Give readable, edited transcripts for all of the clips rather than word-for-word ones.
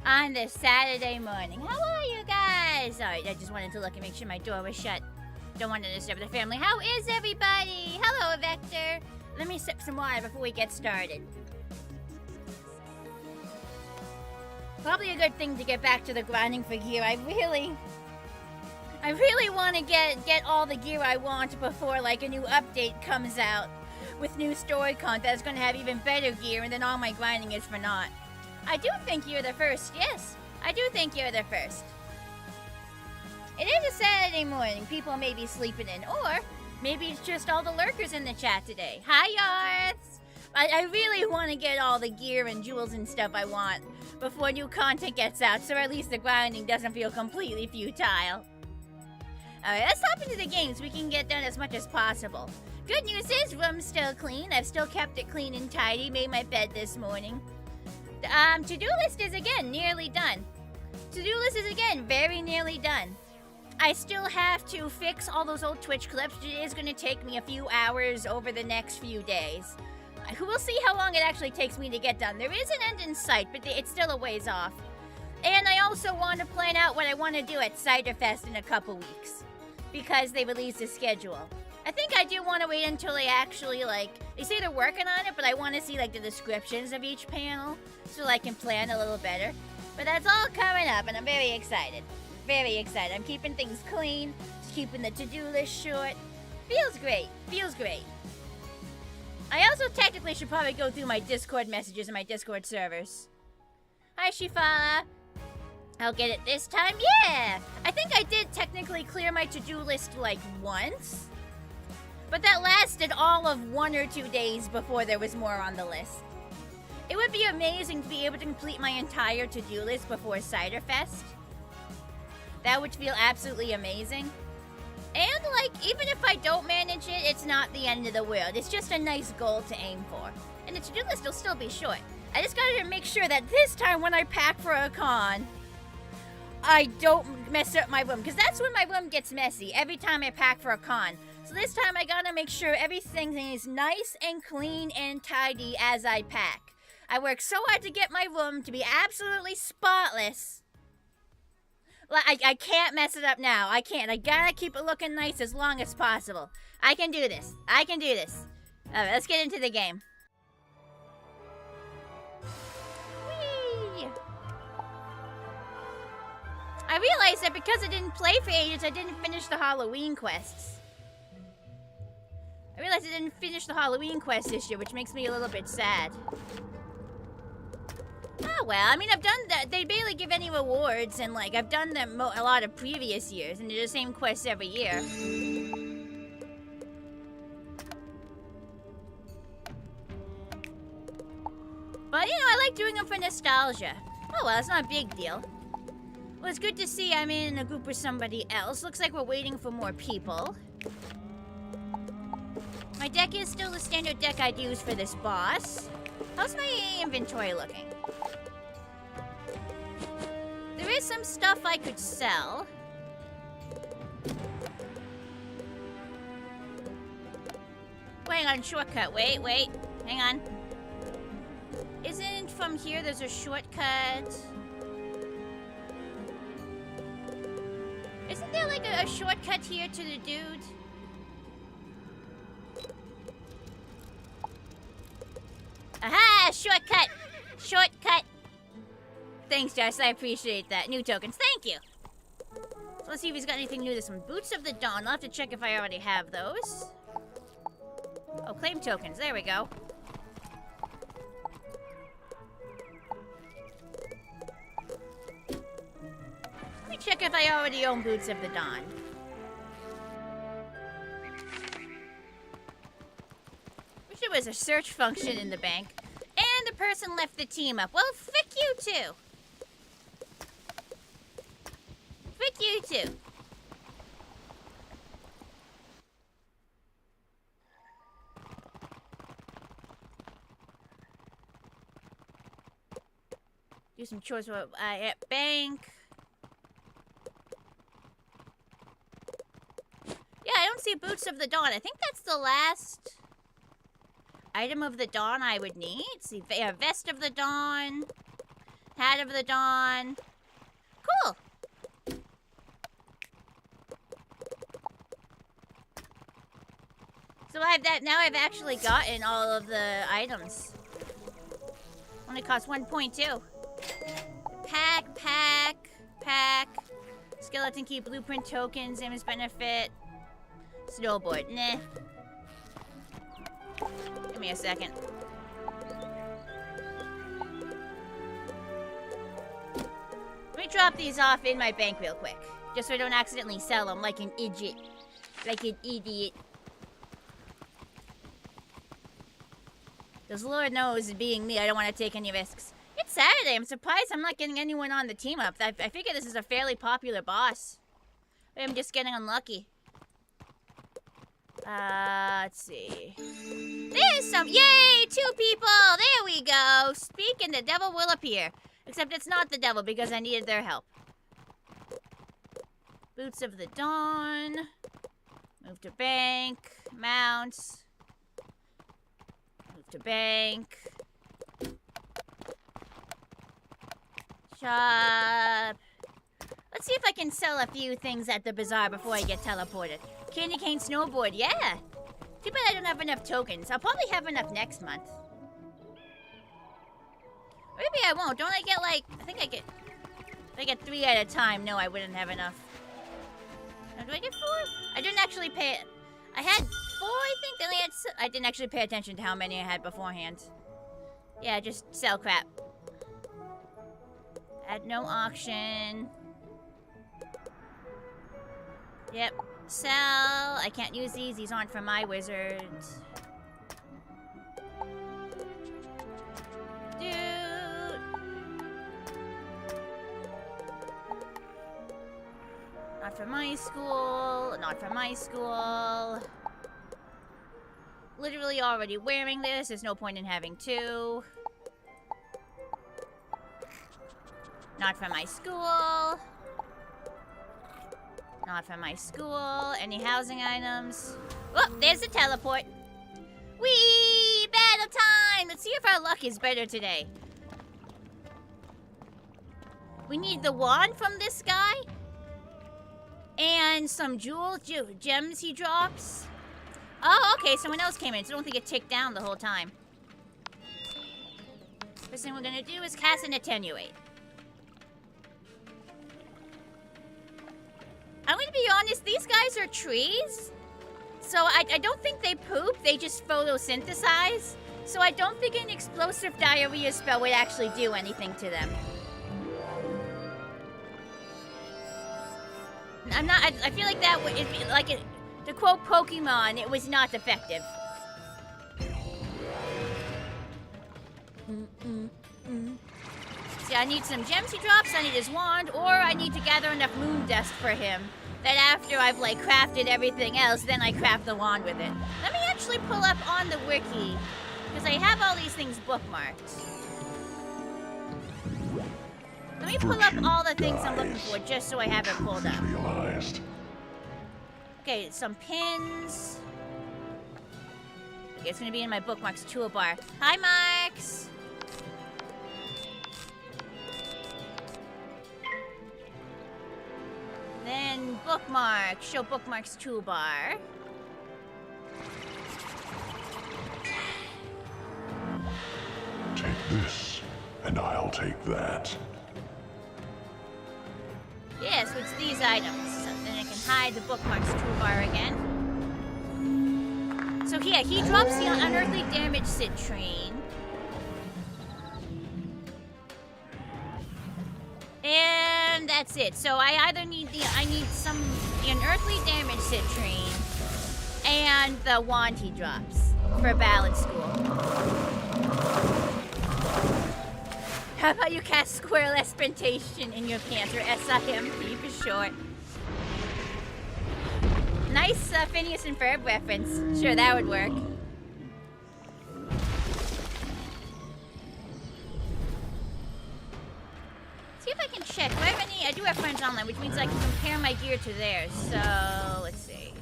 on this Saturday morning. How are you guys? Alright, I just wanted to look and make sure my door was shut. Don't want to disturb the family. How is everybody? Hello, Vector. Let me sip some water before we get started. Probably a good thing to get back to the grinding for gear. I really want to get all the gear I want before like a new update comes out with new story content that's going to have even better gear, and then all my grinding is for naught. I do think you're the first. Yes, I do think you're the first. It is a Saturday morning. People may be sleeping in, or maybe it's just all the lurkers in the chat today. Hi, Yarths! I really want to get all the gear and jewels and stuff I want before new content gets out, so at least the grinding doesn't feel completely futile. Alright, let's hop into the game so we can get done as much as possible. Good news is, room's still clean. I've still kept it clean and tidy, made my bed this morning. The to-do list is again nearly done. To-do list is again very nearly done. I still have to fix all those old Twitch clips. It is going to take me a few hours over the next few days. We'll see how long it actually takes me to get done. There is an end in sight, but it's still a ways off. And I also want to plan out what I want to do at Cider Fest in a couple weeks, because they released a schedule. I think I do want to wait until they actually, like, they say they're working on it, but I want to see, like, the descriptions of each panel so I can plan a little better. But that's all coming up, and I'm very excited. Very excited. I'm keeping things clean, just keeping the to-do list short. Feels great. Feels great. I also technically should probably go through my Discord messages and my Discord servers. Hi, Shifala. I'll get it this time. Yeah! I think I did technically clear my to-do list, like, once. But that lasted all of 1 or 2 days before there was more on the list. It would be amazing to be able to complete my entire to-do list before Cider Fest. That would feel absolutely amazing. And, like, even if I don't manage it, it's not the end of the world. It's just a nice goal to aim for. And the to-do list will still be short. I just gotta make sure that this time when I pack for a con, I don't mess up my room. Because that's when my room gets messy, every time I pack for a con. So this time I gotta make sure everything is nice and clean and tidy as I pack. I work so hard to get my room to be absolutely spotless. I can't mess it up now. I can't. I gotta keep it looking nice as long as possible. I can do this. I can do this. Alright, let's get into the game. Whee! I realized that because I didn't play for ages, I didn't finish the Halloween quests. I realized I didn't finish the Halloween quest this year, which makes me a little bit sad. Oh well, I mean, I've done that. They barely give any rewards, and like, I've done them a lot of previous years, and they're the same quests every year. But, you know, I like doing them for nostalgia. Oh well, it's not a big deal. Well, it's good to see I'm in a group with somebody else. Looks like we're waiting for more people. My deck is still the standard deck I'd use for this boss. How's my inventory looking? There is some stuff I could sell. Wait on, shortcut. Wait. Hang on. Isn't from here there's a shortcut? Isn't there like a shortcut here to the dude? Aha! Shortcut! Shortcut! Thanks, Josh. I appreciate that. New tokens. Thank you! So let's see if he's got anything new. There's some Boots of the Dawn. I'll have to check if I already have those. Oh, claim tokens. There we go. Let me check if I already own Boots of the Dawn. Wish there was a search function in the bank. And the person left the team up. Well, frick you too. Frick you too. Do some chores at bank. Yeah, I don't see Boots of the Dawn. I think that's the last item of the Dawn I would need. Let's see, Vest of the Dawn. Hat of the Dawn. Cool. So now I've actually gotten all of the items. Only costs 1.2. Pack. Skeleton key, blueprint tokens, image benefit. Snowboard, nah. Give me a second. Let me drop these off in my bank real quick. Just so I don't accidentally sell them like an idiot. Like an idiot. Because Lord knows, being me, I don't want to take any risks. It's Saturday. I'm surprised I'm not getting anyone on the team up. I figure this is a fairly popular boss. I'm just getting unlucky. Let's see. There's some. Yay! 2 people! There we go! Speak and the devil will appear. Except it's not the devil because I needed their help. Boots of the Dawn. Move to bank. Mounts. Move to bank. Shop. Let's see if I can sell a few things at the bazaar before I get teleported. Candy cane snowboard, yeah. Too bad I don't have enough tokens. I'll probably have enough next month. Maybe I won't. Don't I get like, if I get 3 at a time, no, I wouldn't have enough. Now, do I get 4? I didn't actually pay it. I had 4, I think. Then I didn't actually pay attention to how many I had beforehand. Yeah, just sell crap. At no auction. Yep. Sell. I can't use these. These aren't for my wizards. Dude. Not for my school. Not for my school. Literally already wearing this. There's no point in having 2. Not for my school. Not for my school. Any housing items? Oh, there's the teleport. Whee! Battle time! Let's see if our luck is better today. We need the wand from this guy. And some gems he drops. Oh, okay, someone else came in, so I don't think it ticked down the whole time. First thing we're gonna do is cast an attenuate. I'm gonna be honest, these guys are trees. So I don't think they poop, they just photosynthesize. So I don't think an explosive diarrhea spell would actually do anything to them. I feel like that would, to quote Pokemon, it was not effective. See, I need some gems he drops, I need his wand, or I need to gather enough moon dust for him. That after I've, crafted everything else, then I craft the wand with it. Let me actually pull up on the wiki, because I have all these things bookmarked. Let me pull up all the things I'm looking for, just so I have it pulled up. Okay, some pins. Okay, it's gonna be in my bookmarks toolbar. Hi, Marks! Then bookmark. Show bookmarks toolbar. Take this, and I'll take that. Yeah, so it's these items. So then I can hide the bookmarks toolbar again. So yeah, he drops the unearthly damage citrine. And that's it. So I either need the unearthly damage citrine and the wand he drops for ballad school. How about you cast Squirrel Esplantation in your pants, or SIMP for short? Nice Phineas and Ferb reference. Sure, that would work. See if I can check. Do I have any? I do have friends online, which means I can compare my gear to theirs. So, let's see.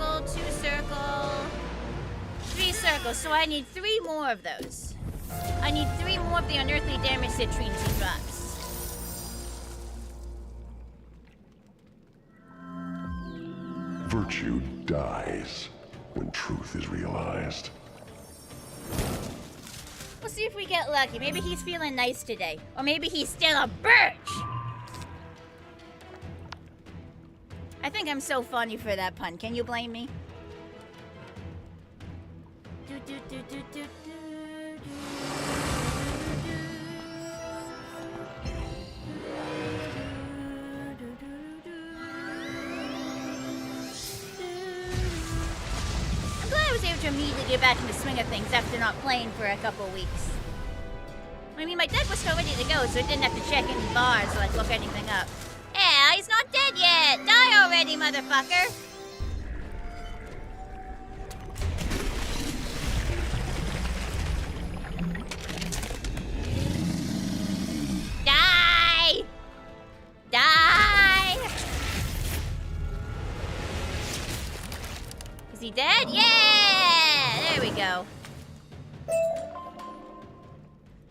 circle, 2 circle, 3 circles. So I need 3 more of those. I need 3 more of the unearthly damage citrines he drops. Virtue dies when truth is realized. We'll see if we get lucky. Maybe he's feeling nice today. Or maybe he's still a birch! I think I'm so funny for that pun. Can you blame me? I'm glad I was able to immediately get back in the swing of things after not playing for a couple weeks. I mean, my deck was still ready to go, so I didn't have to check any bars or like look anything up. Yeah, he's not dead yet! Die already, motherfucker! Die! Die! Is he dead? Yeah! There we go.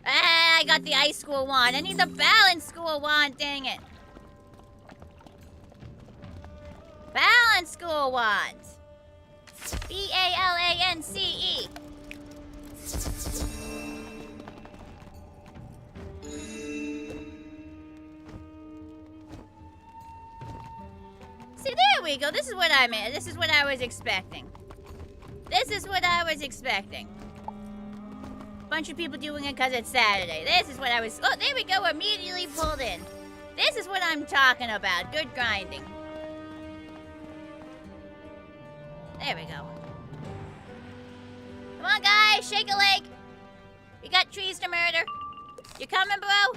Ah, I got the ice school wand. I need the balance school wand, dang it. Balance school wand. B-A-L-A-N-C-E. See, there we go. This is what I meant. This is what I was expecting. This is what I was expecting. Bunch of people doing it because it's Saturday. This is what I was... Oh, there we go. Immediately pulled in. This is what I'm talking about. Good grinding. There we go. Come on, guys. Shake a leg. We got trees to murder. You coming, bro?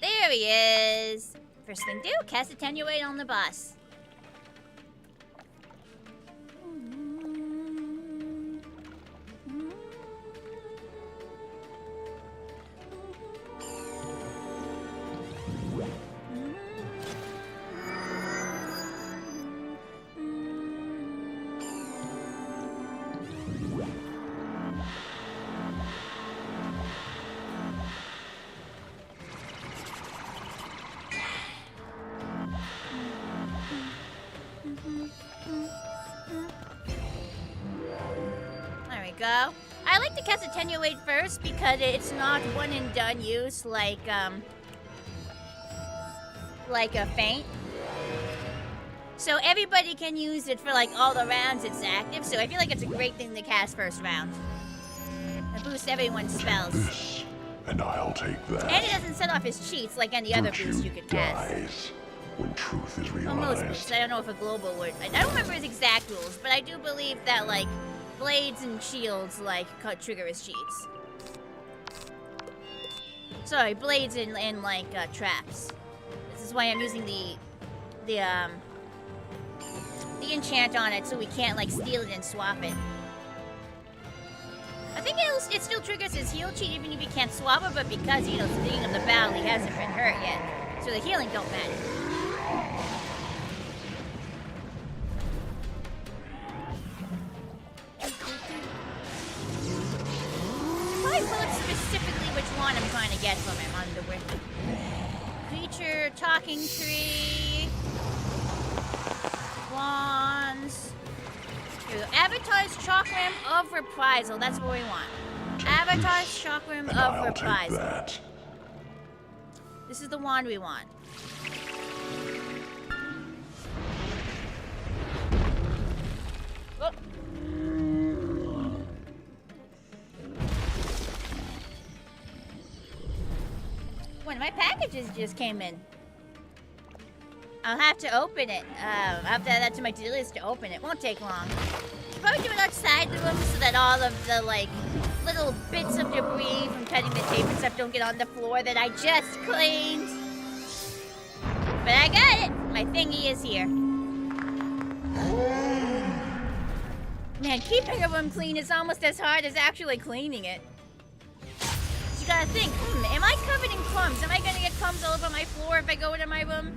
There he is. First thing do, cast Attenuate on the boss. Go. I like to cast Attenuate first because it's not one and done use like a feint. So everybody can use it for like all the rounds it's active. So I feel like it's a great thing to cast first round. It boosts everyone's spells. This, and I'll take that. And it doesn't set off his cheats like any other boost you could cast. Dies when truth is realized. Well, most boosts. I don't know if a global would. I don't remember his exact rules, but I do believe that like blades and shields, like, trigger his cheats. Sorry, blades and like, traps. This is why I'm using the enchant on it, so we can't, like, steal it and swap it. I think it still triggers his heal cheat even if he can't swap it, but because, you know, it's the beginning of the battle, he hasn't been hurt yet. So the healing don't matter. Specifically which one I'm trying to get from him on the wiki. Creature, talking tree, wands. Here we go. Avatar's Chakram of Reprisal. That's what we want. Avatar's Chakram of Reprisal. That. This is the wand we want. Oh. One of my packages just came in. I'll have to open it. I'll have to add that to my to-do list to open it. Won't take long. I'll probably do it outside the room so that all of the, like, little bits of debris from cutting the tape and stuff don't get on the floor that I just cleaned. But I got it. My thingy is here. Man, keeping a room clean is almost as hard as actually cleaning it. You gotta think, am I covered in crumbs? Am I gonna get crumbs all over my floor if I go into my room?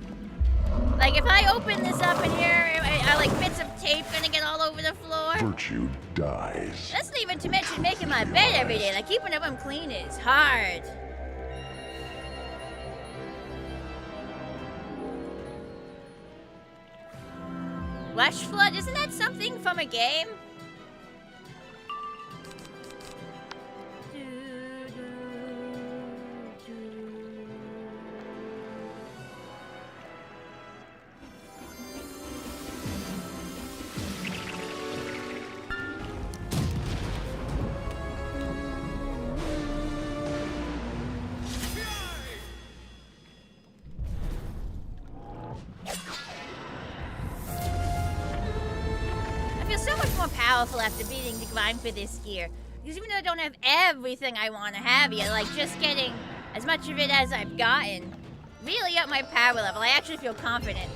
Like, Like, if I open this up in here, are like bits of tape gonna get all over the floor? Virtue dies. That's not even to mention making my bed every day. Like, keeping them clean is hard. Rush Flood, isn't that something from a game? Powerful after beating the grind for this gear. Because even though I don't have everything I want to have yet, like just getting as much of it as I've gotten really up my power level. I actually feel confident.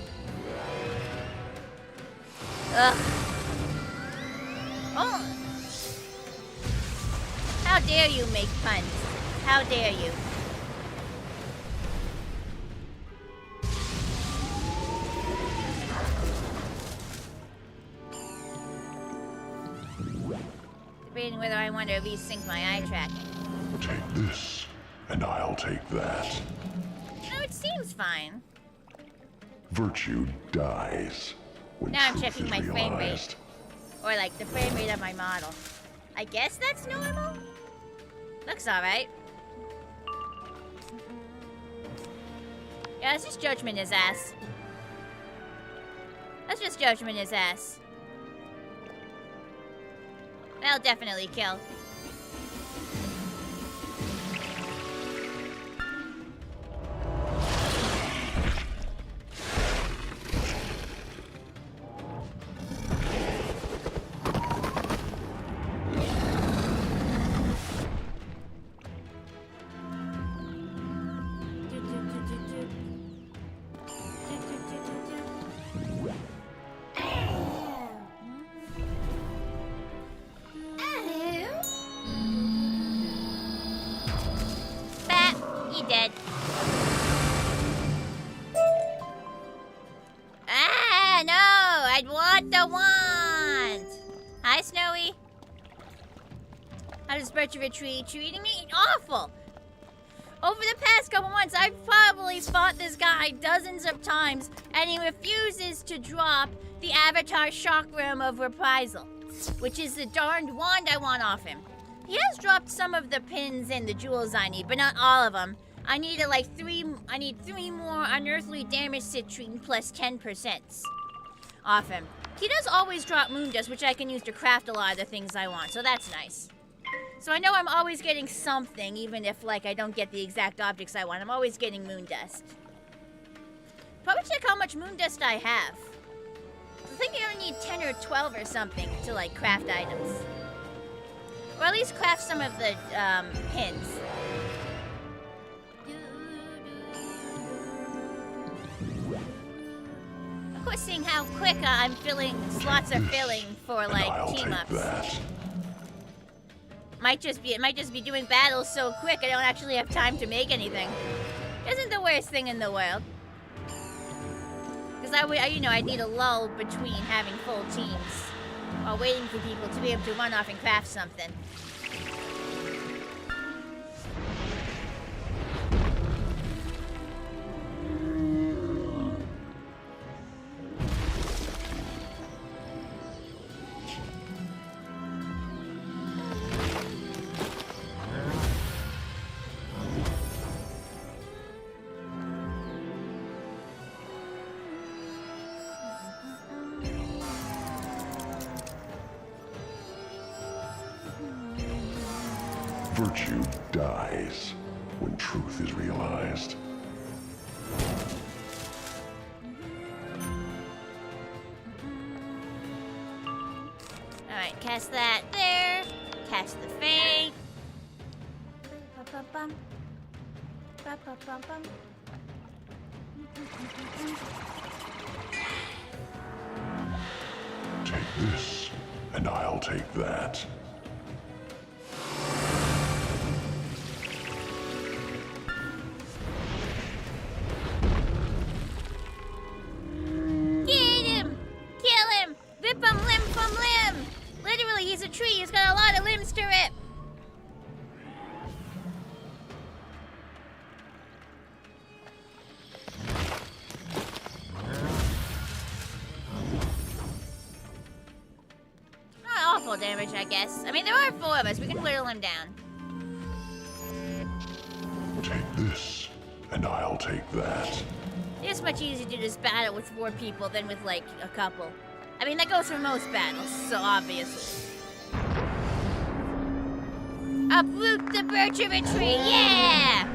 Ugh. Oh. How dare you make puns? How dare you? Debating whether I want to resync my eye tracking. Take this, and I'll take that. No, it seems fine. Virtue dies when Now I'm truth checking is my frame rate. realized. Or like the frame rate of my model. I guess that's normal? Looks alright. Yeah, let's just judgment his ass. Let's just judgment his ass. That'll definitely kill. Dead. Ah, no! I'd want the wand! Hi, Snowy. How does Birch retreat? Treating me awful! Over the past couple months, I've probably fought this guy dozens of times, and he refuses to drop the Avatar Chakram of Reprisal, which is the darned wand I want off him. He has dropped some of the pins and the jewels I need, but not all of them. I need three more unearthly damage citrine plus 10% off him. He does always drop moon dust, which I can use to craft a lot of the things I want, so that's nice. So I know I'm always getting something, even if like I don't get the exact objects I want. I'm always getting moon dust. Probably check how much moon dust I have. I think I only need 10 or 12 or something to like craft items. Or at least craft some of the pins. Of course, seeing how quick slots are filling for like team-ups. It might just be doing battles so quick I don't actually have time to make anything. Isn't the worst thing in the world. Because I need a lull between having full teams while waiting for people to be able to run off and craft something. Virtue dies when truth is realized. Alright, cast that there. Cast the Faint. Take this, and I'll take that. he's a tree. He's got a lot of limbs to rip. Not awful damage, I guess. I mean, there are 4 of us. We can whittle him down. Take this, and I'll take that. It's much easier to just battle with 4 people than with, like, a couple. I mean, that goes for most battles, so obviously. Uproot the birch of a tree, yeah!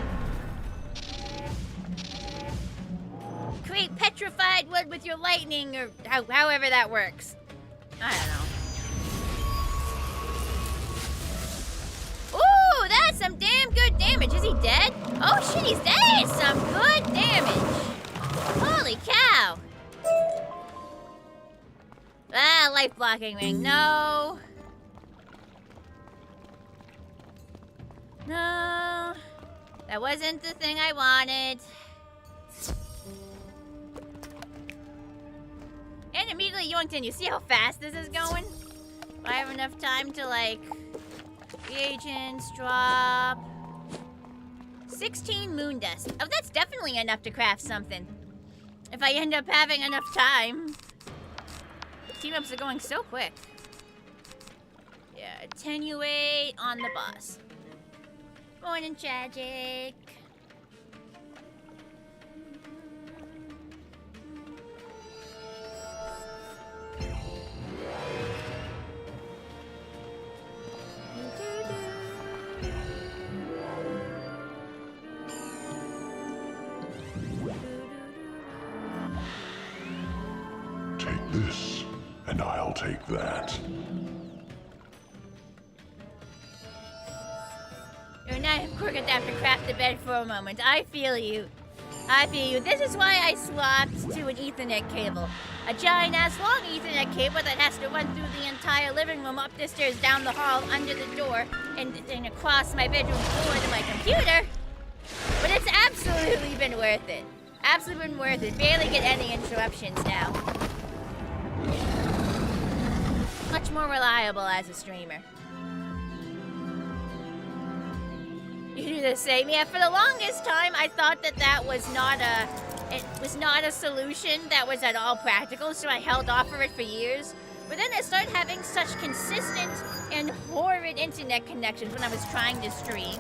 Create petrified wood with your lightning, or however that works. I don't know. Ooh, that's some damn good damage. Is he dead? Oh shit, he's dead. That is some good damage. Holy cow. Ah, life blocking ring. No. No. That wasn't the thing I wanted. And immediately yoinked in. You see how fast this is going? If I have enough time to, like, reagents, drop. 16 moon dust. Oh, that's definitely enough to craft something. If I end up having enough time. Team-ups are going so quick. Yeah, attenuate on the boss. Morning, tragic. Take this, and I'll take that. You're not gonna have to craft the bed for a moment. I feel you. I feel you. This is why I swapped to an Ethernet cable. A giant-ass long Ethernet cable that has to run through the entire living room, up the stairs, down the hall, under the door, and across my bedroom floor to my computer. But it's absolutely been worth it. Absolutely been worth it. Barely get any interruptions now. Much more reliable as a streamer. You do the same. Yeah, for the longest time, I thought that was not a solution that was at all practical, so I held off of it for years. But then I started having such consistent and horrid internet connections when I was trying to stream.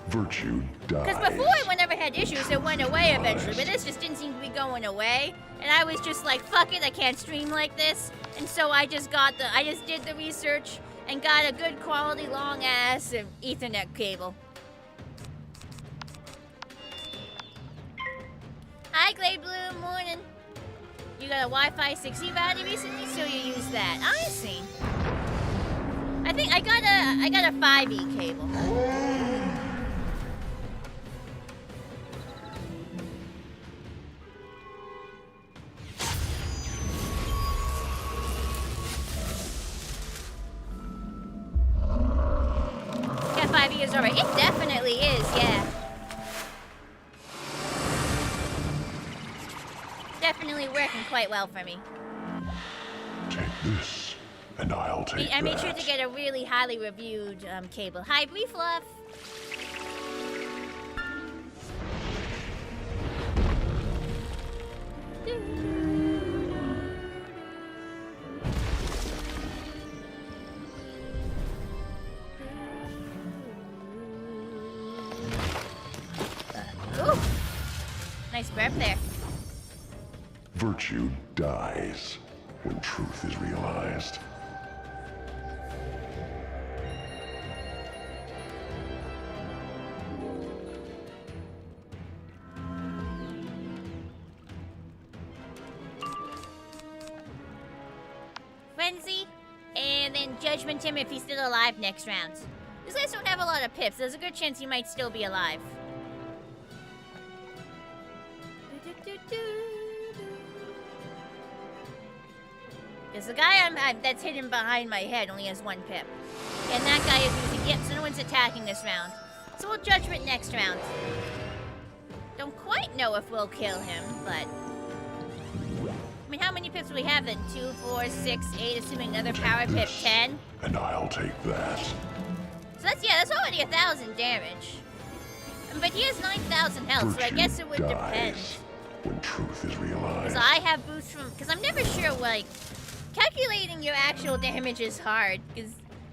Virtue dies. Because before, whenever I had issues, it went away eventually. But this just didn't seem to be going away. And I was just like, fuck it, I can't stream like this. And so I just did the research and got a good quality long-ass Ethernet cable. Hi, Clay Blue, morning. You got a Wi-Fi 6E battery recently, so you use that. I see. I think I got a 5E cable. Got 5E is alright. It definitely is, yeah. Definitely working quite well for me. Take this, and I'll take that. I made sure to get a really highly reviewed cable. Hi, Brief Fluff. Ooh. Nice burp there. Virtue dies when truth is realized. Frenzy, and then Judgment him if he's still alive next round. These guys don't have a lot of pips. There's a good chance he might still be alive. Because the guy that's hidden behind my head only has 1 pip. And that guy is using... Yep, so no one's attacking this round. So we'll Judgment next round. Don't quite know if we'll kill him, but... I mean, how many pips we have then? 2, 4, 6, 8, assuming another power pip, 10. And I'll take that. So that's already 1,000 damage. But he has 9,000 health, so I guess it would depend. When truth is realized. So I have boosts from, because I'm never sure, like, calculating your actual damage is hard, because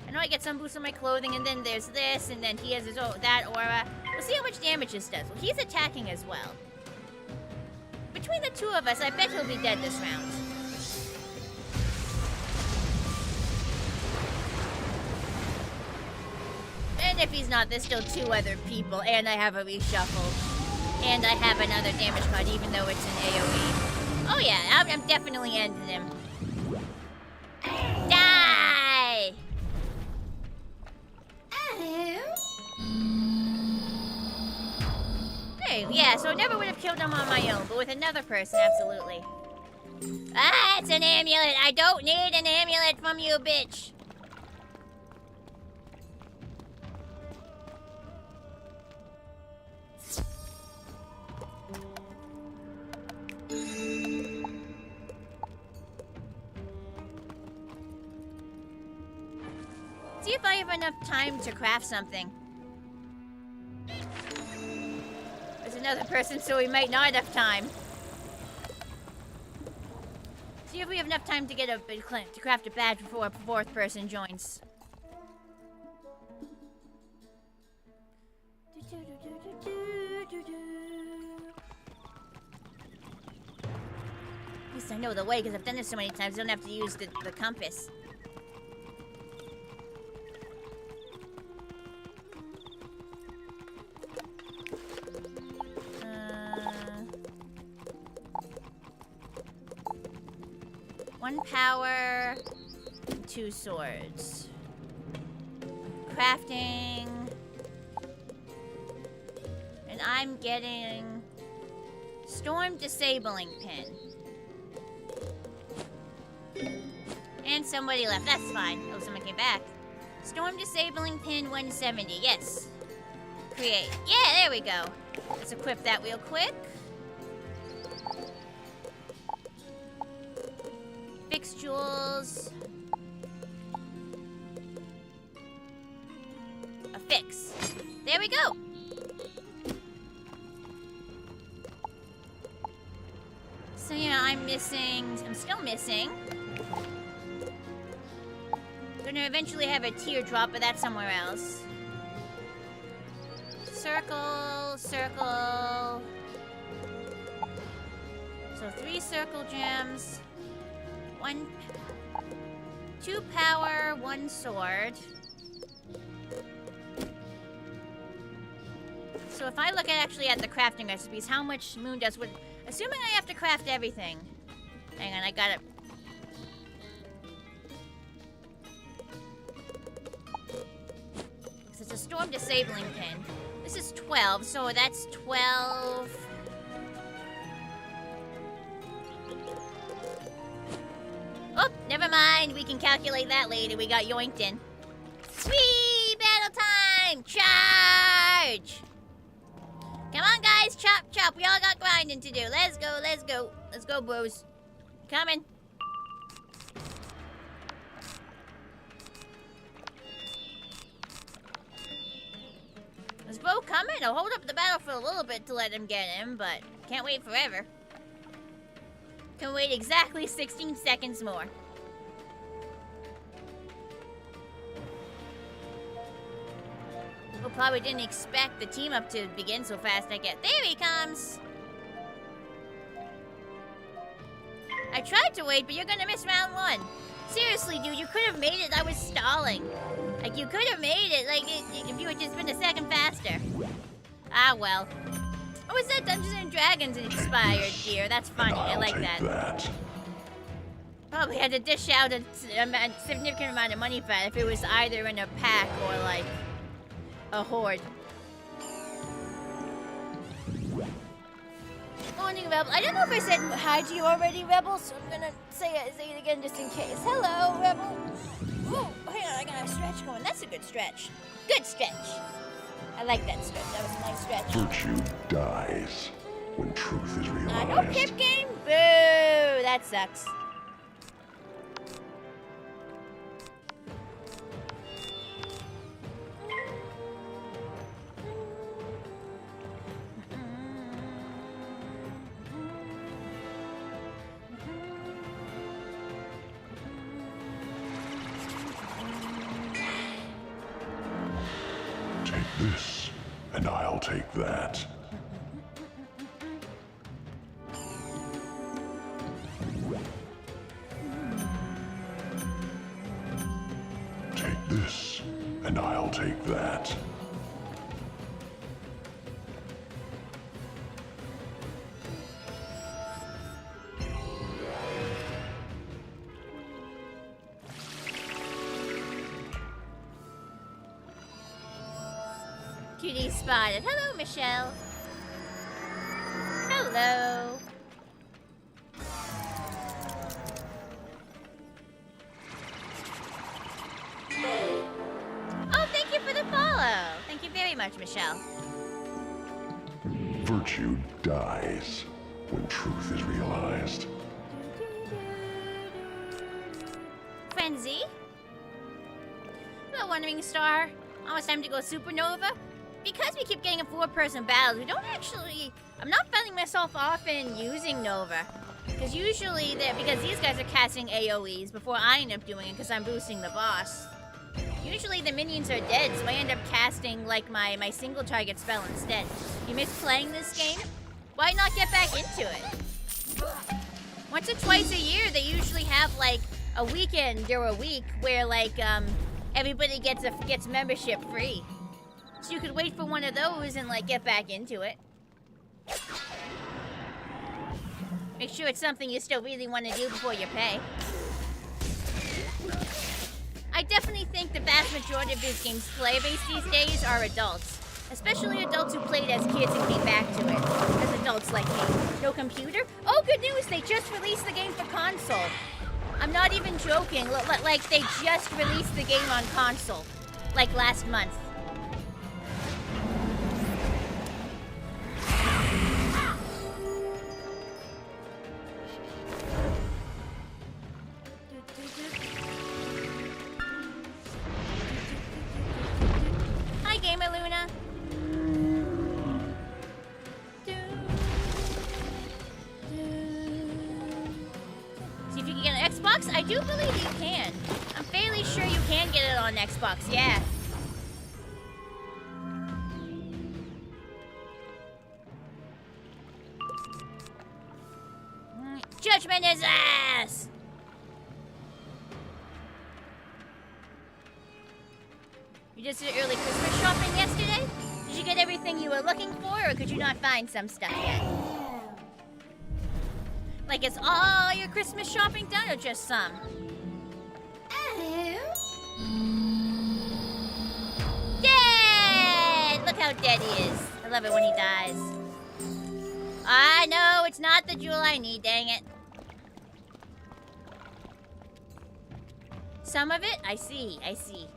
I know I get some boosts on my clothing, and then there's this, and then he has his that aura. We'll see how much damage this does. Well, he's attacking as well. Between the two of us, I bet he'll be dead this round. And if he's not, there's still 2 other people, and I have a reshuffle. And I have another damage card, even though it's an AoE. Oh yeah, I'm definitely ending him. Die! Hey, yeah, so I never would have killed him on my own, but with another person, absolutely. Ah, it's an amulet! I don't need an amulet from you, bitch! See if I have enough time to craft something. There's another person, so we might not have time. See if we have enough time to get to craft a badge before a 4th person joins. At least I know the way, because I've done this so many times. I don't have to use the compass. One power, 2 swords. Crafting. And I'm getting storm disabling pin. And somebody left. That's fine. Oh, someone came back. Storm disabling pin 170. Yes. Create. Yeah, there we go. Let's equip that real quick. Fix jewels. A fix. There we go. So yeah, I'm still missing. Gonna eventually have a teardrop, but that's somewhere else. Circle, circle. So 3 circle gems. 2 power, 1 sword. So if I look at the crafting recipes, how much moon dust would... Assuming I have to craft everything. Hang on, I got it. Because it's a storm disabling pin. This is 12, so that's 12... Oh, never mind. We can calculate that later. We got yoinked in. Whee! Battle time! Charge! Come on, guys. Chop, chop. We all got grinding to do. Let's go, let's go. Let's go, bros. Coming. Is Bo coming? I'll hold up the battle for a little bit to let him get him, but can't wait forever. Can wait exactly 16 seconds more. People probably didn't expect the team up to begin so fast. There he comes. I tried to wait, but you're gonna miss round 1. Seriously, dude, you could have made it. I was stalling. Like, you could have made it, like, if you had just been a second faster. Ah, well. Oh, is that Dungeons and Dragons inspired gear? That's funny. I like that. Probably had to dish out a significant amount of money for that if it was either in a pack or, like, a horde. Morning, Rebel. I don't know if I said hi to you already, Rebel, so I'm gonna say it again just in case. Hello, Rebel. Ooh, hang on, I got a stretch going. That's a good stretch. Good stretch. I like that stretch. That was a nice stretch. Virtue dies. when truth is No realized. pip game? Boo! That sucks. Take this, and I'll take that. Take this, and I'll take that. Cutie spotted. Hello, Michelle. Hello. Oh, thank you for the follow. Thank you very much, Michelle. Virtue dies when truth is realized. Frenzy? Hello, Wandering Star. Almost time to go supernova. Because we keep getting a 4-person battle, we don't actually... I'm not finding myself often using Nova. Because usually, because these guys are casting AoEs before I end up doing it because I'm boosting the boss. Usually the minions are dead, so I end up casting like my single target spell instead. You miss playing this game? Why not get back into it? Once or twice a year, they usually have like a weekend or a week where like everybody gets membership free. So you could wait for one of those and like get back into it. Make sure it's something you still really want to do before you pay. I definitely think the vast majority of this game's player base these days are adults. Especially adults who played as kids and came back to it. As adults like me. No computer? Oh, good news! They just released the game for console. I'm not even joking. Like, they just released the game on console. Like, last month. Hi, Gamer Luna. See if you can get an Xbox? I do believe you can. I'm fairly sure you can get it on Xbox, yeah. Judgment is ass! You just did early Christmas shopping yesterday? Did you get everything you were looking for, or could you not find some stuff yet? Like, is all your Christmas shopping done, or just some? Dead! Look how dead he is. I love it when he dies. I know, it's not the jewel I need, dang it. Some of it? I see, I see.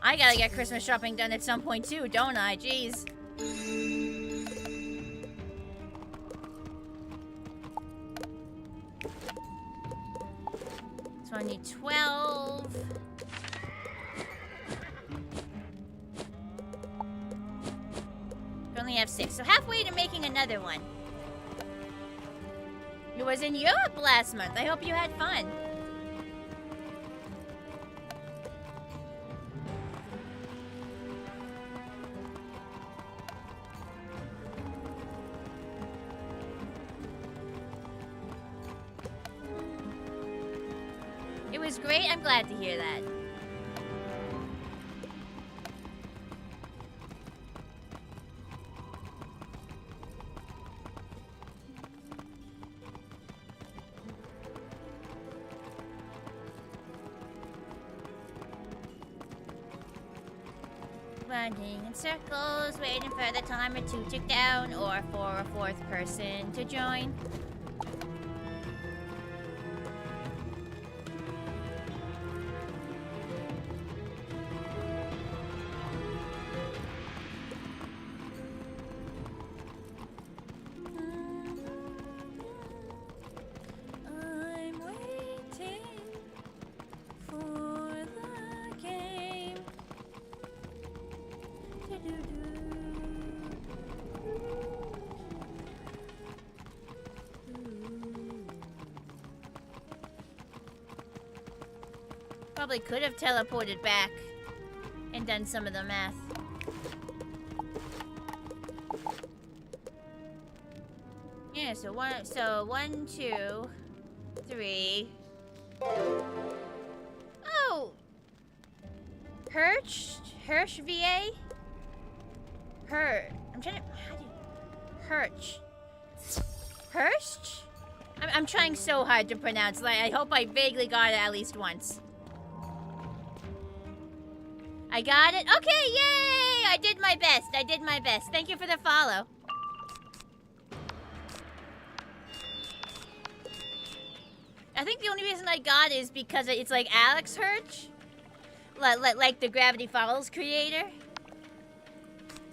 I gotta get Christmas shopping done at some point too, don't I? Jeez. So I need 12. I only have 6, so halfway to making another one. It was in Europe last month. I hope you had fun. It was great. I'm glad to hear that. Running in circles, waiting for the timer to tick down, or for a 4th person to join. Probably could have teleported back and done some of the math. Yeah, so 1, 2, 3. Oh! Hirsch VA? I'm trying to, how do you, Hirsch? I'm trying so hard to pronounce, like, I hope I vaguely got it at least once. I got it? Okay, yay! I did my best. Thank you for the follow. I think the only reason I got it is because it's like Alex Hirsch. Like the Gravity Falls creator.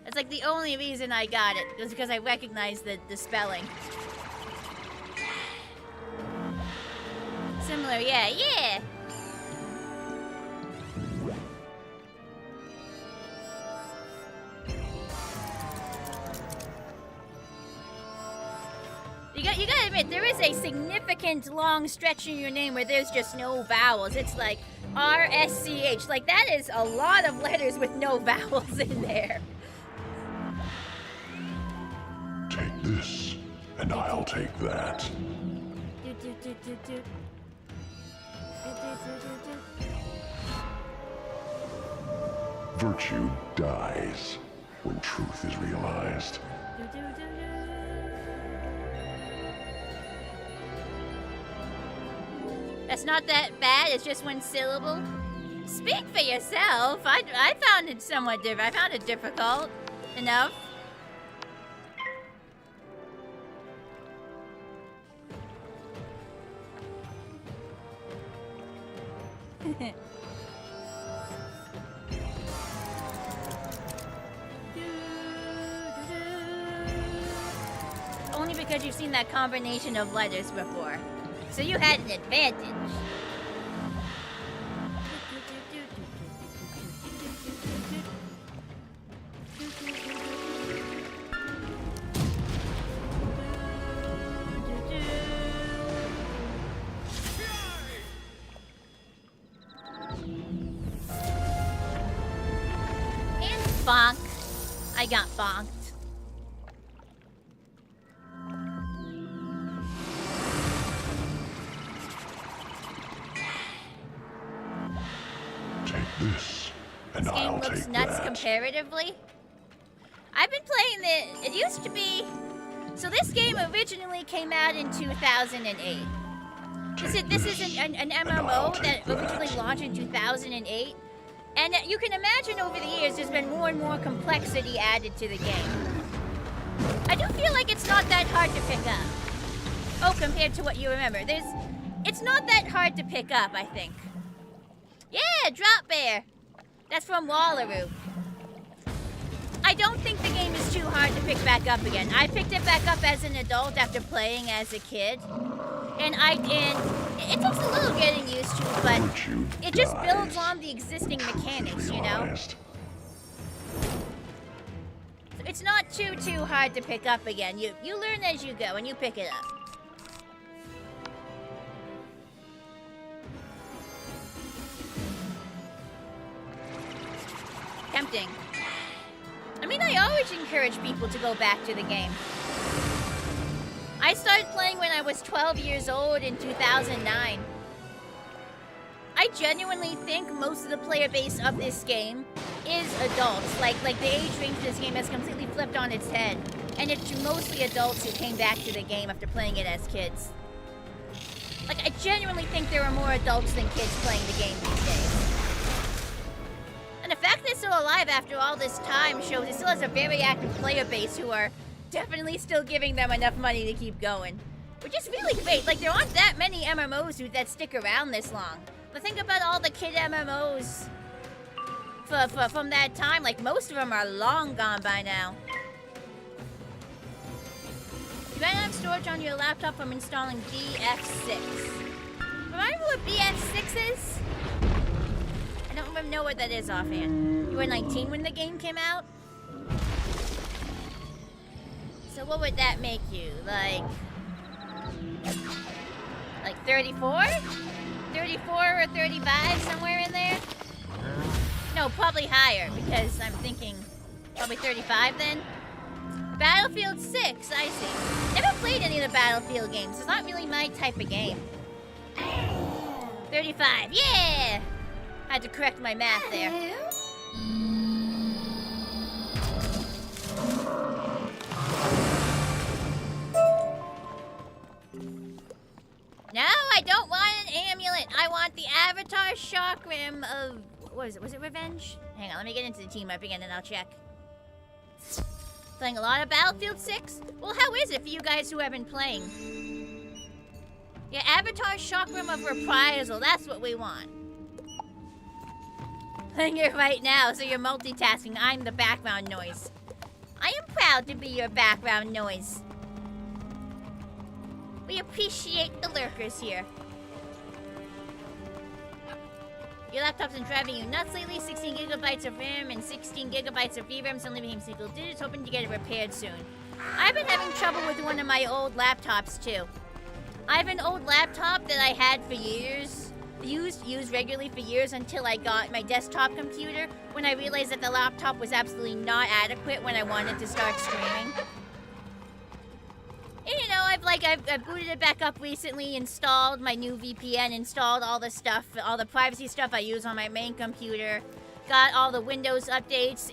That's like the only reason I got it, was because I recognized the spelling. Similar, yeah. You gotta admit, there is a significant long stretch in your name where there's just no vowels. It's like RSCH. Like, that is a lot of letters with no vowels in there. Take this, and I'll take that. Virtue dies when truth is realized. That's not that bad, it's just one syllable. Speak for yourself. I found it somewhat different. I found it difficult enough. Only because you've seen that combination of letters before. So you had an advantage. And bonk. I got bonked. This, and this game I'll looks take nuts that. Comparatively. I've been playing it used to be, so this game originally came out in 2008. This is an MMO that originally launched in 2008. And you can imagine over the years there's been more and more complexity added to the game. I do feel like it's not that hard to pick up. Oh, compared to what you remember. It's not that hard to pick up, I think. Yeah, Drop Bear. That's from Wallaroo. I don't think the game is too hard to pick back up again. I picked it back up as an adult after playing as a kid. And it takes a little getting used to, but it just builds on the existing mechanics, you know? So it's not too hard to pick up again. You learn as you go and you pick it up. Tempting. I mean, I always encourage people to go back to the game. I started playing when I was 12 years old in 2009. I genuinely think most of the player base of this game is adults. Like the age range of this game has completely flipped on its head. And it's mostly adults who came back to the game after playing it as kids. Like, I genuinely think there are more adults than kids playing the game these days. And the fact that it's still alive after all this time shows it still has a very active player base who are definitely still giving them enough money to keep going. Which is really great. Like, there aren't that many MMOs that stick around this long. But think about all the kid MMOs from that time. Like, most of them are long gone by now. You might have storage on your laptop from installing BF6. Remember what BF6 is? I don't even know what that is offhand. You were 19 when the game came out? So what would that make you? Like 34? 34 34 or 35, somewhere in there. No, probably higher, because I'm thinking probably 35 then. Battlefield 6, I see. Never played any of the Battlefield games. It's not really my type of game. 35, yeah! Had to correct my math there. No, I don't want an amulet. I want the Avatar Shock Rim of... What is it? Was it Revenge? Hang on, let me get into the team up again and I'll check. Playing a lot of Battlefield 6? Well, how is it for you guys who have been playing? Yeah, Avatar Shock Rim of Reprisal. That's what we want. Playing it right now, so you're multitasking. I'm the background noise. I am proud to be your background noise. We appreciate the lurkers here. Your laptop's been driving you nuts lately. 16 gigabytes of RAM and 16 gigabytes of VRAM only became single digits. Hoping to get it repaired soon. I've been having trouble with one of my old laptops too. I have an old laptop that I had for years. Used regularly for years until I got my desktop computer, when I realized that the laptop was absolutely not adequate when I wanted to start streaming. And you know, I've booted it back up recently, installed my new VPN, installed all the stuff, all the privacy stuff I use on my main computer, got all the Windows updates,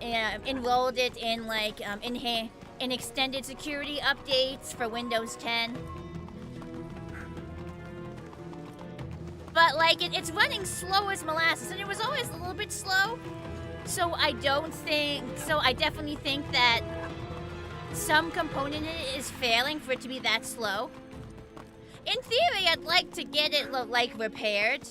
enrolled it in like in extended security updates for Windows 10. But like it's running slow as molasses, and it was always a little bit slow. So I definitely think that some component in it is failing for it to be that slow. In theory, I'd like to get it like repaired,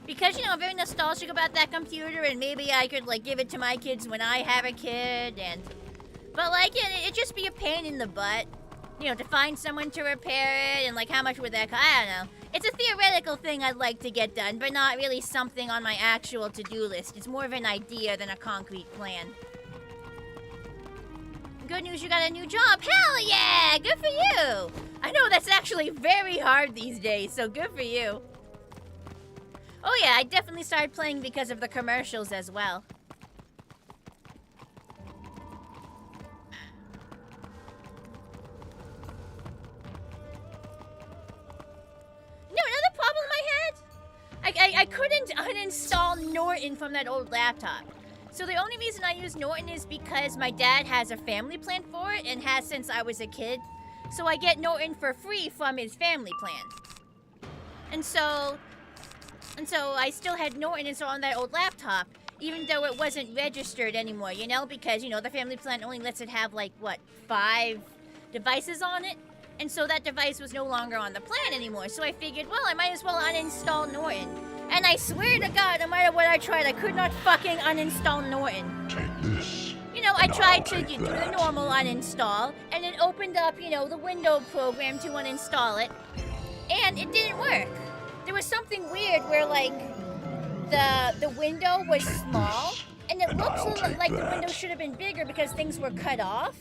because you know I'm very nostalgic about that computer, and maybe I could like give it to my kids when I have a kid. But like it'd just be a pain in the butt, you know, to find someone to repair it, and like how much would that cost? I don't know. It's a theoretical thing I'd like to get done, but not really something on my actual to-do list. It's more of an idea than a concrete plan. Good news, you got a new job. Hell yeah! Good for you! I know that's actually very hard these days, so good for you. Oh yeah, I definitely started playing because of the commercials as well. No, another problem I had? I couldn't uninstall Norton from that old laptop. So the only reason I use Norton is because my dad has a family plan for it and has since I was a kid. So I get Norton for free from his family plan. And so I still had Norton installed on that old laptop, even though it wasn't registered anymore, you know, because, you know, the family plan only lets it have like, what, 5 devices on it? And so that device was no longer on the plan anymore. So I figured, well, I might as well uninstall Norton. And I swear to God, no matter what I tried, I could not fucking uninstall Norton. Take this. You know, I tried to do the normal uninstall, and it opened up, you know, the window program to uninstall it, and it didn't work. There was something weird where, like, the window was small, and it looked like the window should have been bigger because things were cut off.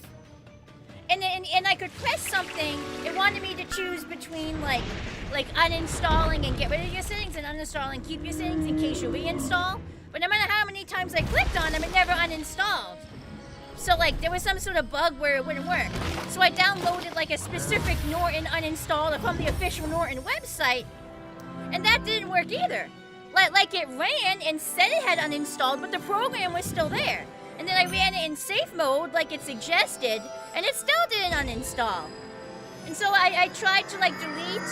And I could press something. It wanted me to choose between like uninstalling and get rid of your settings, and uninstalling and keep your settings in case you reinstall. But no matter how many times I clicked on them, it never uninstalled. So like there was some sort of bug where it wouldn't work. So I downloaded like a specific Norton uninstaller from the official Norton website, and that didn't work either. Like it ran and said it had uninstalled, but the program was still there. And then I ran it in safe mode like it suggested, and it still didn't uninstall. And so I tried to like delete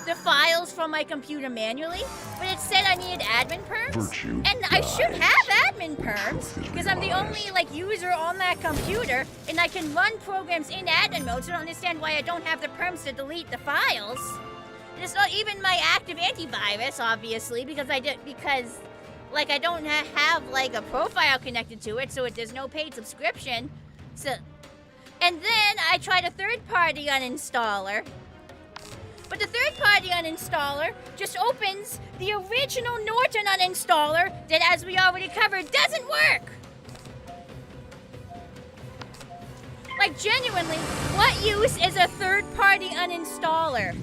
the files from my computer manually, but it said I needed admin perms. And I should have admin perms, because I'm the only like user on that computer, and I can run programs in admin mode, so I don't understand why I don't have the perms to delete the files. And it's not even my active antivirus, obviously, because like I don't have like a profile connected to it, so there's no paid subscription. So, and then I tried a third-party uninstaller, but the third-party uninstaller just opens the original Norton uninstaller that, as we already covered, doesn't work. Like genuinely, what use is a third-party uninstaller?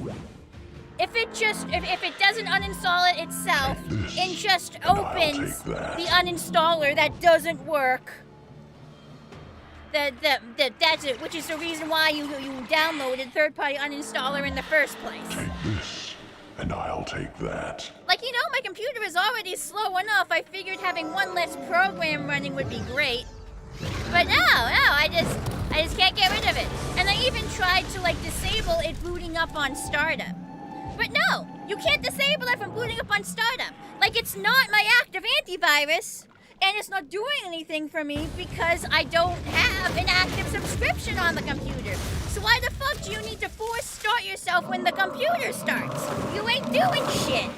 if it doesn't uninstall it itself and just opens the uninstaller that doesn't work, that's it, which is the reason why you downloaded third-party uninstaller in the first place. Take this, and I'll take that. Like, you know, my computer is already slow enough. I figured having one less program running would be great. But no, I just can't get rid of it. And I even tried to, like, disable it booting up on startup. But no, you can't disable it from booting up on startup. Like, it's not my active antivirus, and it's not doing anything for me because I don't have an active subscription on the computer. So why the fuck do you need to force start yourself when the computer starts? You ain't doing shit.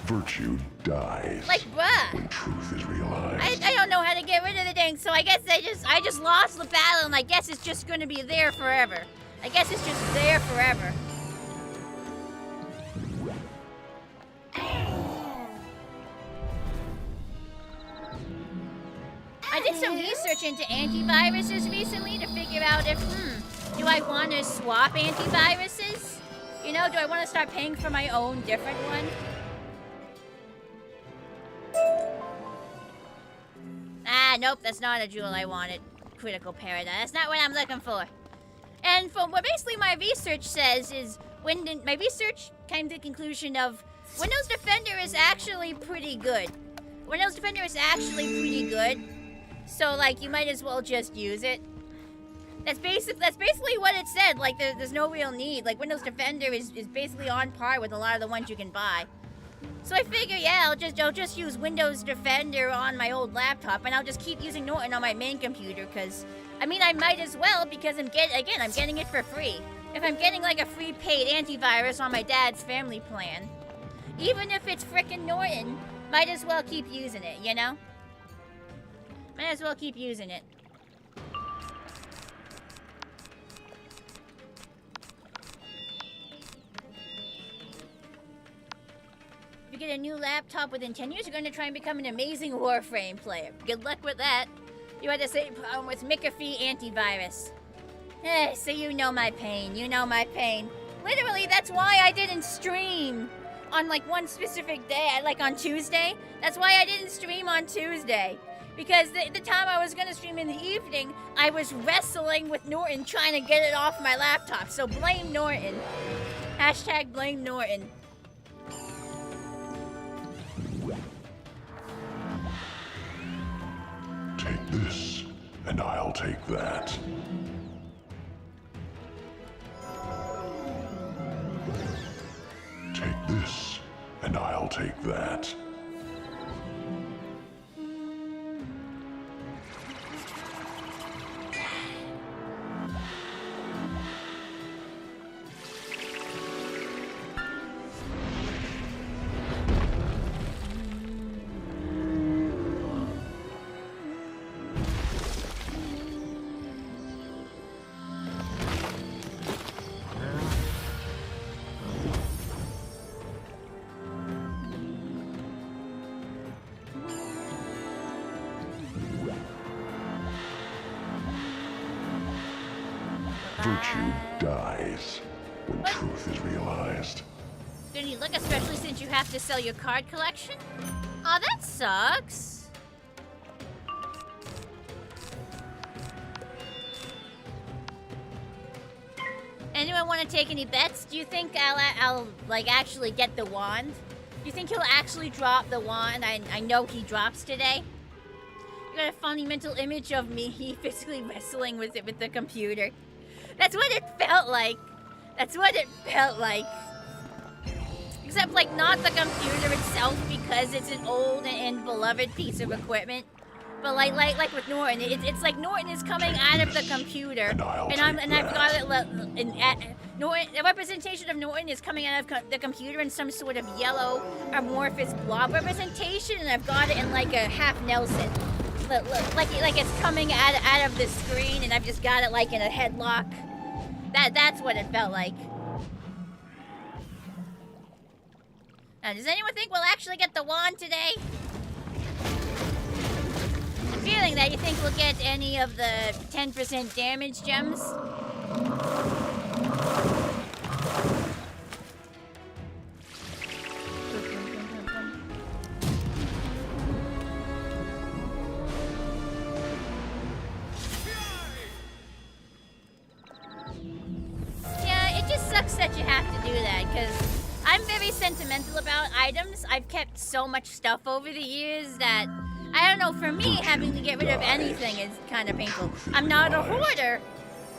Virtue dies. Like, bruh. When truth is realized. I don't know how to get rid of the thing, so I guess I just lost the battle, and I guess it's just gonna be there forever. I guess it's just there forever. I did some research into antiviruses recently to figure out if, do I want to swap antiviruses? You know, do I want to start paying for my own different one? Ah, nope, that's not a jewel I wanted. Critical paradigm. That's not what I'm looking for. And from what basically my research says is, my research came to the conclusion of Windows Defender is actually pretty good. Windows Defender is actually pretty good. So, like, you might as well just use it. That's basically what it said. Like, there's no real need. Like, Windows Defender is basically on par with a lot of the ones you can buy. So I figure, yeah, I'll just use Windows Defender on my old laptop, and I'll just keep using Norton on my main computer, because, I mean, I might as well, because I'm getting it for free. If I'm getting, like, a free paid antivirus on my dad's family plan, even if it's frickin' Norton, might as well keep using it, you know? Might as well keep using it. If you get a new laptop within 10 years, you're going to try and become an amazing Warframe player. Good luck with that. You had the same problem with McAfee antivirus. So you know my pain. You know my pain. Literally, that's why I didn't stream on, like, one specific day. Like, on Tuesday. That's why I didn't stream on Tuesday. Because the time I was going to stream in the evening, I was wrestling with Norton trying to get it off my laptop. So blame Norton. Hashtag blame Norton. Take this, and I'll take that. Take this, and I'll take that. Virtue dies when truth is realized. Didn't you look, especially since you have to sell your card collection? Aw, that sucks. Anyone want to take any bets? Do you think I'll like actually get the wand? Do you think he'll actually drop the wand? I know he drops today. You got a funny mental image of me physically wrestling with it with the computer. That's what it felt like. That's what it felt like. Except, like, not the computer itself, because it's an old and beloved piece of equipment. But like with Norton, it's like Norton is coming out of the computer, and I've got it. Norton, the representation of Norton is coming out of the computer in some sort of yellow amorphous blob representation, and I've got it in like a half Nelson. Like it's coming out of the screen, and I've just got it like in a headlock. That's what it felt like. Now, does anyone think we'll actually get the wand today? I'm feeling that. You think we'll get any of the 10% damage gems? that, because I'm very sentimental about items. I've kept so much stuff over the years that, I don't know, for me, having to get rid of anything is kind of painful. I'm not a hoarder.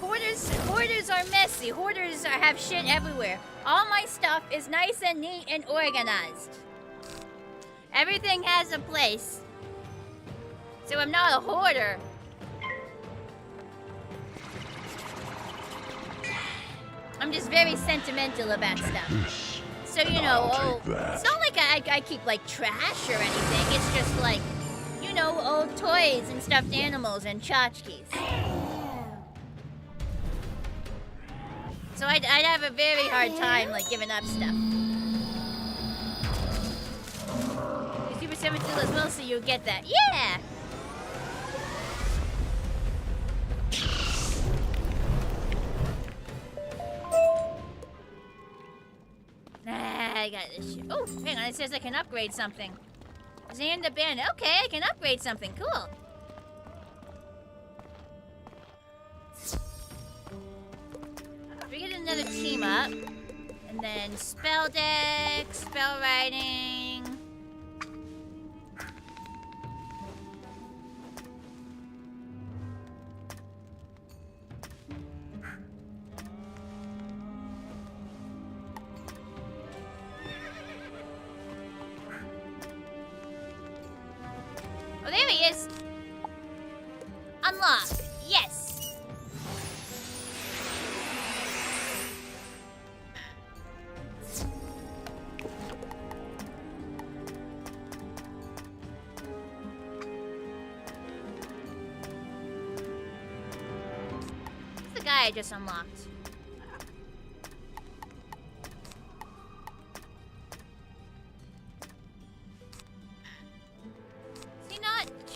Hoarders are messy. Hoarders have shit everywhere. All my stuff is nice and neat and organized. Everything has a place. So I'm not a hoarder. I'm just very sentimental about stuff. So, you know, it's not like I keep, like, trash or anything. It's just, like, you know, old toys and stuffed animals and tchotchkes. So I'd have a very hard time, like, giving up stuff. Super 17 as well, so you get that. Yeah! I got this shit. Oh, hang on, it says I can upgrade something. Zan the band. Okay, I can upgrade something. Cool. We get another team up. And then spell deck, spell writing. Oh, there he is. Unlock. Yes. What's the guy I just unlocked?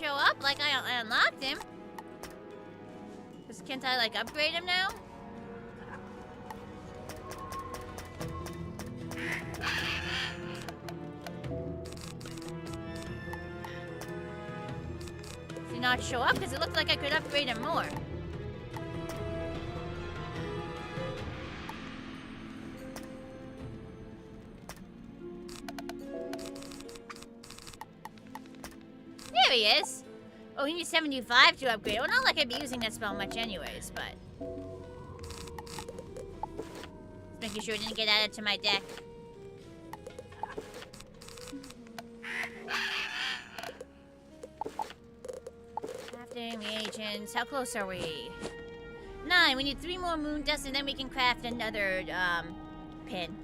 Show up like I unlocked him. Because can't I like upgrade him now? Does he not show up? Because it looked like I could upgrade him more. There he is. Oh, he needs 75 to upgrade. Well, not like I'd be using that spell much anyways, but... Just making sure it didn't get added to my deck. Crafting reagents. How close are we? 9. We need 3 more moon dust and then we can craft another, pin.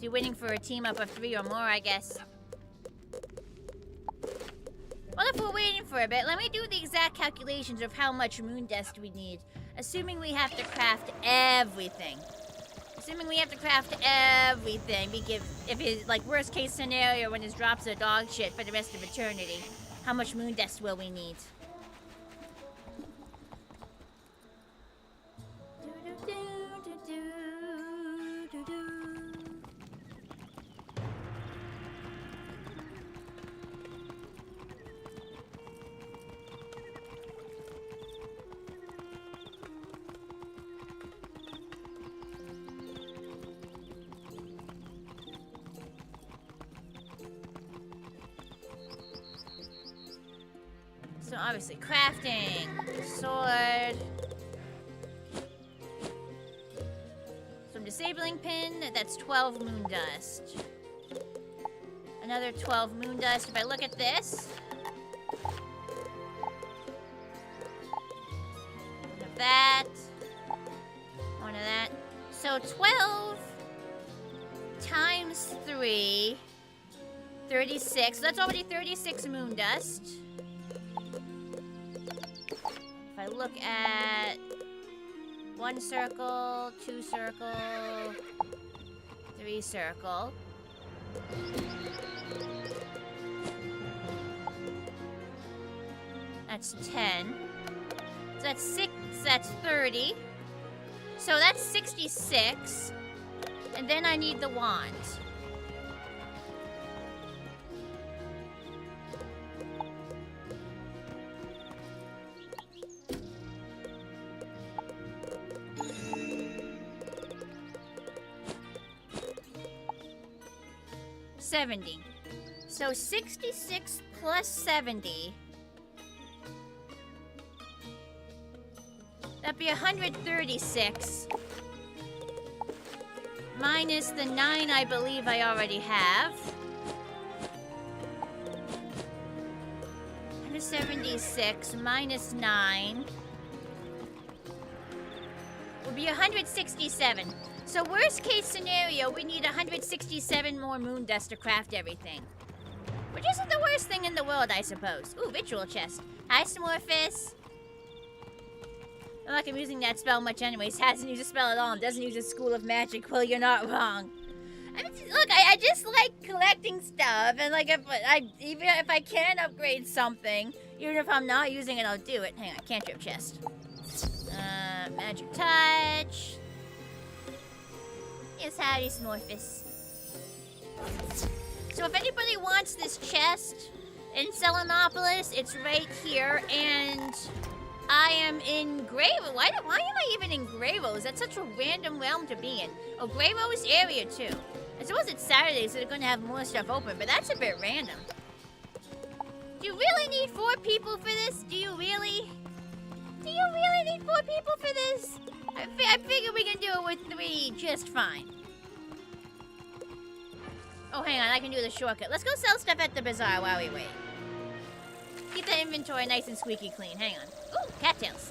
You're waiting for a team up of 3 or more, I guess. Well, if we're waiting for a bit, let me do the exact calculations of how much moon dust we need. Assuming we have to craft everything. Assuming we have to craft everything, because if it's like worst case scenario when his drops are dog shit for the rest of eternity, how much moon dust will we need? So obviously crafting, sword. Some disabling pin, that's 12 moon dust. Another 12 moon dust. If I look at this. One of that. One of that. So 12 times 3. 36. So that's already 36 moon dust. If I look at 1 circle, 2 circle, 3 circle. That's 10. So that's 6, that's 30. So that's 66. And then I need the wand. 70. So 66 plus 70. That'd be 136. Minus the 9 I believe I already have. 176 minus 9 would be 167. So worst case scenario, we need 167 more moon dust to craft everything. Which isn't the worst thing in the world, I suppose. Ooh, ritual chest. Hi, Smorphus. Not like I'm using that spell much anyways. Hasn't used a spell at all and doesn't use a school of magic. Well, you're not wrong. I mean, look, I just like collecting stuff, and like even if I can upgrade something, even if I'm not using it, I'll do it. Hang on, cantrip chest. Magic touch. Yes, howdy, Smorphus. So if anybody wants this chest in Selenopolis, it's right here, and I am in Gravo. Why am I even in Gravos? That's such a random realm to be in. Oh, Gravos area too. I suppose it's Saturday, so they're gonna have more stuff open, but that's a bit random. Do you really need 4 people for this? Do you really? Do you really need 4 people for this? I figure we can do it with 3 just fine. Oh, hang on, I can do the shortcut. Let's go sell stuff at the bazaar while we wait. Keep the inventory nice and squeaky clean. Hang on. Ooh, cattails.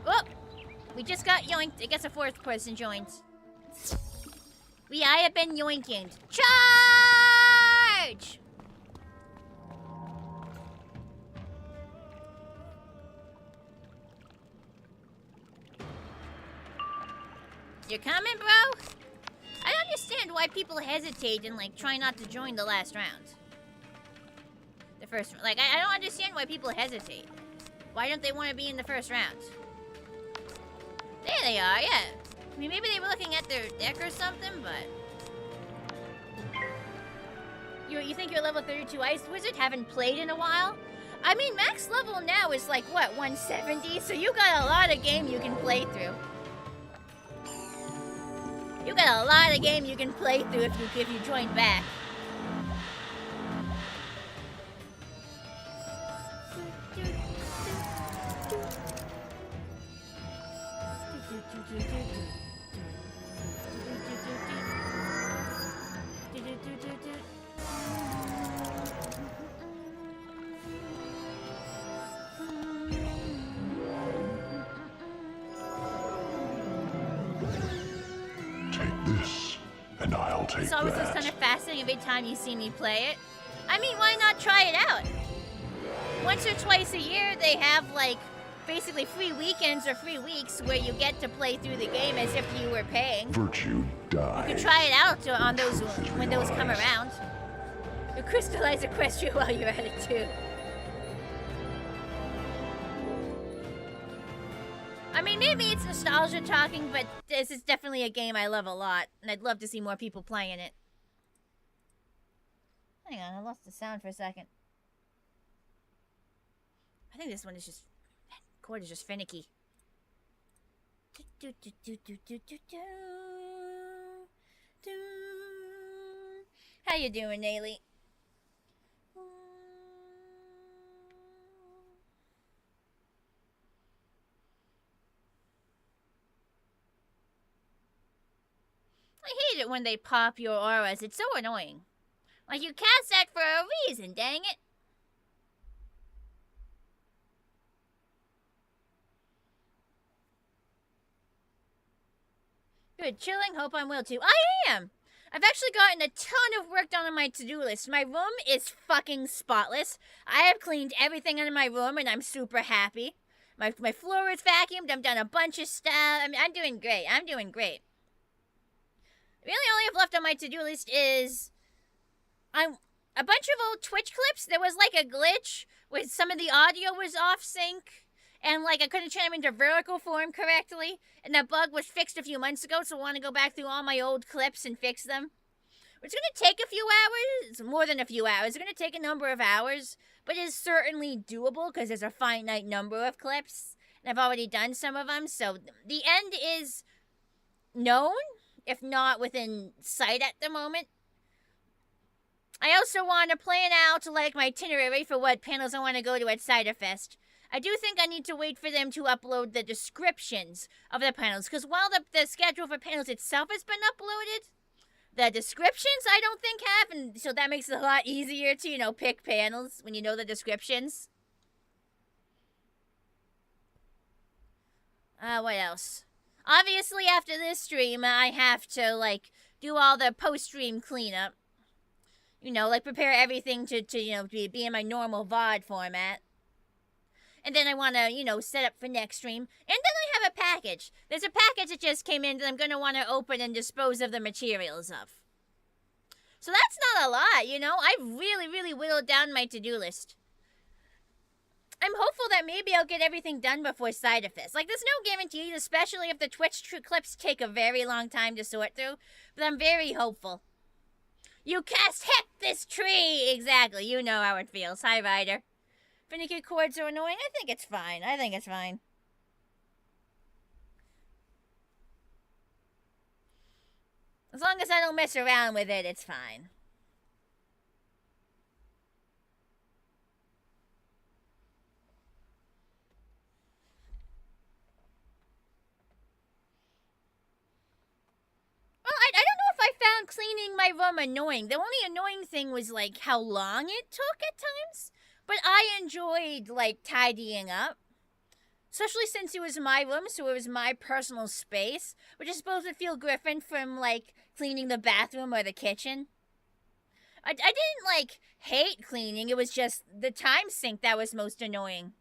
Oh! We just got yoinked. I guess a 4th person joined. I have been yoinking. Charge! You coming, bro? I don't understand why people hesitate and, like, try not to join the last round. The first, like, I don't understand why people hesitate. Why don't they want to be in the first round? There they are, yeah. I mean, maybe they were looking at their deck or something, but... You think you're level 32 Ice Wizard? Haven't played in a while? I mean, max level now is, like, what, 170? So you got a lot of game you can play through. You got a lot of game you can play through if you join back. It's always just kind of fascinating every time you see me play it. I mean, why not try it out? Once or twice a year, they have, like, basically free weekends or free weeks where you get to play through the game as if you were paying. Virtue dies. You can try it out on those when those come around. You crystallize Equestria while you're at it, too. I mean, maybe it's nostalgia talking, but this is definitely a game I love a lot, and I'd love to see more people playing it. Hang on, I lost the sound for a second. I think this one is just... that chord is just finicky. How you doing, Nayli? I hate it when they pop your auras. It's so annoying. Like, you cast that for a reason, dang it. Good, chilling, hope I'm well too. I am! I've actually gotten a ton of work done on my to-do list. My room is fucking spotless. I have cleaned everything in my room and I'm super happy. My floor is vacuumed, I've done a bunch of stuff. I mean, I'm doing great, I'm doing great. Really, all I have left on my to-do list is a bunch of old Twitch clips. There was like a glitch where some of the audio was off sync, and like I couldn't change them into vertical form correctly, and that bug was fixed a few months ago. So I want to go back through all my old clips and fix them. It's gonna take a few hours. It's more than a few hours. It's gonna take a number of hours, but it's certainly doable because there's a finite number of clips, and I've already done some of them. So the end is known. if not within sight at the moment. I also want to plan out like my itinerary for what panels I want to go to at Ciderfest. I do think I need to wait for them to upload the descriptions of the panels, because while the schedule for panels itself has been uploaded, the descriptions I don't think have, and so that makes it a lot easier to, you know, pick panels when you know the descriptions. What else? Obviously, after this stream, I have to, like, do all the post-stream cleanup. You know, like, prepare everything to you know, be in my normal VOD format. And then I want to, you know, set up for next stream. And then I have a package. There's a package that just came in that I'm going to want to open and dispose of the materials of. So that's not a lot, you know? I've really whittled down my to-do list. I'm hopeful that maybe I'll get everything done before Ciderfest. Like, there's no guarantees, especially if the Twitch clips take a very long time to sort through. But I'm very hopeful. You cast heck this tree! Exactly, you know how it feels. Hi, Ryder. Finicky chords are annoying? I think it's fine. I think it's fine. As long as I don't mess around with it, it's fine. Well, I don't know if I found cleaning my room annoying. The only annoying thing was, like, how long it took at times. But I enjoyed, like, tidying up. Especially since it was my room, so it was my personal space. Which I suppose would feel different from, like, cleaning the bathroom or the kitchen. I didn't, like, hate cleaning. It was just the time sink that was most annoying.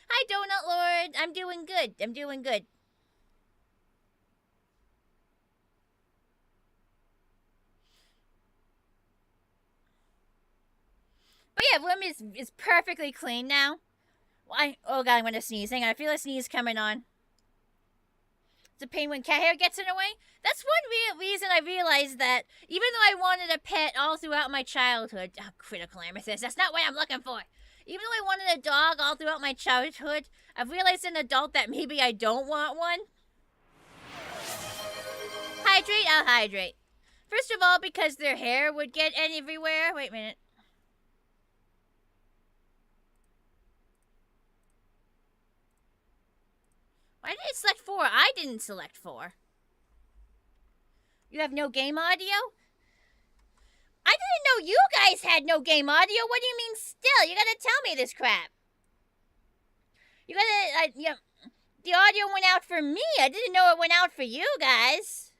Hi, Donut Lord. I'm doing good. I'm doing good. But yeah, room is perfectly clean now. Oh god, I'm gonna sneeze. Hang on, I feel a sneeze coming on. It's a pain when cat hair gets in the way. That's one reason I realized that even though I wanted a pet all throughout my childhood, critical amethyst, that's not what I'm looking for. Even though I wanted a dog all throughout my childhood, I've realized as an adult that maybe I don't want one. Hydrate, I'll hydrate. First of all, because their hair would get everywhere. Wait a minute. Why did it select 4? I didn't select 4. You have no game audio? I didn't know you guys had no game audio. What do you mean still? You gotta tell me this crap. You gotta, yeah, the audio went out for me. I didn't know it went out for you guys.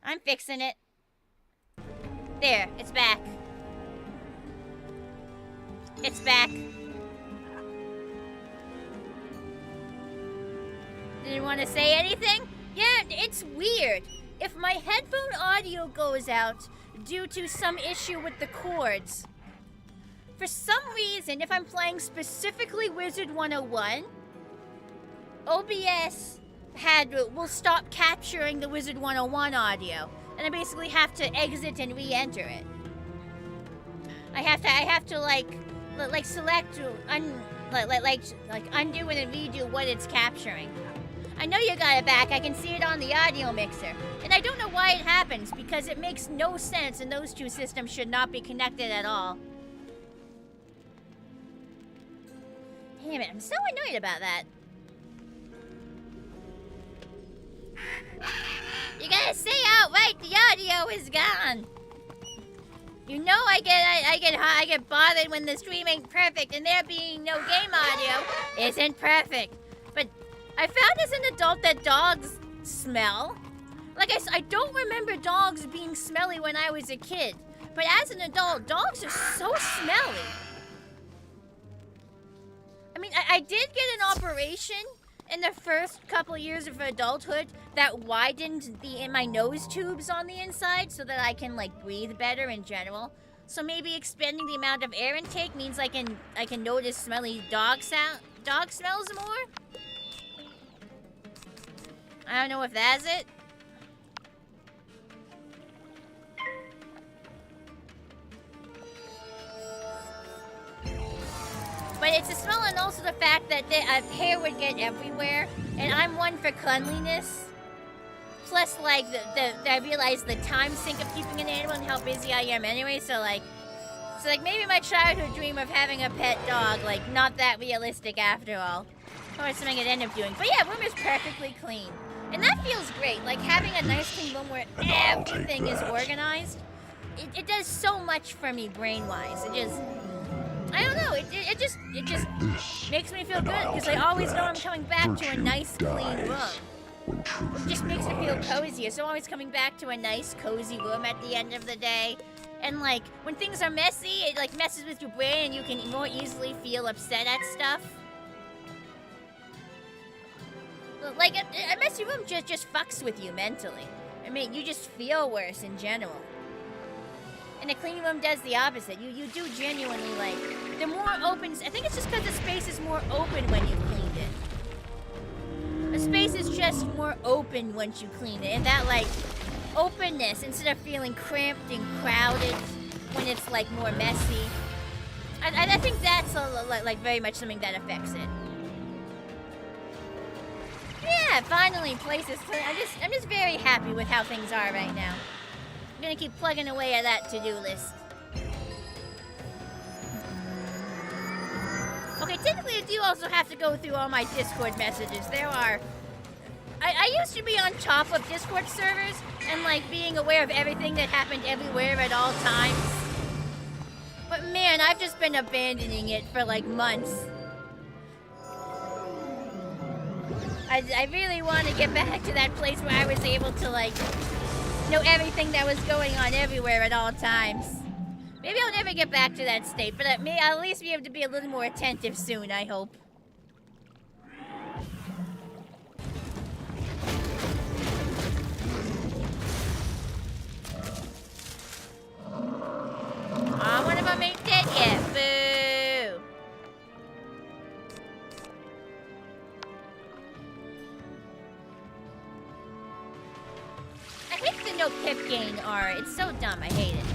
I'm fixing it. There, it's back. It's back. Didn't want to say anything? Yeah, it's weird. If my headphone audio goes out due to some issue with the cords, for some reason, if I'm playing specifically Wizard101, OBS will stop capturing the Wizard101 audio, and I basically have to exit and re-enter it. I have to like select undo and redo what it's capturing. I know you got it back. I can see it on the audio mixer. And I don't know why it happens, because it makes no sense and those two systems should not be connected at all. Damn it, I'm so annoyed about that. You gotta say outright the audio is gone. You know I get bothered when the stream ain't perfect, and there being no game audio isn't perfect. But I found as an adult that dogs smell. Like I don't remember dogs being smelly when I was a kid. But as an adult, dogs are so smelly. I mean, I did get an operation in the first couple years of adulthood that widened my nose tubes on the inside so that I can like breathe better in general. So maybe expanding the amount of air intake means I can notice smelly dog smells more. I don't know if that's it. But it's the smell and also the fact that hair would get everywhere. And I'm one for cleanliness. Plus, like, I realized the time sink of keeping an animal and how busy I am anyway, so maybe my childhood dream of having a pet dog, like, not that realistic after all. Or something I'd end up doing. But yeah, room is perfectly clean. And that feels great, like having a nice clean room where everything is organized. It does so much for me brain-wise. It just, I don't know, it just makes me feel good, because I always know I'm coming back to a nice clean room. It just makes me feel cozier, so I'm always coming back to a nice cozy room at the end of the day. And like, when things are messy, it like messes with your brain and you can more easily feel upset at stuff. Like, a messy room just fucks with you mentally. I mean, you just feel worse in general. And a clean room does the opposite. You do genuinely, like, the more open... I think it's just because the space is more open when you cleaned it. The space is just more open once you clean it. And that, like, openness, instead of feeling cramped and crowded when it's, like, more messy. I think that's, like, very much something that affects it. Yeah, finally, place is clean. I'm just very happy with how things are right now. I'm gonna keep plugging away at that to-do list. Okay, typically I do also have to go through all my Discord messages. There are... I used to be on top of Discord servers and, like, being aware of everything that happened everywhere at all times. But man, I've just been abandoning it for, like, months. I really want to get back to that place where I was able to, like, know everything that was going on everywhere at all times. Maybe I'll never get back to that state, but I'll at least be able to be a little more attentive soon, I hope. Aw, one of them ain't dead yet. Boo! I hate the no pip gain R. It's so dumb. I hate it.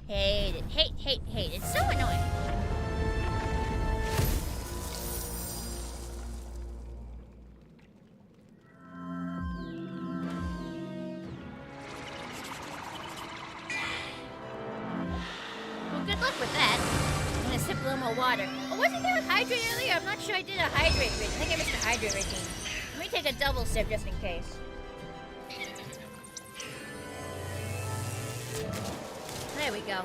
Hate it. Hate. It's so annoying. Well, good luck with that. I'm gonna sip a little more water. Oh, wasn't there a hydrate earlier? I'm not sure I did a hydrate routine. I think I missed a hydrate routine. Let me take a double sip just in case. There we go.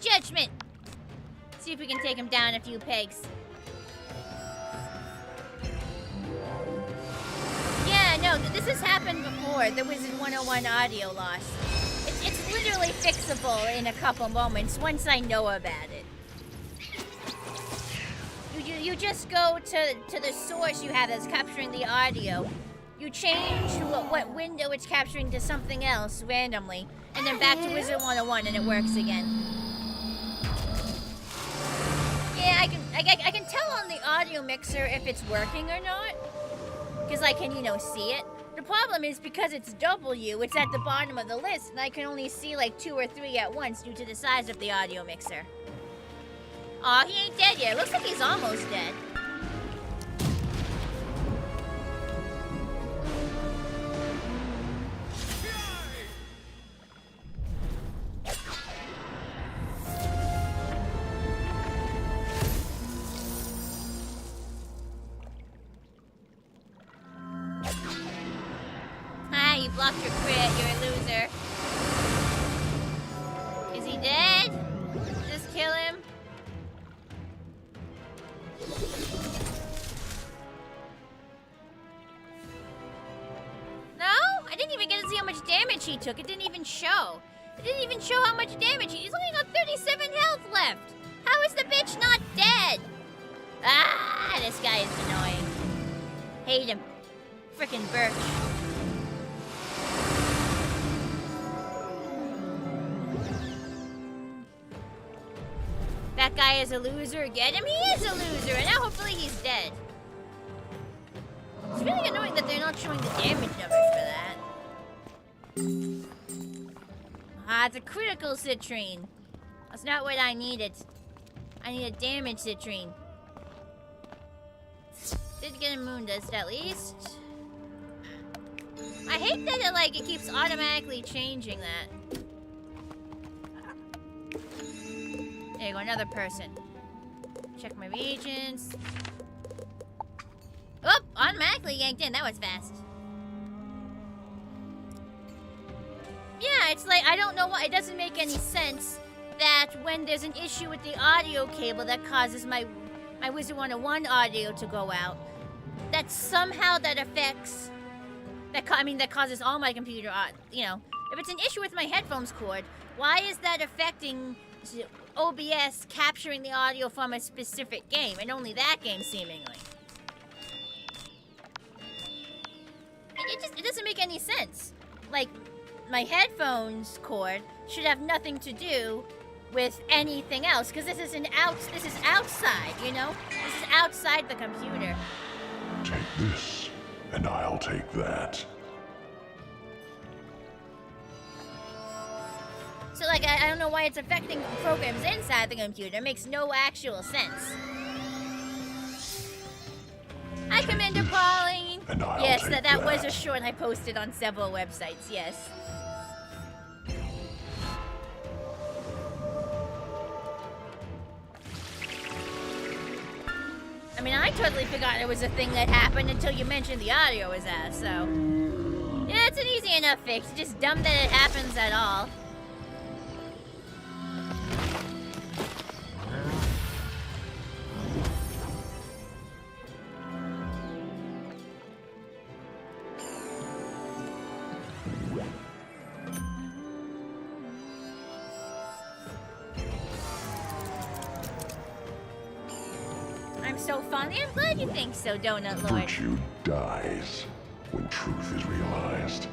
Judgment! See if we can take him down a few pegs. Yeah, no, this has happened before, the Wizard101 audio loss. It's literally fixable in a couple moments once I know about it. You just go to the source you have that's capturing the audio. You change what window it's capturing to something else randomly, and then back to Wizard101 and it works again. Yeah, I can tell on the audio mixer if it's working or not, because I can, see it. The problem is because it's W, it's at the bottom of the list, and I can only see like 2 or 3 at once due to the size of the audio mixer. Aw, he ain't dead yet. Looks like he's almost dead. You blocked your crit, you're a loser. Is he dead? Just kill him. No? I didn't even get to see how much damage he took. It didn't even show. It didn't even show how much damage he's only got 37 health left. How is the bitch not dead? Ah, this guy is annoying. Hate him. Frickin' Birch. That guy is a loser. Get him? He is a loser, and now hopefully he's dead. It's really annoying that they're not showing the damage numbers for that. Ah, it's a critical citrine. That's not what I needed. I need a damage citrine. Did get a moon dust at least. I hate that it keeps automatically changing that. There you go, another person. Check my regions. Oh, automatically yanked in. That was fast. Yeah, it's like, I don't know why. It doesn't make any sense that when there's an issue with the audio cable that causes my Wizard101 audio to go out, that somehow that affects, that causes all my computer, if it's an issue with my headphones cord, why is that affecting OBS capturing the audio from a specific game, and only that game seemingly? It doesn't make any sense. Like, my headphones cord should have nothing to do with anything else, because this is outside, you know? This is outside the computer. Take this, and I'll take that. So, like, I don't know why it's affecting programs inside the computer. It makes no actual sense. Hi, Commander Pauline. Yes, that was a short I posted on several websites, yes. I mean, I totally forgot it was a thing that happened until you mentioned the audio was out, so... Yeah, it's an easy enough fix. Just dumb that it happens at all. So funny. I'm glad you think so, Donut Lord. Virtue dies when truth is realized.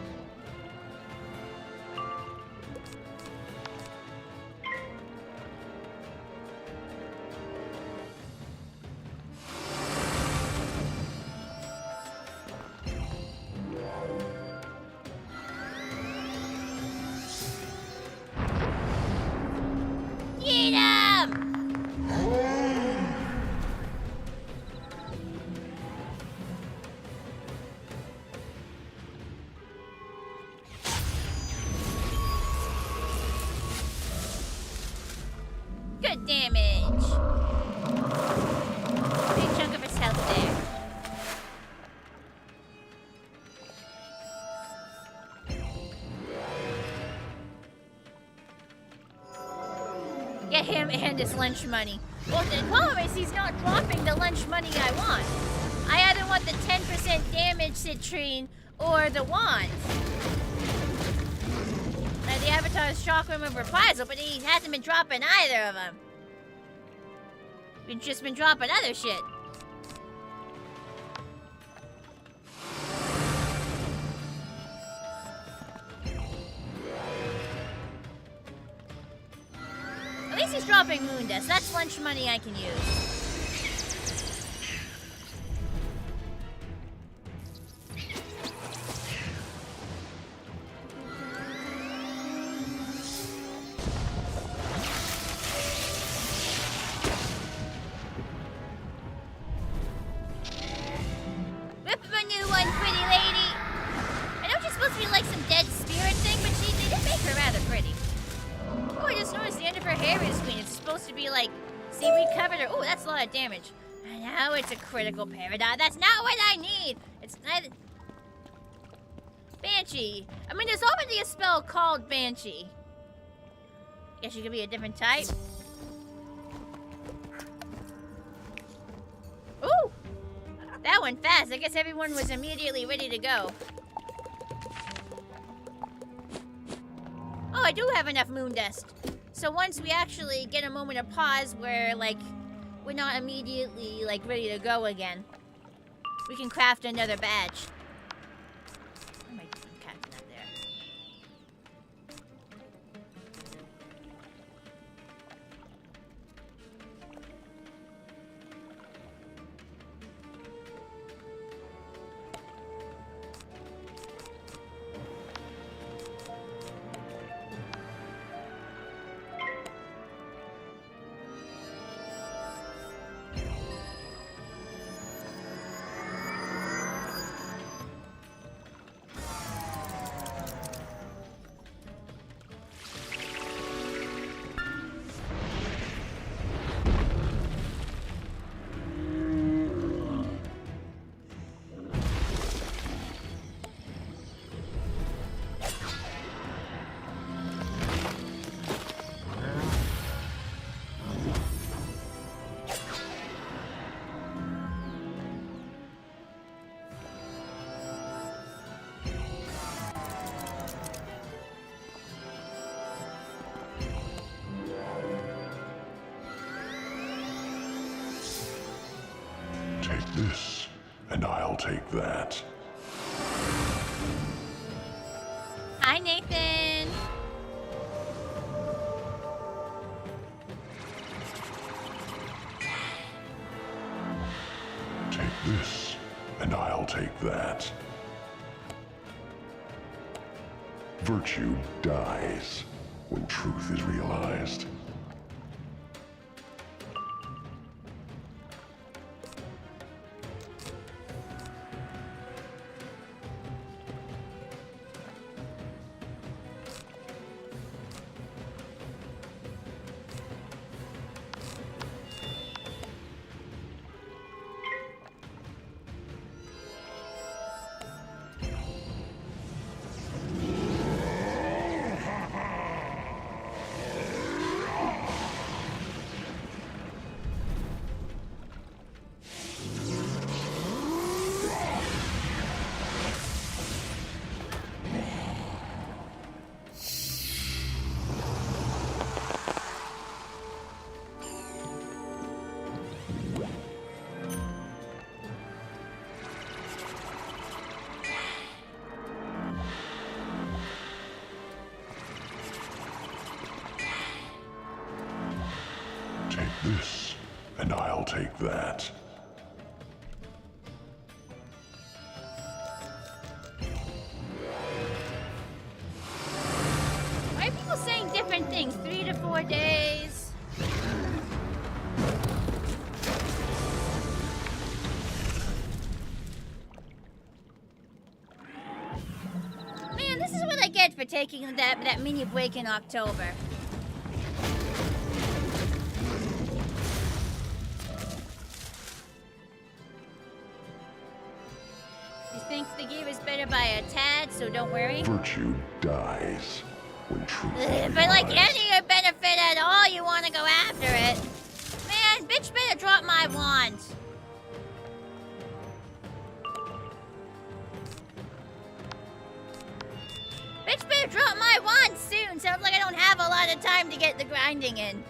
Eat him! Good damage. Big chunk of his health there. Get him and his lunch money. Well, the problem is he's not dropping the lunch money I want. I either want the 10% damage citrine or the wand. The Avatar's chakram of reprisal, but he hasn't been dropping either of them. He's just been dropping other shit. At least he's dropping moon dust. That's lunch money I can use. Damage. And now it's a critical paradigm. That's not what I need. It's neither. Banshee. I mean, there's already a spell called Banshee. Guess you could be a different type. Ooh! That went fast. I guess everyone was immediately ready to go. Oh, I do have enough moon dust. So once we actually get a moment of pause where, like, we're not immediately, like, ready to go again. We can craft another batch. Where am I crafting that there? Take this, and I'll take that. Hi, Nathan. Take this, and I'll take that. Virtue dies when truth is realized. Take this, and I'll take that. Why are people saying different things? 3 to 4 days. Man, this is what I get for taking that mini break in October. You think the gear is better by a tad, so don't worry. Virtue dies when truth is realized. But like any benefit at all, you want to go after it. Man, bitch better drop my wand. Bitch better drop my wand soon. Sounds like I don't have a lot of time to get the grinding in.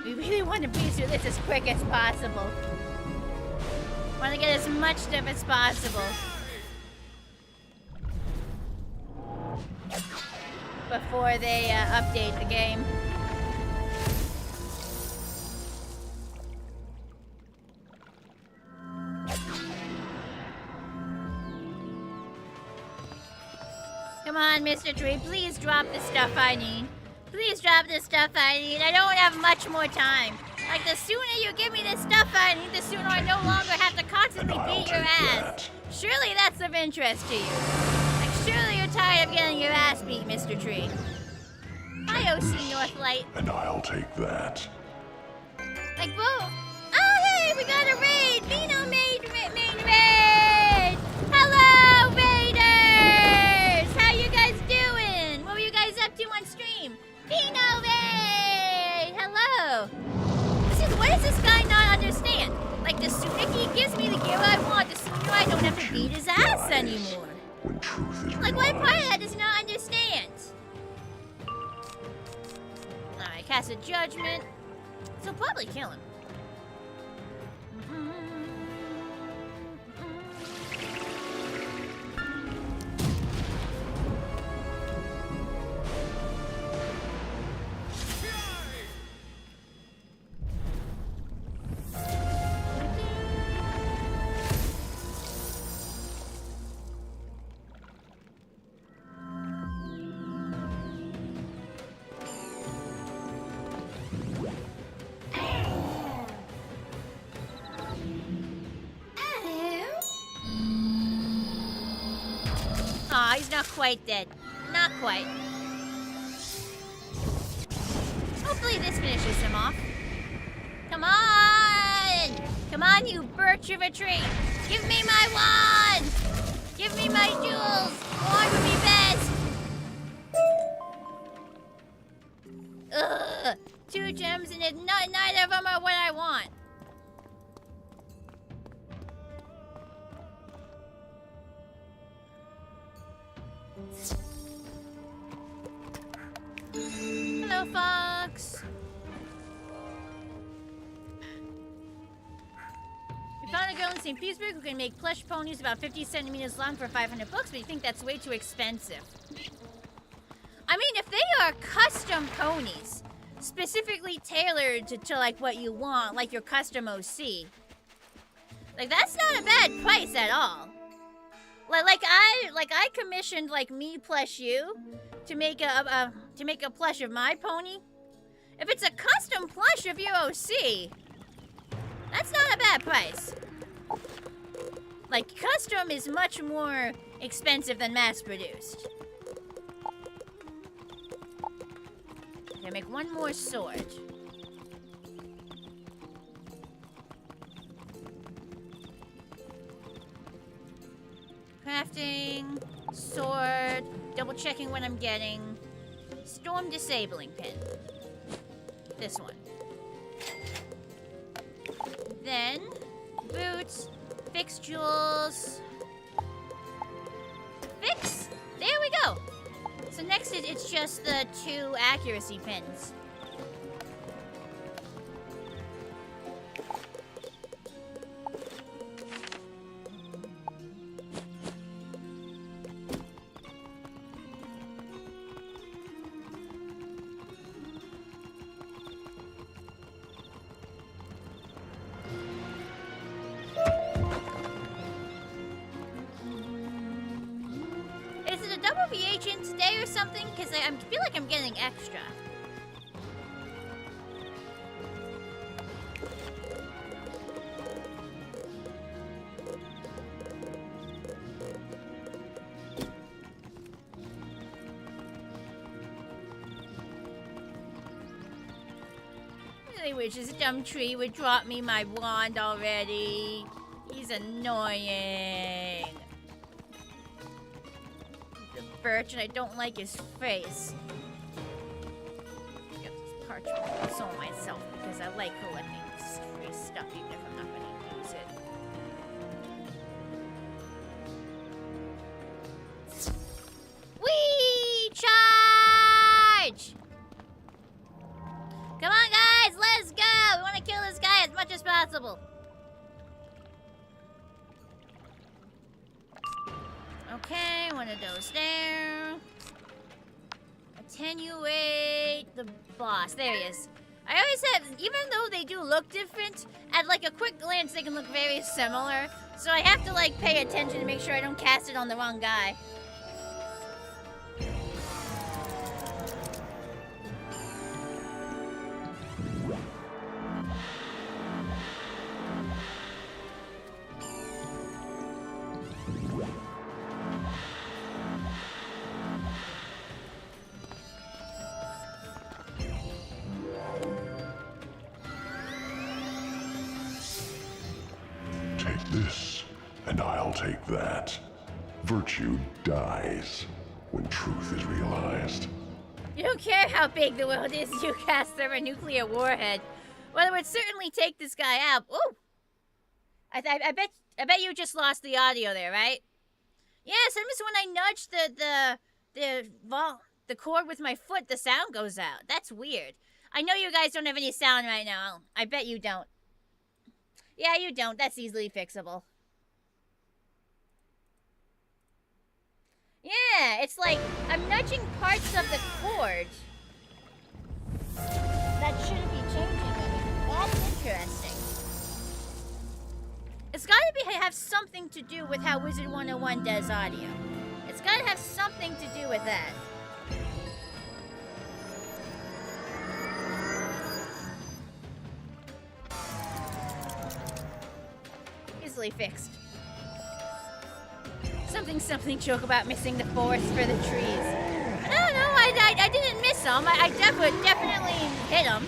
We really want to breeze through this as quick as possible. Want to get as much stuff as possible. Before they update the game. Come on, Mr. Tree, please drop the stuff I need. Please drop the stuff I need. I don't have much more time. Like, the sooner you give me this stuff I need, the sooner I no longer have to constantly beat your ass. Surely that's of interest to you. Like, surely you're tired of getting your ass beat, Mr. Tree. Hi, OC Northlight. And I'll take that. Like, whoa. Oh, hey, we got a raid. Vino made raid. Hello, raiders. How you guys doing? What were you guys up to on stream? Vino raid. Hello. What does this guy not understand? Like, the sooner he gives me the gear I want, the sooner I don't have to beat his ass anymore. When truth is Like, what part of that does he not understand? Alright, cast a judgment. So probably kill him. He's not quite dead. Not quite. Hopefully this finishes him off. Come on! Come on, you birch of a tree! Give me my wand! Give me my jewels! Wand would be best! Ugh! 2 gems and neither of them are what I want. Hello, Fox. We found a girl in St. Petersburg who can make plush ponies about 50 centimeters long for 500 bucks, but you think that's way too expensive. I mean, if they are custom ponies, specifically tailored to like what you want, like your custom OC, like that's not a bad price at all. Like I commissioned like me plus you to make a plush of my pony. If it's a custom plush of your OC, that's not a bad price. Like, custom is much more expensive than mass-produced. Okay, make one more sword. Crafting, sword, double checking what I'm getting. Storm disabling pin. This one. Then, boots, fix jewels. Fix! There we go! So next it's just the 2 accuracy pins. Today or something, because I feel like I'm getting extra. Really wish this dumb tree would drop me my wand already. He's annoying. Birch, and I don't like his face. I got this parchment soul myself because I like collecting free stuff even if I'm not going to use it. Whee! Charge! Come on, guys, let's go! We want to kill this guy as much as possible. Okay, one of those there. Attenuate the boss. There he is. I always said, even though they do look different, at like a quick glance they can look very similar. So I have to like pay attention to make sure I don't cast it on the wrong guy. this, and I'll take that. Virtue dies when truth is realized. You don't care how big the world is, you cast thermonuclear warhead. Well, it would certainly take this guy out. Ooh! I bet you just lost the audio there, right? Yeah, sometimes when I nudge the cord with my foot, the sound goes out. That's weird. I know you guys don't have any sound right now. I bet you don't. Yeah, you don't. That's easily fixable. Yeah, it's like I'm nudging parts of the cord that shouldn't be changing anything. That's interesting. It's gotta have something to do with how Wizard101 does audio. It's gotta have something to do with that. Easily fixed. Something joke about missing the forest for the trees. No, I didn't miss them. I definitely hit them.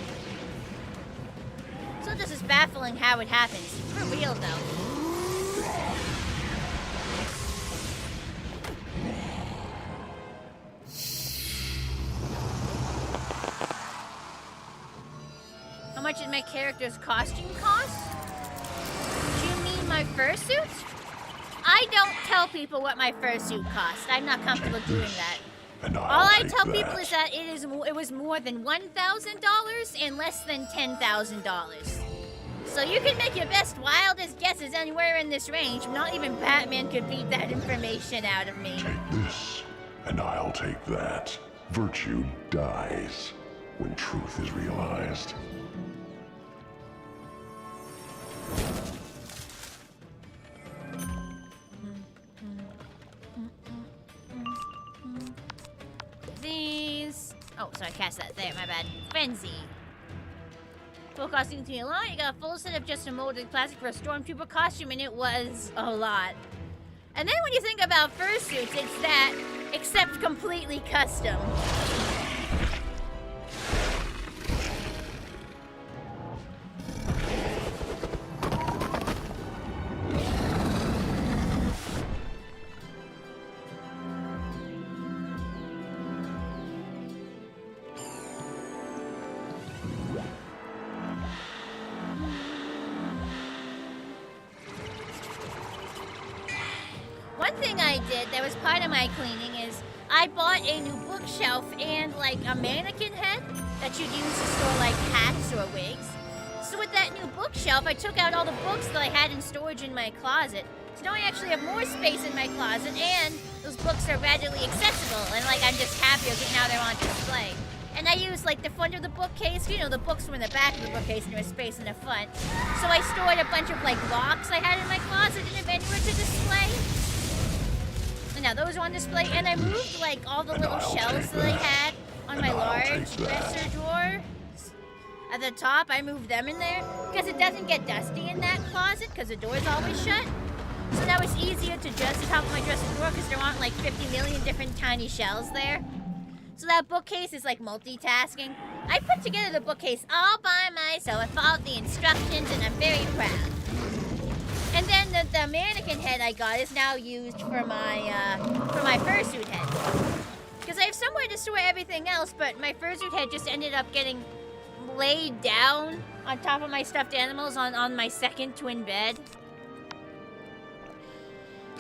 So this is baffling how it happens. For real, though. How much did my character's costume cost? Do you mean my fursuit? I don't tell people what my fursuit costs. I'm not comfortable doing that. All I tell people is that it was more than $1,000 and less than $10,000. So you can make your best, wildest guesses anywhere in this range. Not even Batman could beat that information out of me. Take this, and I'll take that. Virtue dies when truth is realized. These. Oh, sorry, cast that there, my bad. Frenzy. Full costume to be a lot. You got a full set of just a molded plastic for a stormtrooper costume, and it was a lot. And then when you think about fursuits, it's that, except completely custom. One thing I did that was part of my cleaning is I bought a new bookshelf and like a mannequin head that you'd use to store like hats or wigs. So with that new bookshelf, I took out all the books that I had in storage in my closet. So now I actually have more space in my closet, and those books are readily accessible, and like I'm just happier because now they're on display. And I use like the front of the bookcase, you know, the books were in the back of the bookcase and there was space in the front. So I stored a bunch of like blocks I had in my closet in a anywhere to display. And now those are on display, and I moved like all the little shelves that I had on my large dresser drawer. At the top, I moved them in there because it doesn't get dusty in that closet because the door's always shut. So now it's easier to adjust the top of my dresser drawer because there aren't like 50 million different tiny shelves there. So that bookcase is like multitasking. I put together the bookcase all by myself. I followed the instructions, and I'm very proud. And then the mannequin head I got is now used for my fursuit head. Because I have somewhere to store everything else, but my fursuit head just ended up getting laid down on top of my stuffed animals on my second twin bed.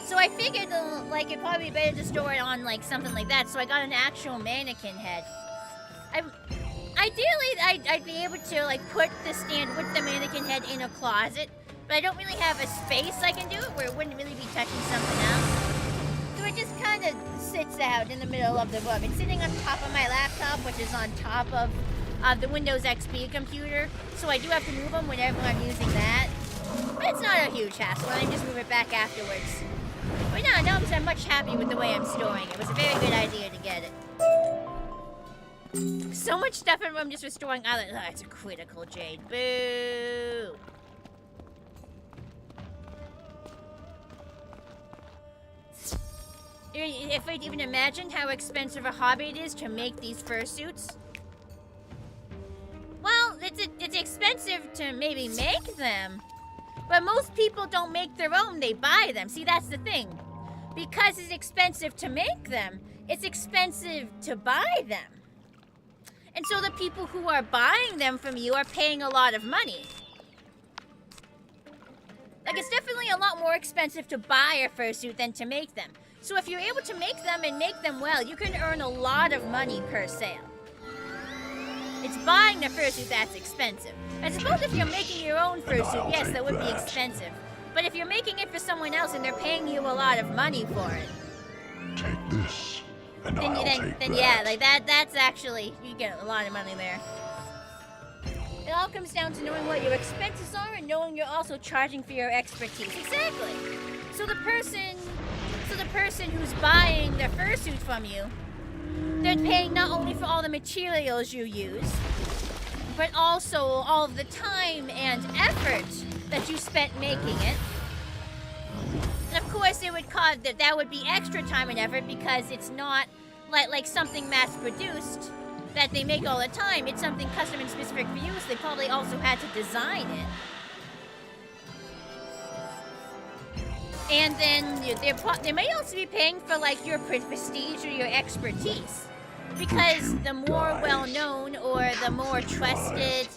So I figured like it'd probably be better to store it on like something like that. So I got an actual mannequin head. Ideally, I'd be able to like put the stand with the mannequin head in a closet, but I don't really have a space I can do it where it wouldn't really be touching something else. So it just kind of sits out in the middle of the room. It's sitting on top of my laptop, which is on top of the Windows XP computer. So I do have to move them whenever I'm using that. But it's not a huge hassle, and I just move it back afterwards. But no, I'm much happier with the way I'm storing it. It was a very good idea to get it. So much stuff in room just for storing other. Oh, it's a critical, Jade. Boo! If I'd even imagined how expensive a hobby it is to make these fursuits. Well, it's expensive to maybe make them. But most people don't make their own, they buy them. See, that's the thing. Because it's expensive to make them, it's expensive to buy them. And so the people who are buying them from you are paying a lot of money. Like, it's definitely a lot more expensive to buy a fursuit than to make them. So if you're able to make them and make them well, you can earn a lot of money per sale. It's buying the fursuit that's expensive. I suppose if you're making your own fursuit, yes, that would be expensive. But if you're making it for someone else and they're paying you a lot of money for it, take this, and I'll take that. Yeah, like that's actually, you get a lot of money there. It all comes down to knowing what your expenses are and knowing you're also charging for your expertise. Exactly. So the person who's buying the fursuit from you, they're paying not only for all the materials you use, but also all of the time and effort that you spent making it. And of course, it would cause that would be extra time and effort because it's not like something mass-produced that they make all the time. It's something custom and specific for you, so they probably also had to design it. And then they may also be paying for like your prestige or your expertise. Because the more well-known or the more trusted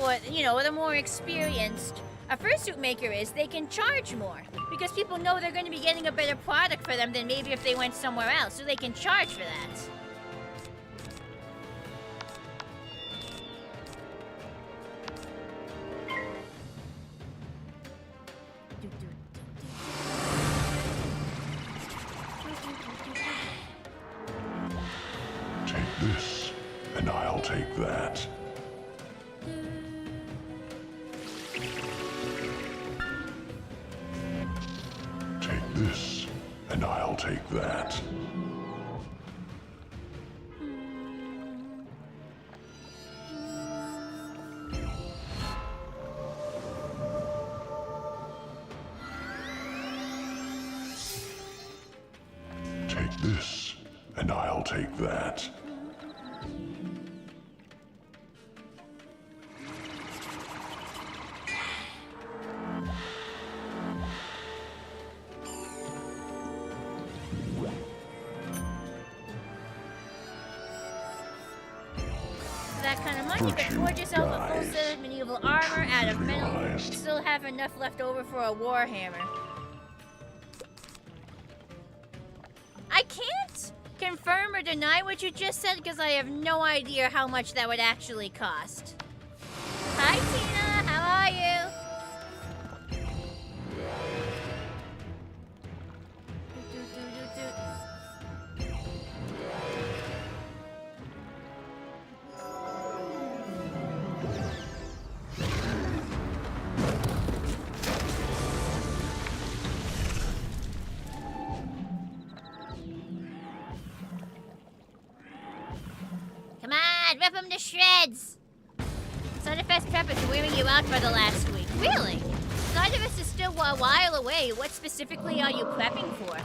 or, you know, the more experienced a fursuit maker is, they can charge more. Because people know they're going to be getting a better product for them than maybe if they went somewhere else. So they can charge for that. Take this, and I'll take that. Take this, and I'll take that. Take this, and I'll take that. That kind of money, you can forge yourself a full set of medieval armor out of metal and still have enough left over for a warhammer. I can't confirm or deny what you just said because I have no idea how much that would actually cost. Hi Tina, how are you? Come on, rip them to shreds! Sunfest Prep is wearing you out for the last week. Really? Sunfest is still a while away. What specifically are you prepping for?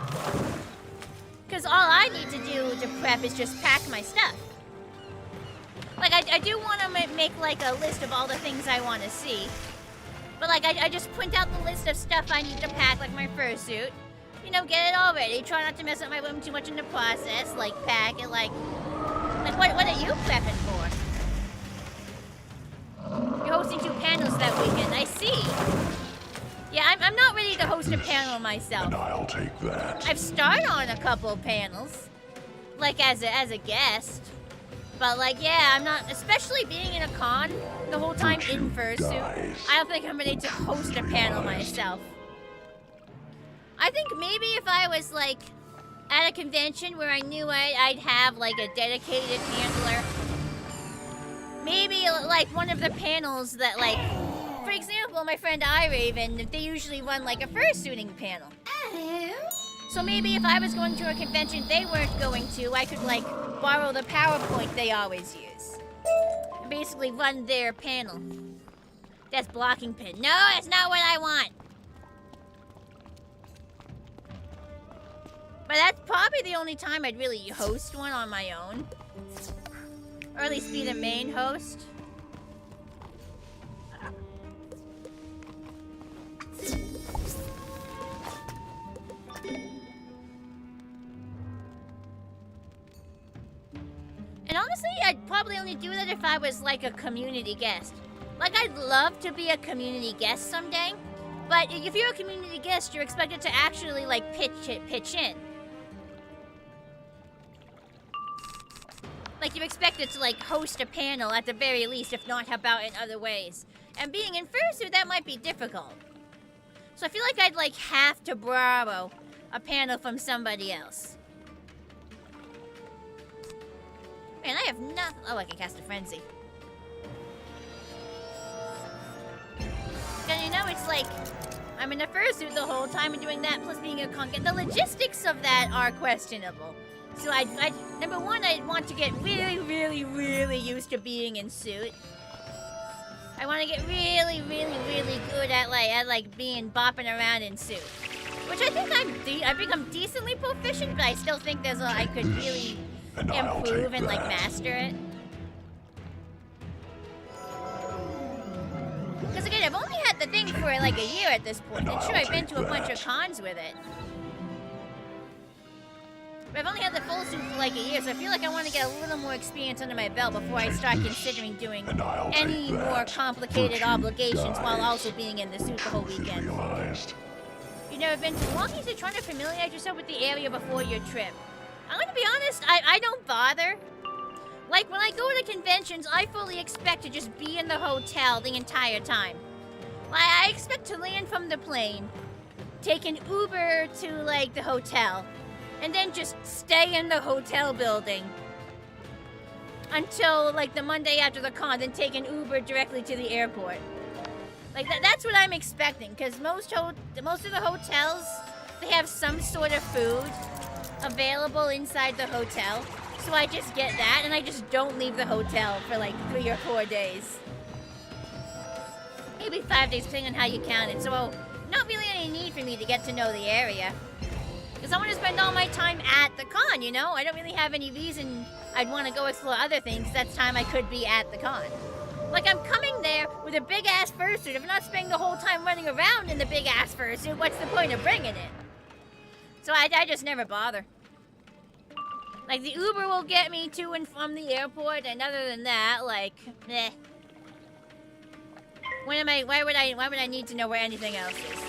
Because all I need to do to prep is just pack my stuff. Like, I do want to make, like, a list of all the things I want to see. But, like, I just print out the list of stuff I need to pack, like my fursuit. You know, get it all ready. Try not to mess up my room too much in the process. Like, pack it, like what are you prepping for? You're hosting 2 panels that weekend, I see. Yeah, I'm not ready to host a panel myself. And I'll take that. I've starred on a couple panels, like as a guest. But like, yeah, I'm not, especially being in a con the whole time in fursuit. I don't think I'm ready to host a panel myself. I think maybe if I was like at a convention where I knew I'd have like a dedicated handler. Maybe like one of the panels that like, for example, my friend iRaven, they usually run like a fursuiting panel. So maybe if I was going to a convention they weren't going to, I could like borrow the PowerPoint they always use. And basically run their panel. That's blocking pin. No, that's not what I want. But that's probably the only time I'd really host one on my own. Or at least be the main host. only do that if I was like a community guest. Like, I'd love to be a community guest someday, but if you're a community guest, you're expected to actually like pitch in. Like, you're expected to like host a panel at the very least, if not help out in other ways. And being in fursuit, that might be difficult. So I feel like I'd like have to borrow a panel from somebody else. Man, I have nothing. Oh, I can cast a frenzy. And you know, it's like I'm in a fursuit the whole time and doing that, plus being a conket. The logistics of that are questionable. So number one, I'd want to get really, really, really used to being in suit. I want to get really, really, really good at being bopping around in suit, which I think I've become decently proficient, but I still think there's I could really improve and like master it. Because again, I've only had the thing for like a year at this point, and sure, I've been to a bunch of cons with it. But I've only had the full suit for like a year, so I feel like I want to get a little more experience under my belt before I start considering doing any more complicated obligations while also being in the suit the whole weekend. You've never been to Milwaukee, so trying to familiarize yourself with the area before your trip. I'm gonna be honest, I don't bother. Like, when I go to conventions, I fully expect to just be in the hotel the entire time. I expect to land from the plane, take an Uber to, like, the hotel, and then just stay in the hotel building until, like, the Monday after the con, then take an Uber directly to the airport. Like, that's what I'm expecting, because most of the hotels, they have some sort of food available inside the hotel. So I just get that, and I just don't leave the hotel for like 3 or 4 days. Maybe 5 days, depending on how you count it. So, not really any need for me to get to know the area. Because I want to spend all my time at the con, you know? I don't really have any reason I'd want to go explore other things. That's time I could be at the con. Like, I'm coming there with a big-ass fursuit. If I'm not spending the whole time running around in the big-ass fursuit, what's the point of bringing it? So I just never bother. Like, the Uber will get me to and from the airport, and other than that, like, meh. Why would I need to know where anything else is?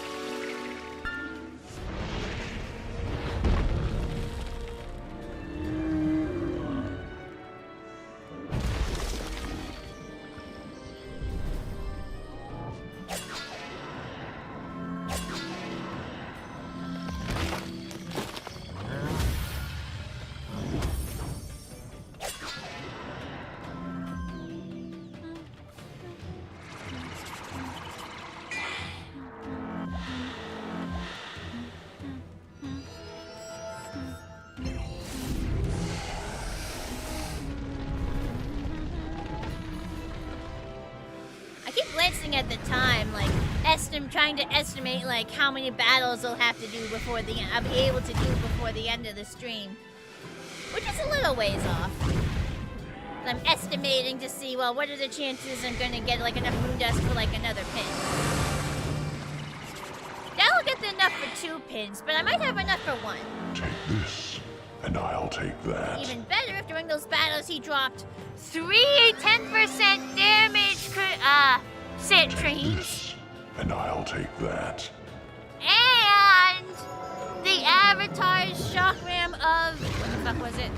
At the time, like, trying to estimate, like, how many battles I'll have to do before I'll be able to do before the end of the stream. Which is a little ways off. I'm estimating to see, well, what are the chances I'm gonna get, like, enough moon dust for, like, another pin. That'll get enough for 2 pins, but I might have enough for 1. Take this, and I'll take that. Even better if during those battles he dropped 3 10% damage citrines. And I'll take that. And the Avatar's shock ram of... what the fuck was it?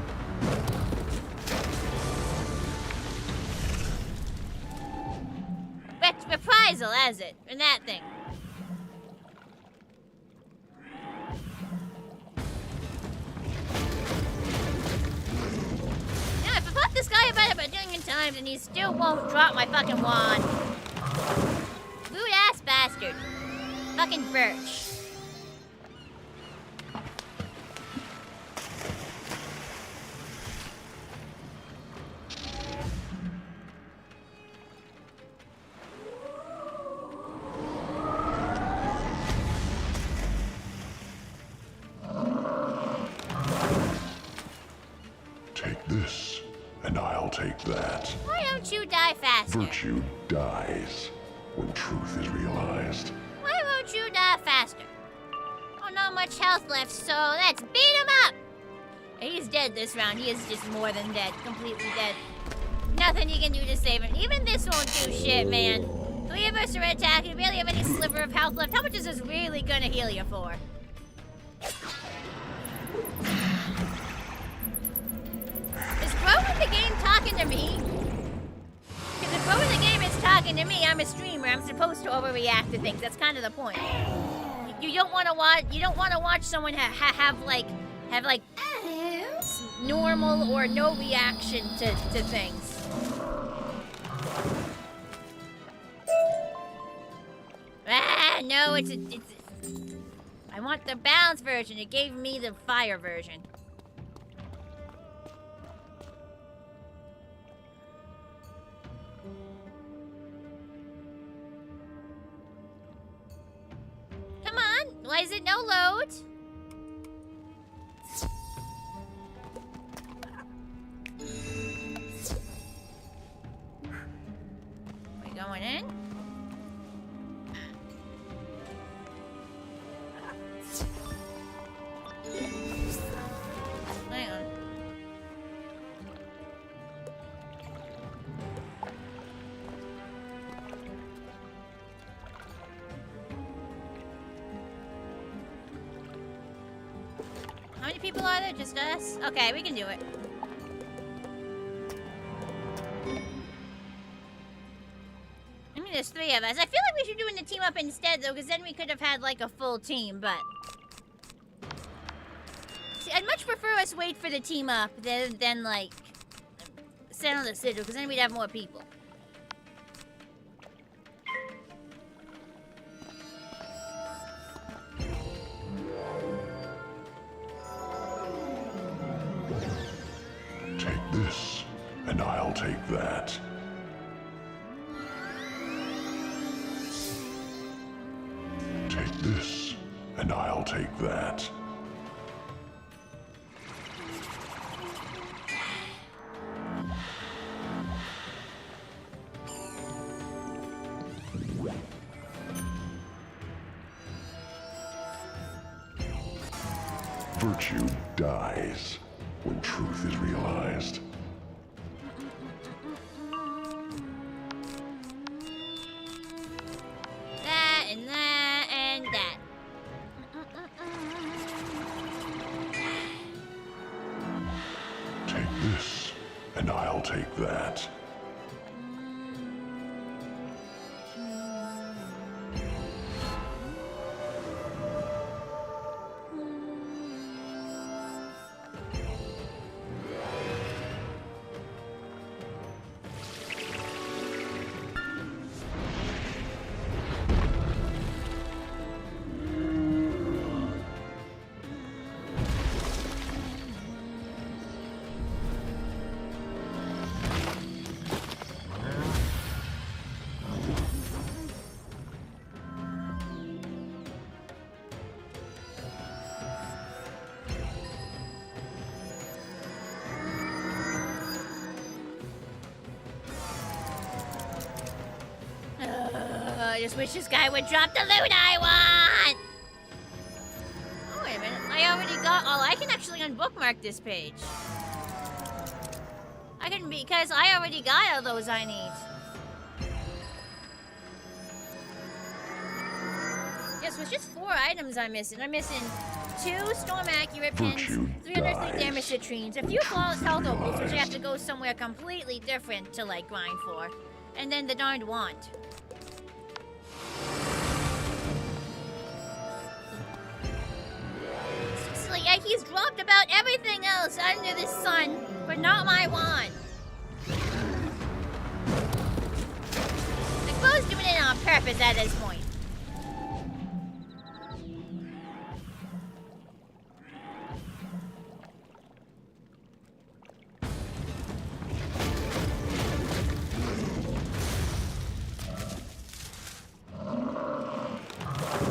Reprisal, as it. And that thing. Now, if I fought this guy about a billion times and he still won't drop my fucking wand. Rude ass bastard. Fucking BIRCH. Take this, and I'll take that. Why don't you die faster? Virtue dies when truth is realized. Why won't you die faster? Oh, not much health left, so let's beat him up! He's dead this round. He is just more than dead. Completely dead. Nothing you can do to save him. Even this won't do shit, man. 3 of us are attacking. You barely have any sliver of health left. How much is this really gonna heal you for? Is Bro in the game talking to me? Because if Bro in the game is talking to me, I'm a streamer. I'm supposed to overreact to things. That's kind of the point. You don't want to watch. You don't want to watch someone have like normal or no reaction to things. Ah, no, it's. I want the balanced version. It gave me the fire version. Come on, why is it no load? We going in? Hang on. How many people are there? Just us? Okay, we can do it. I mean, there's 3 of us. I feel like we should do the team up instead, though, because then we could have had, like, a full team, but... See, I'd much prefer us wait for the team up than like, set on the sigil, because then we'd have more people. Take this, and I'll take that. Take this, and I'll take that. Virtue dies when truth is realized. That and that and that. Take this, and I'll take that. I just wish this guy would drop the loot I want! Oh, wait a minute. I already got... Oh, I can actually unbookmark this page. I can... Because I already got all those I need. Yes, it's just 4 items I'm missing. I'm missing 2 storm accurate pins, 303 damage citrines, a few flawless health opals, which I have to go somewhere completely different to, like, grind for. And then the darned wand. Like, he's dropped about everything else under the sun, but not my wand. Like, Bo's doing it on purpose at this point.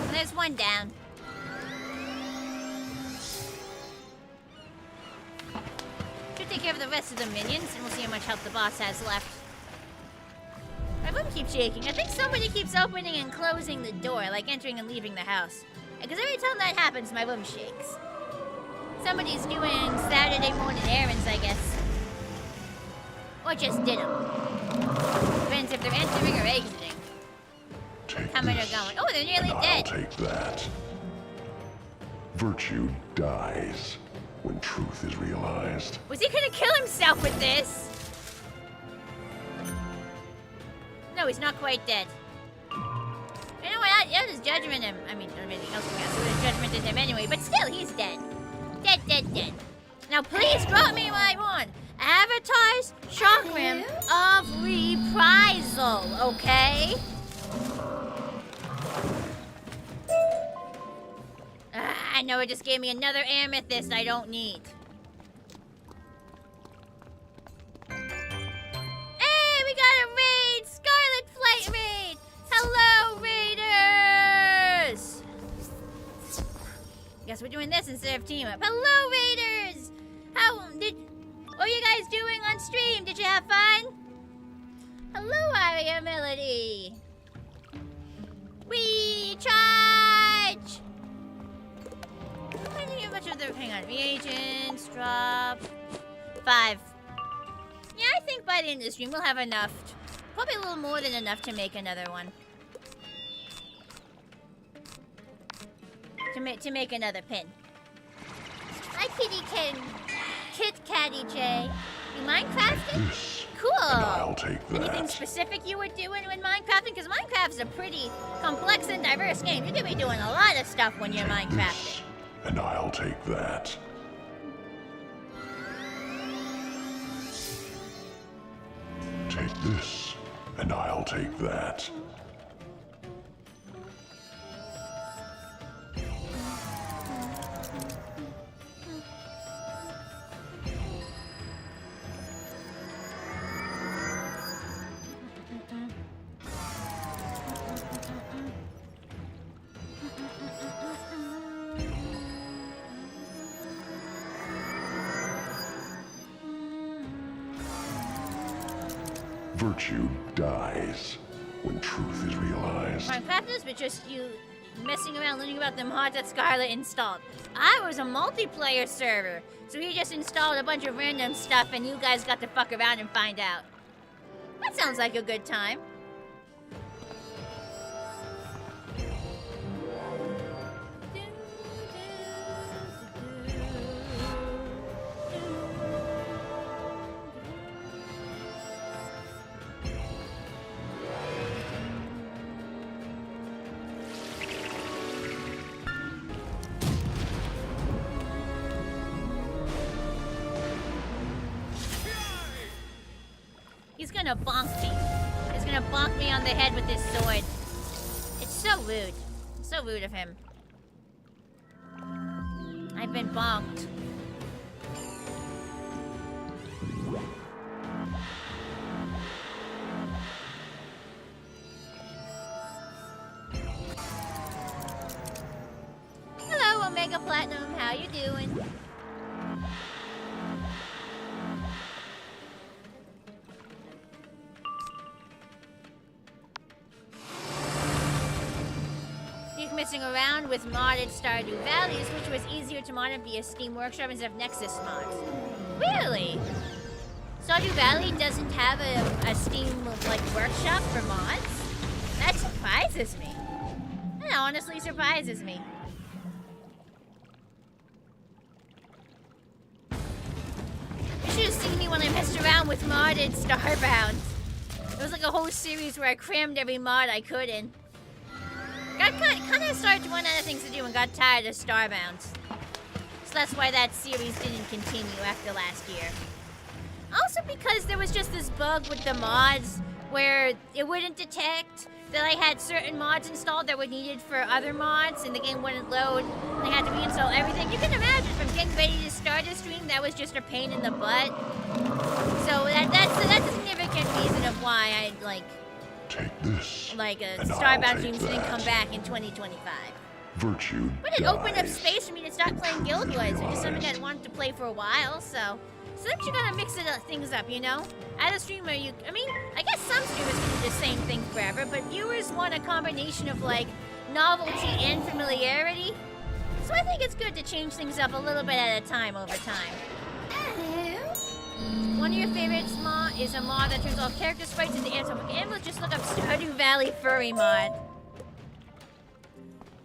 And there's one down. Take care of the rest of the minions, and we'll see how much health the boss has left. My room keeps shaking. I think somebody keeps opening and closing the door, like entering and leaving the house. Because every time that happens, my room shakes. Somebody's doing Saturday morning errands, I guess. Or just did them. Depends if they're entering or exiting. Coming or going. Oh, they're nearly dead. I'll take that. Virtue dies when truth is realized. Was he gonna kill himself with this? No, he's not quite dead. You know what? That was judgment him. I mean, everything else we got would have judgmented him anyway, but still, he's dead. Dead. Now, please drop me what I want. Avatar's Chakram of Reprisal, okay? I know it just gave me another amethyst I don't need. Hey, we got a raid! Scarlet Flight raid! Hello, raiders! Guess we're doing this instead of team up. Hello, raiders! What are you guys doing on stream? Did you have fun? Hello, Aria Melody. Recharge! I didn't get much of the. Hang on. Reagents, drop. 5. Yeah, I think by the end of the stream we'll have enough. Probably a little more than enough to make another one. To make another pin. Hi, Kitty Kit Catty J. You Minecrafting? Cool. I'll take that. Anything specific you were doing when Minecrafting? Because Minecraft's a pretty complex and diverse game. You could be doing a lot of stuff when you're Minecrafting. And I'll take that. Take this, and I'll take that. Virtue dies when truth is realized. Minecrafters, but just you messing around learning about the mods that Scarlet installed. I was a multiplayer server, so he just installed a bunch of random stuff and you guys got to fuck around and find out. That sounds like a good time. He's gonna bonk me. He's gonna bonk me on the head with his sword. It's so rude. So rude of him. I've been bonked. Hello, Omega Platinum. How you doing? Messing around with modded Stardew Valleys, which was easier to mod via Steam Workshop instead of Nexus mods. Really? Stardew Valley doesn't have a Steam workshop for mods? That surprises me. That honestly surprises me. You should have seen me when I messed around with modded Starbound. It was like a whole series where I crammed every mod I could in. Kind of started to run out of things to do and got tired of Starbound. So that's why that series didn't continue after last year. Also because there was just this bug with the mods where it wouldn't detect that I had certain mods installed that were needed for other mods and the game wouldn't load and I had to reinstall everything. You can imagine from getting ready to start a stream, that was just a pain in the butt. So that's a significant reason of why I Take this. Starbound streams didn't come back in 2025. Virtue But it opened up space for me to start playing Guild Wars, which is something I wanted to play for a while, so sometimes you gotta mix things up, you know? As a streamer, I guess some streamers can do the same thing forever, but viewers want a combination of, novelty and familiarity. So I think it's good to change things up a little bit at a time over time. One of your favorites mod is a mod that turns all character sprites into anthropomorphic animals. Just look up Stardew Valley Furry mod.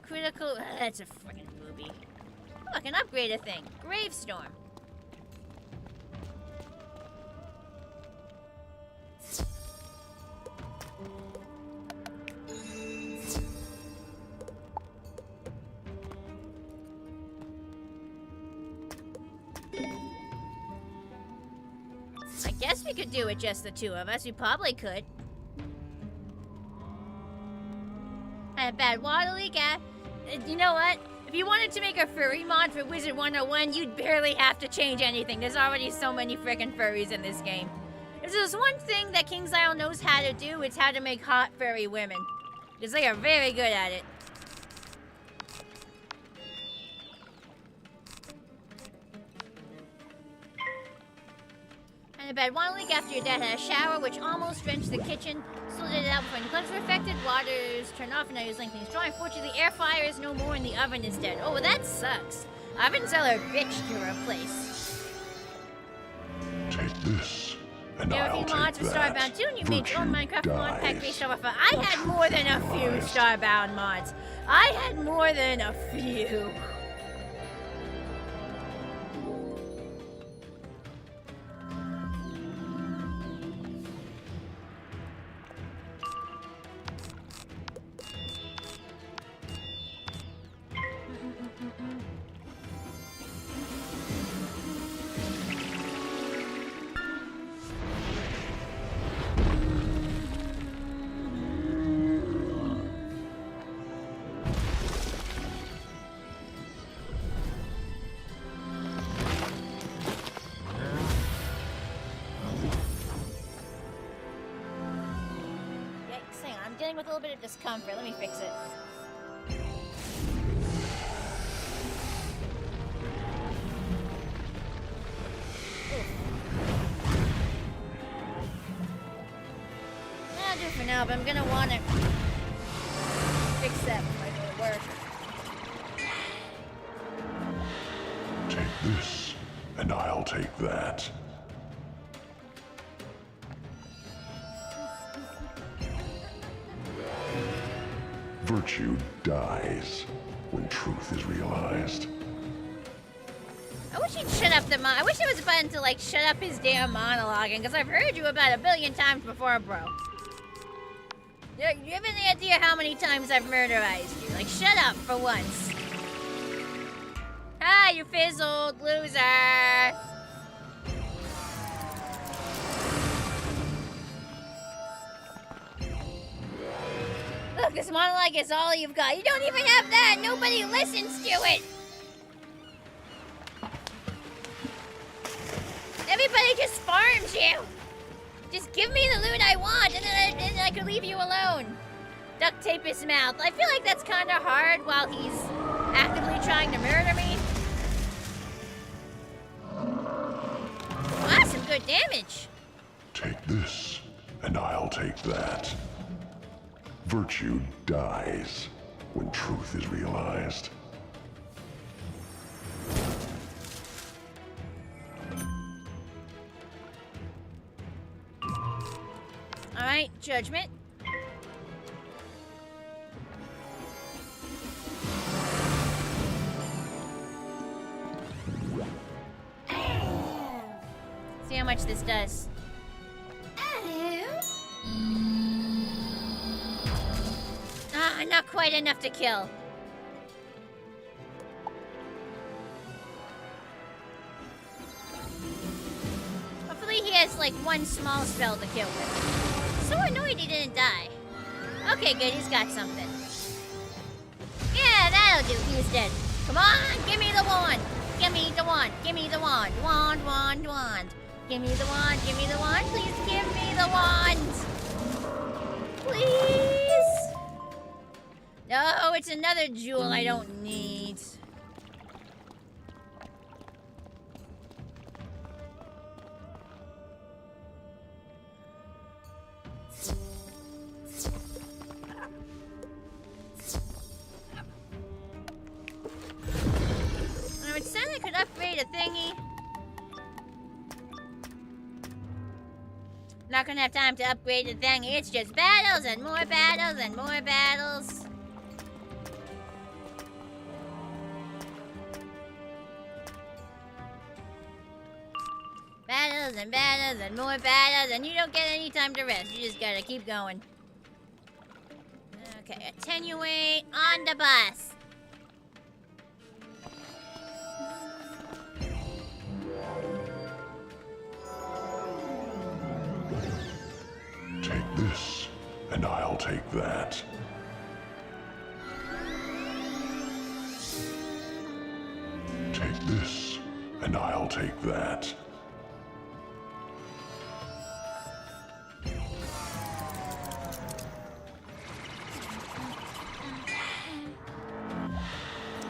Critical. That's a freaking booby. Look, an upgraded thing. Gravestorm. I guess we could do it just the two of us. We probably could. I had bad water leak. You know what? If you wanted to make a furry mod for Wizard101, you'd barely have to change anything. There's already so many frickin' furries in this game. If there's one thing that KingsIsle knows how to do, it's how to make hot furry women. Because they are very good at it. In bed, one week after your dad had a shower, which almost drenched the kitchen, slid it out before any plugs were affected, water's turned off, and now you're lengthening straw. Unfortunately, the air fryer is no more, and the oven is dead. Oh, well, that sucks. Ovens are a bitch to replace. Take this, and there are a few mods for Starbound too, and you made your own Minecraft mod pack based off of it. I had more than a few Starbound mods. I had more than a few. With a little bit of discomfort. Let me fix it. That'll do for now, but I'm gonna want to fix that before I go to work. Take this, and I'll take that. Virtue dies when truth is realized. I wish he'd shut up the I wish there was a button to, like, shut up his damn monologuing, because I've heard you about 1 billion times before, bro. You have any idea how many times I've murderized you? Like, shut up for once. Ah, you fizzled, loser. Look, this monologue is all you've got. You don't even have that. Nobody listens to it. Everybody just farms you. Just give me the loot I want, and then I can leave you alone. Duct tape his mouth. I feel like that's kind of hard while he's actively trying to murder me. Ah, some good damage. Take this, and I'll take that. Virtue dies when truth is realized. All right, judgment. See how much this does. Ah, not quite enough to kill. Hopefully he has like one small spell to kill with. So annoyed he didn't die. Okay, good, he's got something. Yeah, that'll do, he's dead. Come on, give me the wand. Give me the wand, give me the wand. Wand, wand, wand. Give me the wand, give me the wand. Please give me the wand. Please. No, it's another jewel I don't need. It said I could upgrade a thingy. gonna have time to upgrade the thing. It's just battles and more battles and more battles. Battles and battles and more battles, and you don't get any time to rest. You just gotta keep going. Okay, attenuate on the bus. Take this, and I'll take that. Take this, and I'll take that.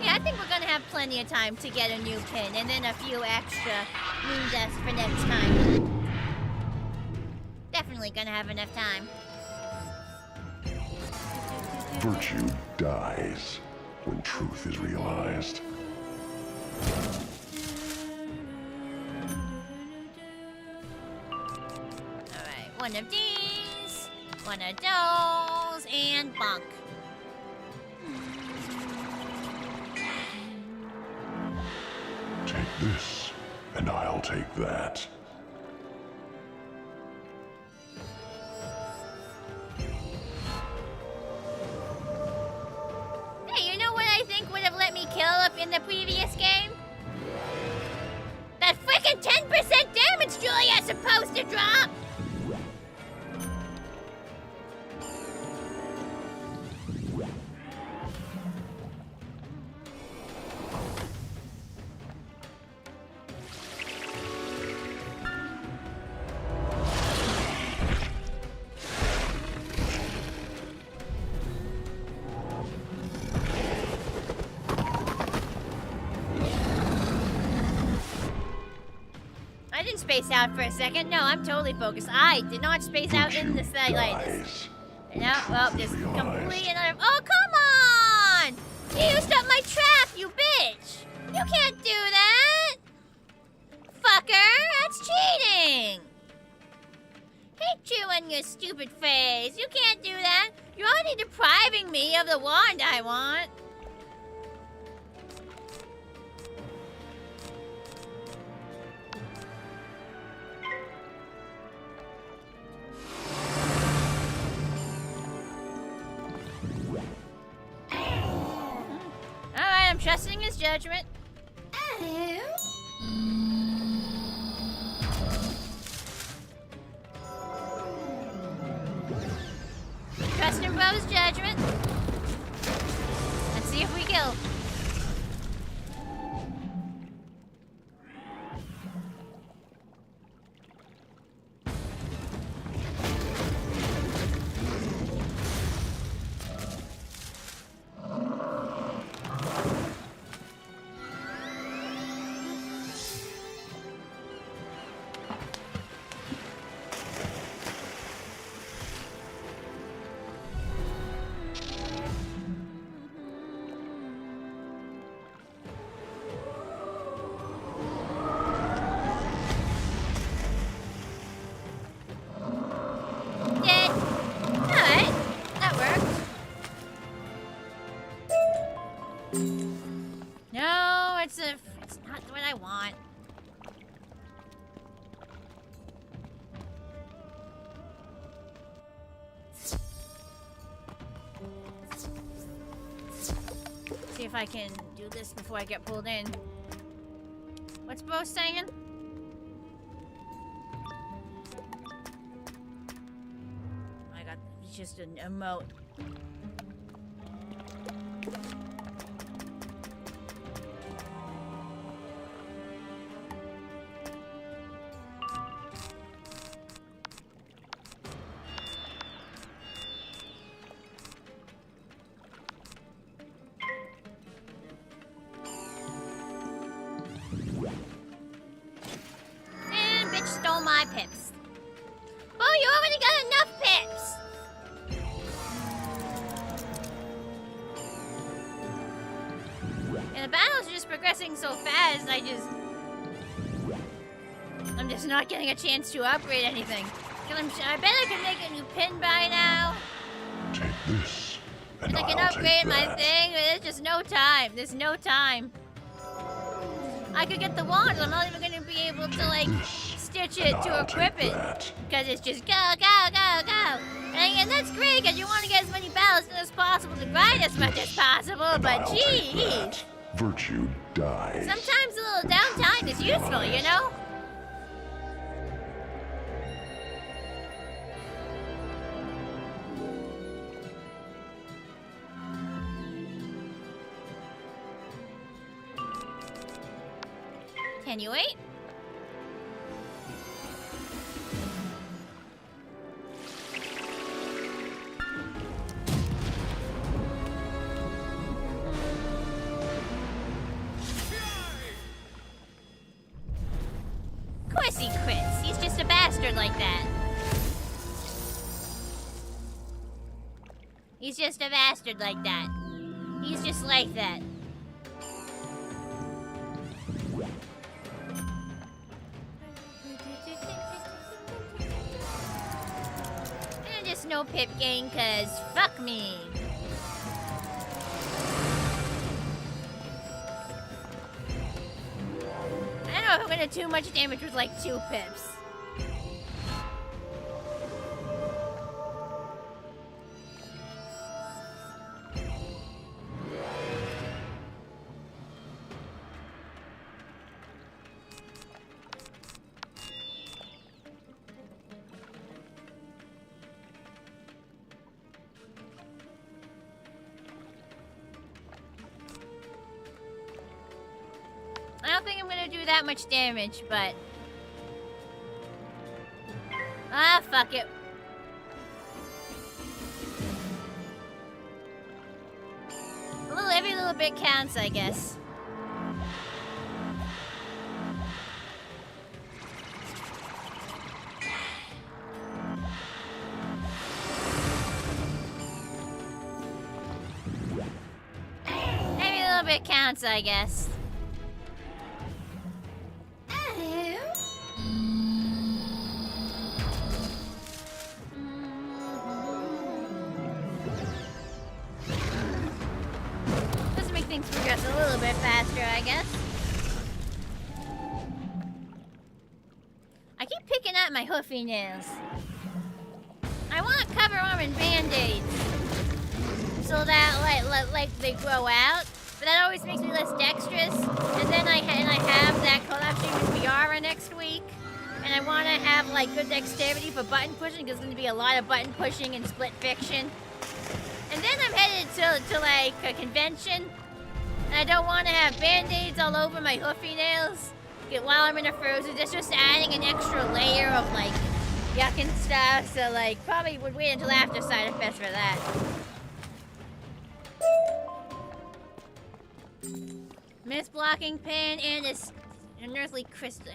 Yeah, I think we're gonna have plenty of time to get a new pin, and then a few extra moon dust for next time. Definitely gonna have enough time. Virtue dies when truth is realized. Alright, one of these, one of those, and bonk. Take this, and I'll take that. Hey, you know what I think would have let me kill up in the previous game? That frickin' 10% damage Julia's supposed to drop! I didn't space out for a second. No, I'm totally focused. I did not space out in the slightest. No, well, just complete another. Oh, come on! You used up my trap, you bitch! You can't do that! Fucker, that's cheating! Hate you and your stupid face. You can't do that. You're already depriving me of the wand I want. Alright, I'm trusting his judgment. Trusting Bro's judgment. Let's see if we kill. Dead. Alright, that worked. No, it's not what I want. See if I can do this before I get pulled in. What's Bo saying? Oh my god, it's just an emote. And bitch stole my pips. Oh, you already got enough pips! And the battles are just progressing so fast, I'm just not getting a chance to upgrade anything. I bet I can make a new pin by now. Take this, and I can I'll upgrade take my that. thing, but there's just no time. There's no time. I could get the wand, I'm not even gonna be able to, like, stitch it to equip it. Because it's just go, go, go, go. And that's great, because you want to get as many battles as possible to grind as much as possible, but geez. Virtue dies. Sometimes a little downtime is useful, you know? Can you wait? Of course he quits. He's just a bastard like that. He's just a bastard like that. He's just like that. And just no pip game, cause fuck me. I don't know if I'm gonna do too much damage with like 2 pips. I don't think I'm gonna do that much damage, but... ah, fuck it. Every little bit counts, I guess. Every little bit counts, I guess. Does make things progress a little bit faster, I guess. I keep picking at my hoofy nails. I want cover arm and band-aids so that like they grow out. But that always makes me less dexterous. And then I have that collab stream with Viara next week. And I want to have like good dexterity for button pushing because there's going to be a lot of button pushing in Split Fiction. And then I'm headed to like a convention. And I don't want to have band-aids all over my hoofy nails while I'm in a frozen. That's just adding an extra layer of like yuck and stuff. So like probably would wait until after side effects for that. Miss blocking pin and an earthly crystal.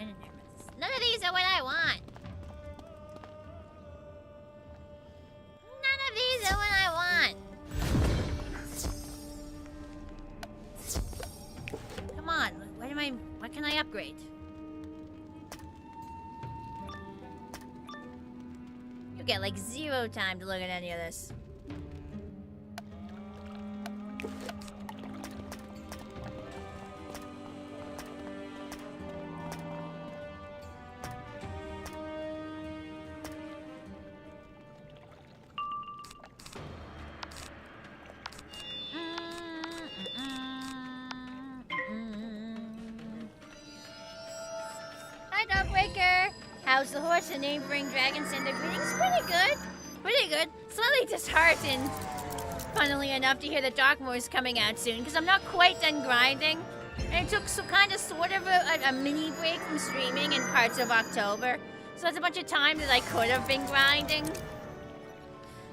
None of these are what I want. None of these are what I want. Come on, what can I upgrade? You get like 0 time to look at any of this. How's the horse and neighboring dragons send their greetings? Pretty good. Pretty good. Slightly disheartened, funnily enough, to hear that Darkmoor is coming out soon, because I'm not quite done grinding. And it took sort of a mini break from streaming in parts of October. So that's a bunch of time that I could have been grinding.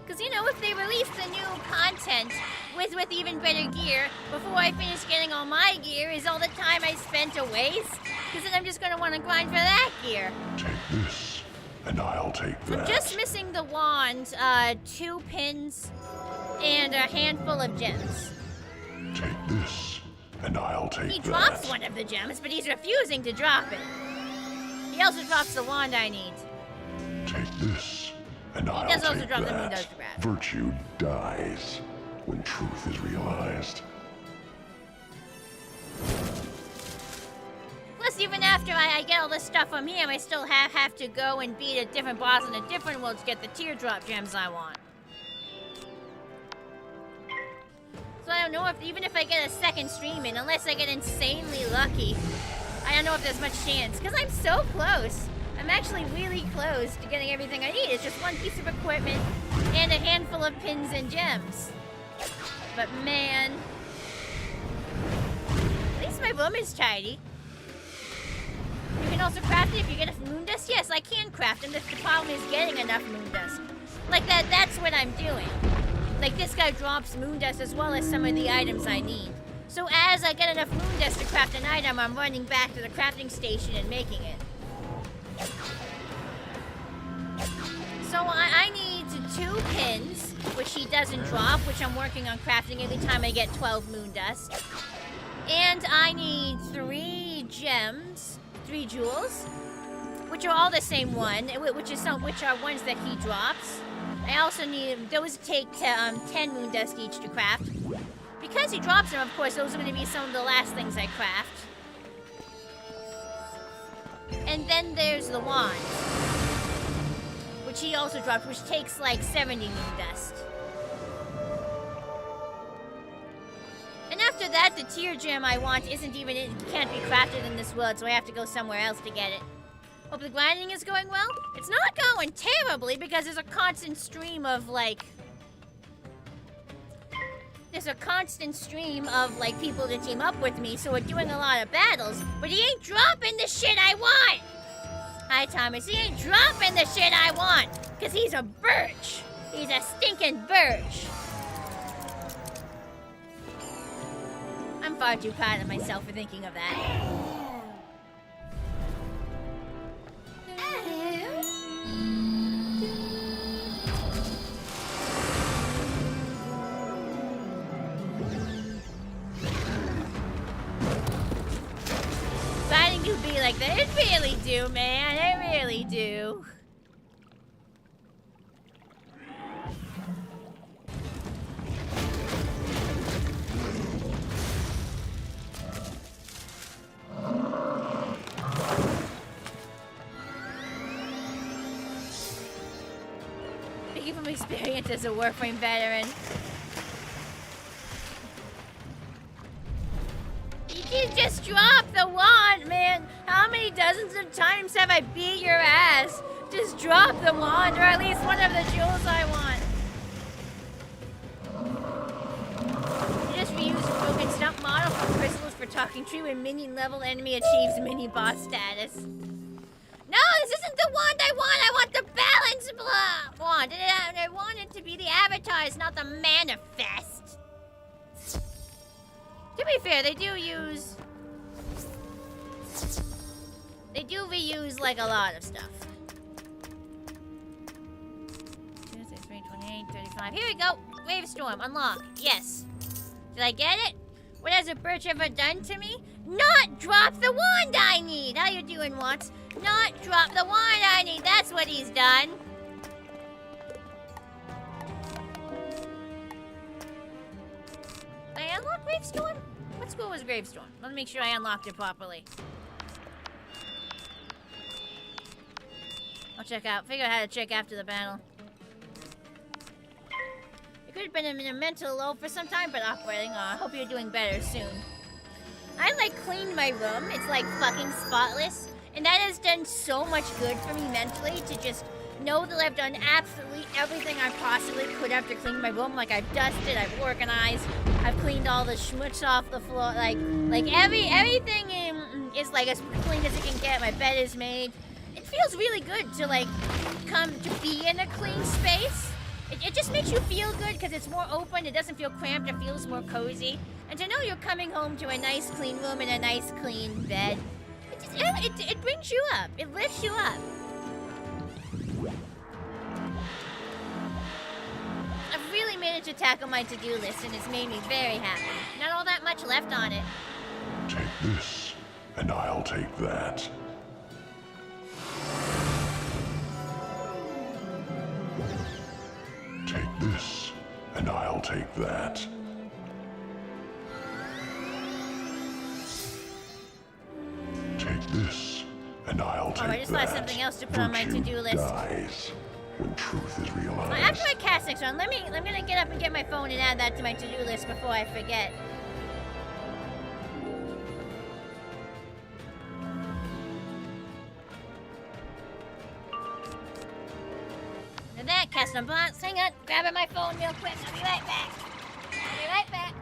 Because, you know, if they release the new content with even better gear, before I finish getting all my gear, is all the time I spent a waste? Because then I'm just going to want to grind for that gear. Take this, and I'll take that. I'm just missing the wand, 2 pins, and a handful of gems. Take this, and I'll take that. He drops one of the gems, but he's refusing to drop it. He also drops the wand I need. Take this, and I'll does also take drop the moon that. dust grab. Virtue dies when truth is realized. Plus, even after I get all this stuff from him, I still have to go and beat a different boss in a different world to get the teardrop gems I want. So I don't know if, even if I get a second stream in, unless I get insanely lucky, I don't know if there's much chance, because I'm so close. I'm actually really close to getting everything I need. It's just one piece of equipment and a handful of pins and gems. But man, at least my room is tidy. You can also craft it if you get enough moon dust. Yes, I can craft them. The problem is getting enough moon dust. Like that's what I'm doing. Like this guy drops moon dust as well as some of the items I need. So as I get enough moon dust to craft an item, I'm running back to the crafting station and making it. So I need 2 pins, which he doesn't drop, which I'm working on crafting every time I get 12 moon dust. And I need 3 gems, 3 jewels, which are all the same one, which are ones that he drops. I also need, those take 10 moon dust each to craft. Because he drops them, of course, those are going to be some of the last things I craft. And then there's the wand, which he also drops, which takes like 70 moon dust. And after that, the tier gem I want can't be crafted in this world, so I have to go somewhere else to get it. Hope the grinding is going well. It's not going terribly because there's a constant stream of like... There's a constant stream of like people to team up with me, so we're doing a lot of battles, but he ain't dropping the shit I want! Hi, Thomas. He ain't dropping the shit I want, because he's a birch. He's a stinking birch. I'm far too proud of myself for thinking of that. Fighting you be like that. It really do, man. It really do. Speaking from experience as a Warframe veteran. You can just drop the wand, man. How many dozens of times have I beat your ass? Just drop the wand, or at least one of the jewels I want. You just reuse a broken stump model from crystals for talking true and minion-level enemy achieves mini-boss status. No, this isn't the wand I want! I want the balance wand! And I want it to be the avatars, not the manifest. To be fair, they do reuse, like, a lot of stuff. 2, 6, 3, 28, 35. Here we go! Wavestorm, unlock. Yes. Did I get it? What has a birch ever done to me? Not drop the wand I need! How you doing, Watts? Not drop the wand I need! That's what he's done! Did I unlock Gravestorm? What school was Gravestorm? Let me make sure I unlocked it properly. I'll figure out how to check after the battle. You could have been in a mental low for some time, but operating. I hope you're doing better soon. I, like, cleaned my room. It's, like, fucking spotless. And that has done so much good for me mentally to just know that I've done absolutely everything I possibly could have to clean my room. Like, I've dusted, I've organized, I've cleaned all the schmutz off the floor. Like everything is, like, as clean as it can get. My bed is made. It feels really good to, like, come to be in a clean space. It just makes you feel good because it's more open. It doesn't feel cramped. It feels more cozy. And to know you're coming home to a nice clean room and a nice clean bed, it brings you up. It lifts you up. I've really managed to tackle my to-do list and it's made me very happy. Not all that much left on it. Take this, and I'll take that. this, and I'll take that. Take this, and I'll take that. Oh, I just thought of something else to put on my to-do list. Dies when truth is realized. After my cast next one, I'm gonna get up and get my phone and add that to my to-do list before I forget. And that, cast on bots. Hang on, grabbing my phone real quick. I'll be right back. I'll be right back.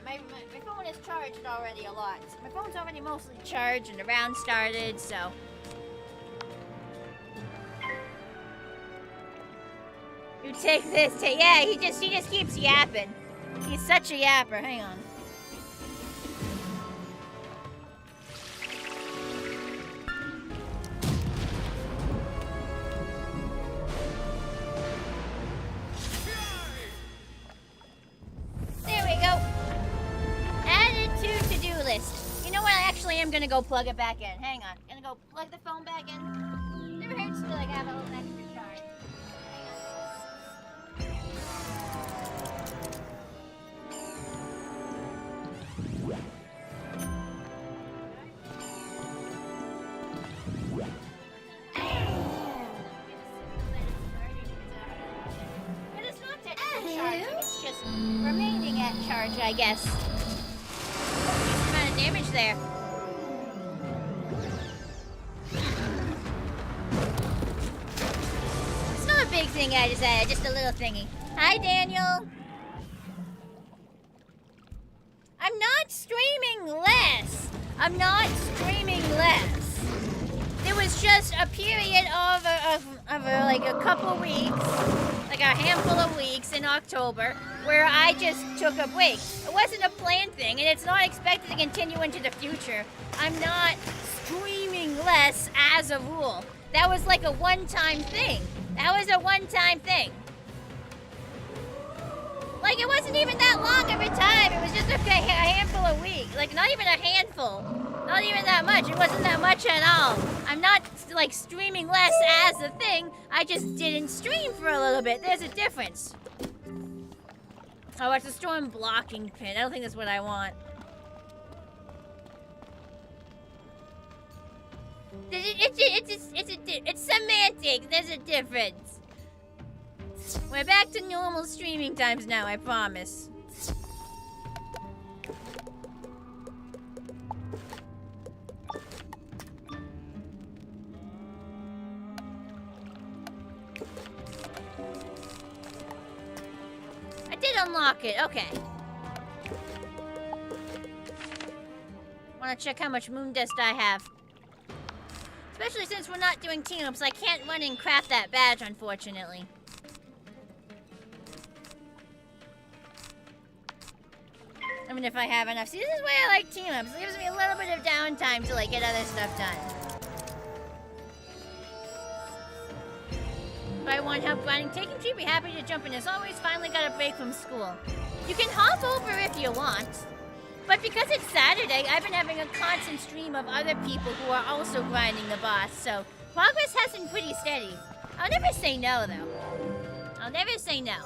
My phone is charged already a lot. My phone's already mostly charged and the round started, so. You take this, yeah, he just keeps yapping. He's such a yapper, hang on. I'm gonna go plug it back in. Hang on. Gonna go plug the phone back in. Never hurts to like have a little extra charge. But it's not technically charging, it's just remaining at charge, I guess. Decent amount of damage there. Big thing I just added, just a little thingy. Hi, Daniel. I'm not streaming less. I'm not streaming less. There was just a period of like a couple weeks, like a handful of weeks in October, where I just took a break. It wasn't a planned thing, and it's not expected to continue into the future. I'm not streaming less as a rule. That was like a one-time thing. That was a one-time thing. Like, it wasn't even that long of a time. It was just a handful of weeks. Like, not even a handful. Not even that much. It wasn't that much at all. I'm not, like, streaming less as a thing. I just didn't stream for a little bit. There's a difference. Oh, it's a storm blocking pin. I don't think that's what I want. It's semantic. There's a difference. We're back to normal streaming times now, I promise. I did unlock it, okay. Wanna check how much moon dust I have. Especially since we're not doing team-ups, I can't run and craft that badge, unfortunately. I mean, if I have enough. See, this is why I like team-ups. It gives me a little bit of downtime to, like, get other stuff done. If I want help grinding, taking treat, be happy to jump in. As always, finally got a break from school. You can hop over if you want. But because it's Saturday, I've been having a constant stream of other people who are also grinding the boss, so progress has been pretty steady. I'll never say no, though. I'll never say no.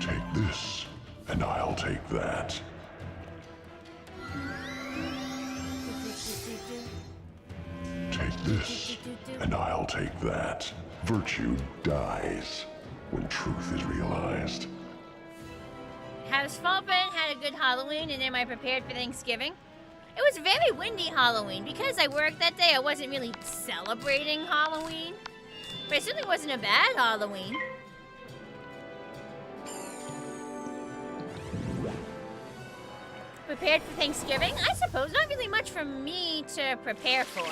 Take this, and I'll take that. Take this, and I'll take that. Virtue dies when truth is realized. How's fall been? Had a good Halloween, and am I prepared for Thanksgiving? It was very windy Halloween. Because I worked that day, I wasn't really celebrating Halloween. But it certainly wasn't a bad Halloween. Prepared for Thanksgiving? I suppose not really much for me to prepare for.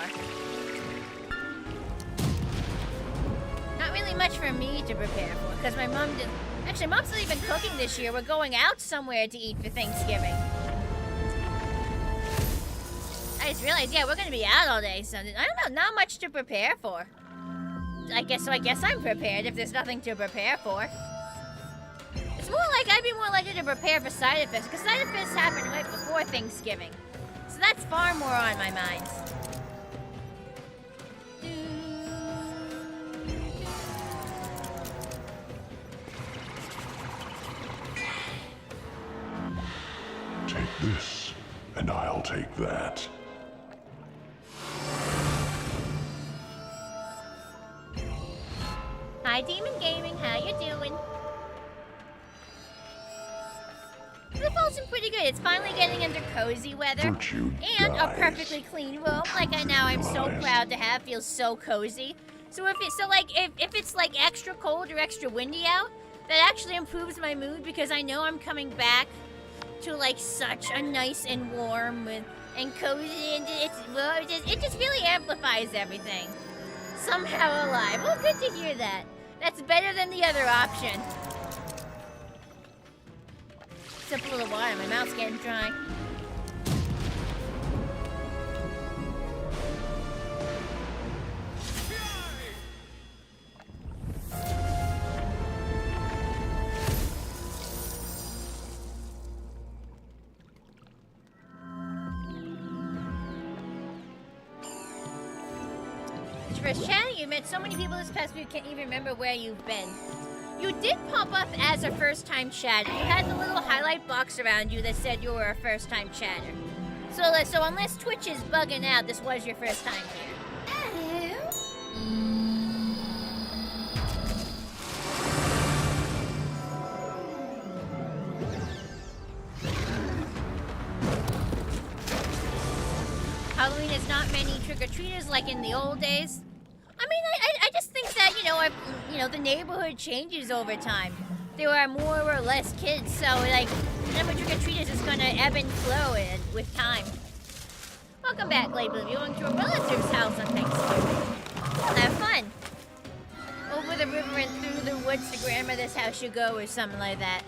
Not really much for me to prepare for, because my mom did. Actually, mom's not even cooking this year. We're going out somewhere to eat for Thanksgiving. I just realized, yeah, we're gonna be out all day, so I don't know, not much to prepare for. I guess I'm prepared if there's nothing to prepare for. It's more like I'd be more likely to prepare for Cider Fest, because Cider Fest happened right before Thanksgiving. So that's far more on my mind. Take this, and I'll take that. Hi, Demon Gaming. How you doing? The fall's been pretty good. It's finally getting into cozy weather. Virtue and a dies. perfectly clean room, like I'm so proud to have. Feels so cozy. So if it's like extra cold or extra windy out, that actually improves my mood because I know I'm coming back to like such a nice and warm and cozy, and it just really amplifies everything. Somehow alive. Well, good to hear that. That's better than the other option. Sip a little water. My mouth's getting dry. First chatting, you met so many people this past week, you can't even remember where you've been. You did pop up as a first-time chatter. You had the little highlight box around you that said you were a first-time chatter. So unless Twitch is bugging out, this was your first time here. Halloween is not many trick-or-treaters like in the old days. I mean, I just think that, the neighborhood changes over time. There are more or less kids, so, like, the number of trick-or-treaters is gonna ebb and flow with time. Welcome back, Lady Blue. You're going to a relative's house on Thanksgiving. Have fun. Over the river and through the woods to grandmother's house you go, or something like that.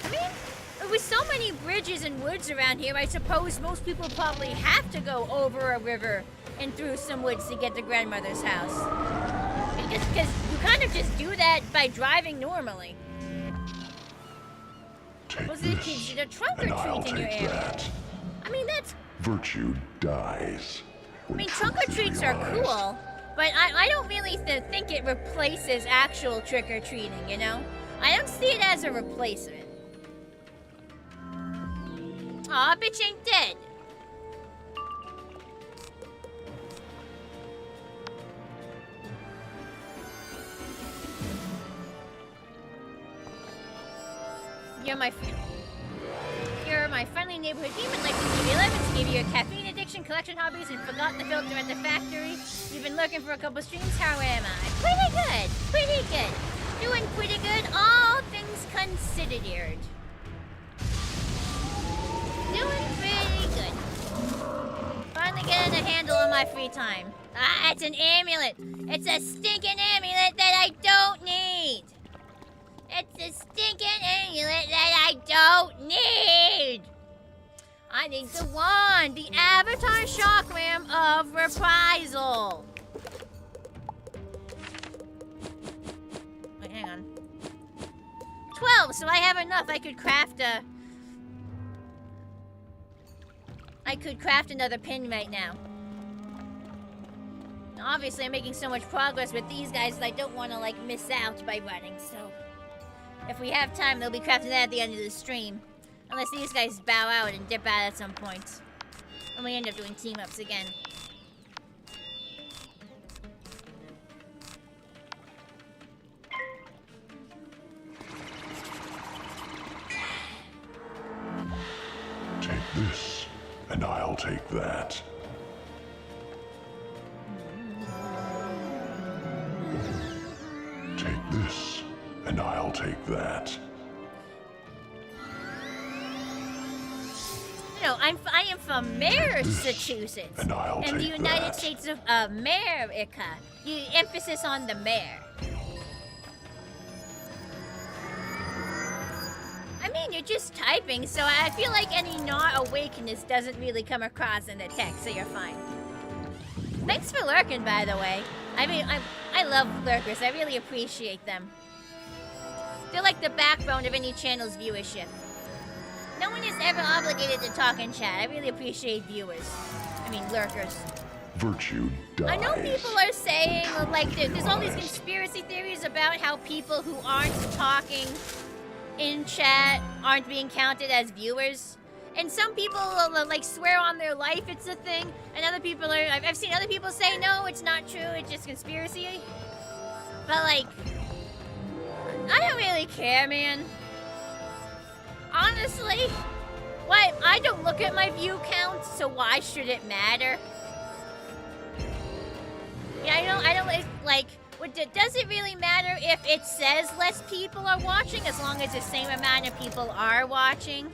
I mean, with so many bridges and woods around here, I suppose most people probably have to go over a river and through some woods to get to grandmother's house. Because you kind of just do that by driving normally. Was it kids did a trunk or treat in your area? That. I mean, that's... Virtue dies. I mean, trunk or treats are cool, but I don't really think it replaces actual trick-or-treating, you know? I don't see it as a replacement. Aw, bitch ain't dead. You're my friendly neighborhood demon, like to give you 11 to give you your caffeine addiction, collection hobbies, and forgot the filter at the factory. You've been looking for a couple streams. How am I? Pretty good. Pretty good. Doing pretty good, all things considered. Doing pretty good. Finally getting a handle on my free time. Ah, it's an amulet. It's a stinking amulet that I don't need. It's a stinking amulet that I don't need. I need the wand, the Avatar Shock Ram of Reprisal. Wait, hang on. 12, so I have enough. I could craft another pin right now. Obviously, I'm making so much progress with these guys that I don't want to, like, miss out by running, so... If we have time, they'll be crafting that at the end of the stream. Unless these guys bow out and dip out at some point. And we end up doing team-ups again. Take this, and I'll take that. Take this, and I'll take that. no, I am from Massachusetts. And I'll in the take United that. States of America. You emphasis on the mayor. I mean, you're just typing, so I feel like any not awakeness doesn't really come across in the text, so you're fine. Thanks for lurking, by the way. I mean, I love lurkers. I really appreciate them. They're like the backbone of any channel's viewership. No one is ever obligated to talk in chat. I really appreciate viewers. I mean, lurkers. Virtue dies. I know people are saying, like, there's all these conspiracy theories about how people who aren't talking in chat aren't being counted as viewers. And some people, like, swear on their life it's a thing. And other people are, I've seen other people say, no, it's not true, it's just conspiracy. But, like, I don't really care, man. Honestly, what? I don't look at my view count, so why should it matter? Yeah, I don't, like, does it really matter if it says less people are watching as long as the same amount of people are watching?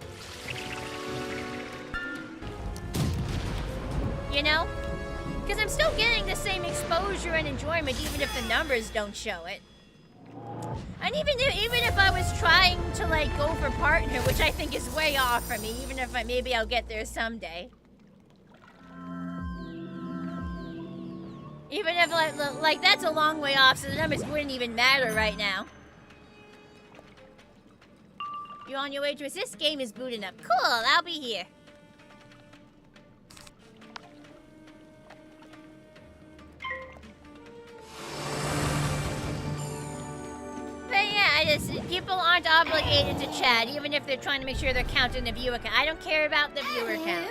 You know? Because I'm still getting the same exposure and enjoyment even if the numbers don't show it. And even if I was trying to, like, go for partner, which I think is way off for me, even if maybe I'll get there someday. Even if, like, that's a long way off, so the numbers wouldn't even matter right now. You on your way to us? This game is booting up. Cool, I'll be here. But yeah, people aren't obligated to chat, even if they're trying to make sure they're counting the viewer count. I don't care about the viewer count.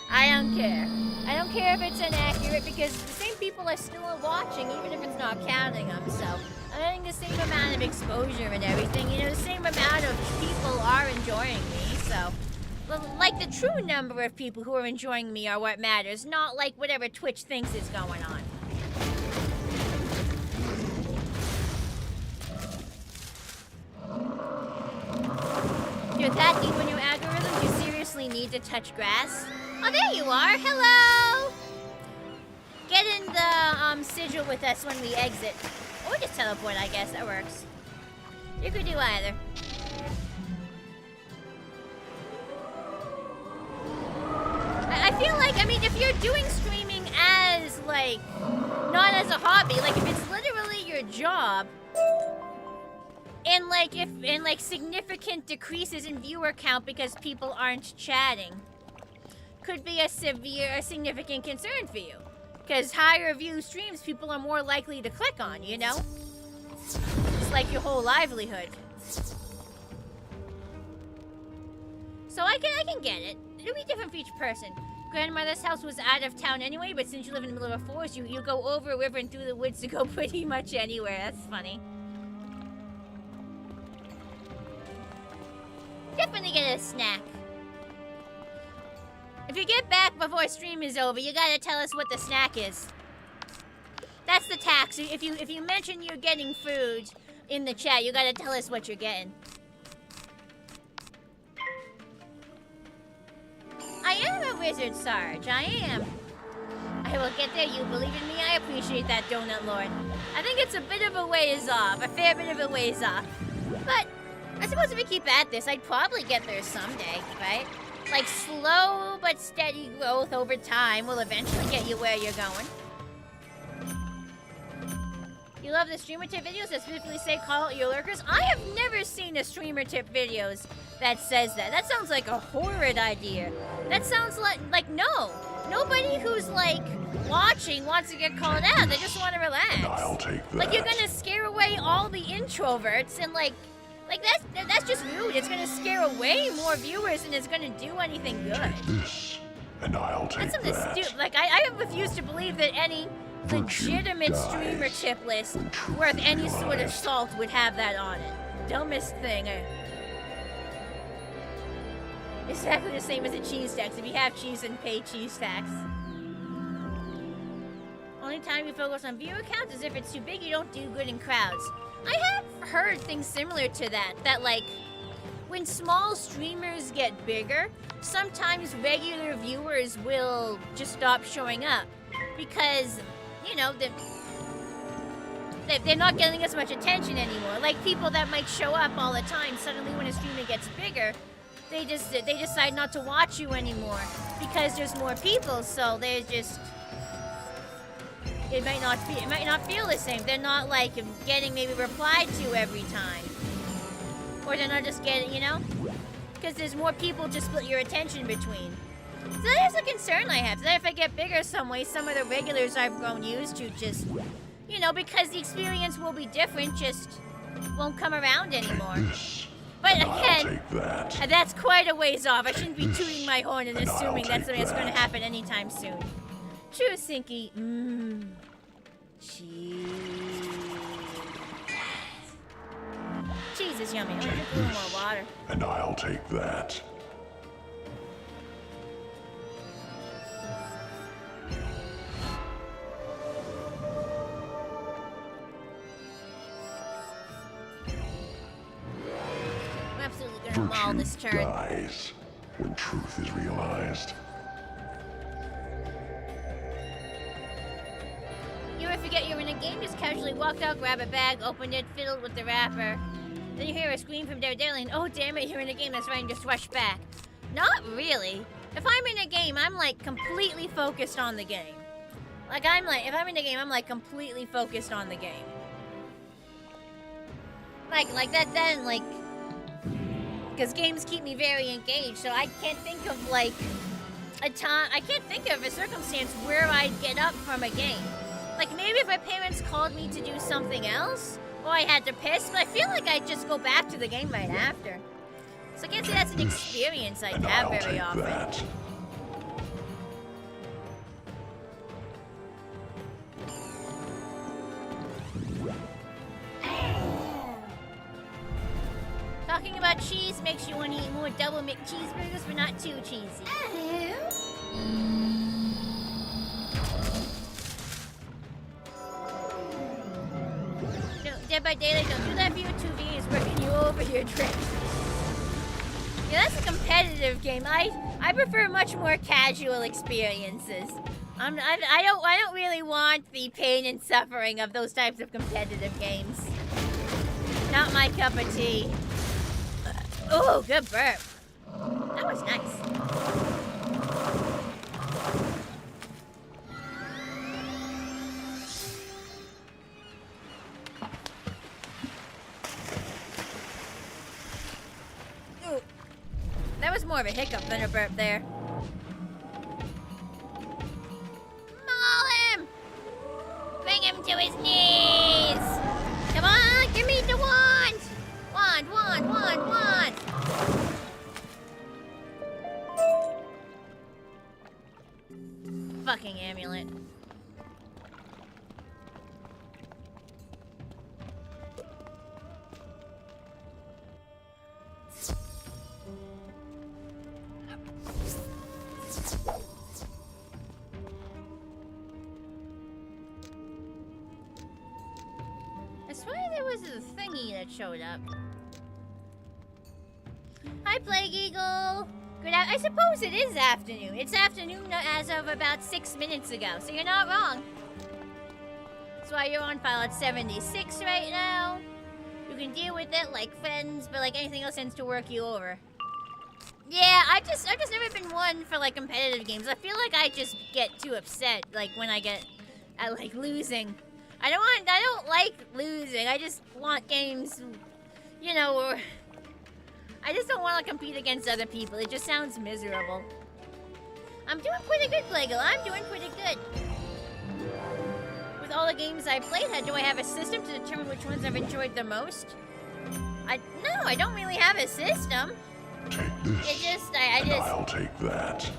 I don't care. I don't care if it's inaccurate because the same people are still watching, even if it's not counting them. So I'm getting the same amount of exposure and everything. You know, the same amount of people are enjoying me. So, like, the true number of people who are enjoying me are what matters, not like whatever Twitch thinks is going on. You're that deep in your algorithm, you seriously need to touch grass? Oh, there you are. Hello! Get in the sigil with us when we exit. Or just teleport, I guess. That works. You could do either. I feel like, I mean, if you're doing streaming as, like, not as a hobby, like, if it's literally your job, and, like, significant decreases in viewer count because people aren't chatting, could be a significant concern for you. Because higher view streams, people are more likely to click on, you know? It's like your whole livelihood. So I can get it. It'll be different for each person. Grandmother's house was out of town anyway, but since you live in the middle of a forest, you go over a river and through the woods to go pretty much anywhere. That's funny. Definitely get a snack. If you get back before stream is over, you gotta tell us what the snack is. That's the tax. If you mention you're getting food in the chat, you gotta tell us what you're getting. I am a wizard, Sarge. I am. I will get there. You believe in me? I appreciate that, Donut Lord. I think it's a bit of a ways off. A fair bit of a ways off. But I suppose if we keep at this, I'd probably get there someday, right? Like, slow but steady growth over time will eventually get you where you're going. You love the streamer tip videos that specifically say call out your lurkers? I have never seen a streamer tip videos that says that. That sounds like a horrid idea. That sounds like no. Nobody who's, like, watching wants to get called out. They just want to relax. And I'll take that. Like, you're gonna scare away all the introverts and, like that's just rude. It's gonna scare away more viewers than it's gonna do anything good. This, and I'll take That's something stupid. Like, I refuse to believe that any legitimate streamer tip list worth any sort of salt would have that on it. Dumbest thing. Exactly the same as a cheese tax. If you have cheese, then pay cheese tax. Only time you focus on viewer counts is if it's too big, you don't do good in crowds. I have heard things similar to that. That, like, when small streamers get bigger, sometimes regular viewers will just stop showing up because, you know, they're not getting as much attention anymore. Like people that might show up all the time, suddenly when a streamer gets bigger, they decide not to watch you anymore because there's more people. So they're just, it might not feel the same. They're not like getting maybe replied to every time, or they're not just getting, you know, because there's more people to split your attention between. So there's a concern I have. So that if I get bigger some way, some of the regulars I've grown used to just, you know, because the experience will be different, just won't come around anymore. But again, that's quite a ways off. I shouldn't be tooting my horn and assuming that's something that's going to happen anytime soon. True, Sinky. Cheese. Cheese is yummy. I'm gonna drink a little more water. And I'll take that. I'm absolutely gonna maul this turn. Dies when truth is realized. You ever forget you're in a game, just casually walk out, grab a bag, open it, fiddled with the wrapper. Then you hear a scream from Daredevil and, oh damn it, you're in a game, that's right, and just rush back. Not really. If I'm in a game, I'm like completely focused on the game. Like if I'm in a game, I'm like completely focused on the game. Like that then, like, because games keep me very engaged, so I can't think of like I can't think of a circumstance where I'd get up from a game. Like maybe if my parents called me to do something else, or I had to piss, but I feel like I'd just go back to the game right after. So I can't say that's an experience I'd have very often. That. Talking about cheese makes you want to eat more double McCheeseburgers, but not too cheesy. Dead by Daylight, don't do that for your 2V, is working you over your drink. Yeah, that's a competitive game. I prefer much more casual experiences. I don't really want the pain and suffering of those types of competitive games. Not my cup of tea. Oh, good burp. That was nice. That was more of a hiccup than a burp there. Maul him! Bring him to his knees! Come on, give me the wand! Wand, wand, wand, wand! Fucking amulet. I swear there was a thingy that showed up. Hi, Plague Eagle! Good I suppose it is afternoon. It's afternoon as of about 6 minutes ago, so you're not wrong. That's why you're on file at 76 right now. You can deal with it like friends, but like anything else tends to work you over. Yeah, I've just never been one for like competitive games. I feel like I just get too upset like when I get at like losing. I don't like losing. I just want games, you know, or I just don't want to compete against other people. It just sounds miserable. I'm doing pretty good, Plagal. I'm doing pretty good. With all the games I've played, do I have a system to determine which ones I've enjoyed the most? No, I don't really have a system. Take this. It just, I just... I'll take that.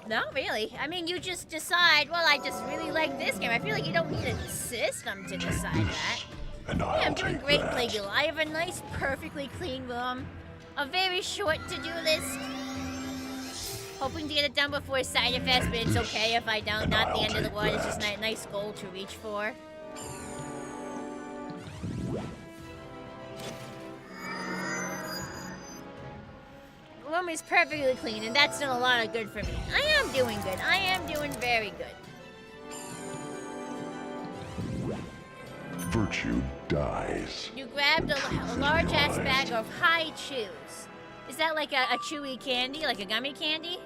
Not really. I mean, you just decide, well, I just really like this game. I feel like you don't need a system to decide that. And Yeah, I'll I'm doing take great, that. Plagueula. I have a nice, perfectly clean room. A very short to-do list. Hoping to get it done before Cider Fest, but it's okay if I don't. Not the end of the world. It's just a nice goal to reach for. room is perfectly clean, and that's done a lot of good for me. I am doing good. I am doing very good. Virtue dies. You grabbed a large-ass bag of high chews. Is that like a chewy candy, like a gummy candy?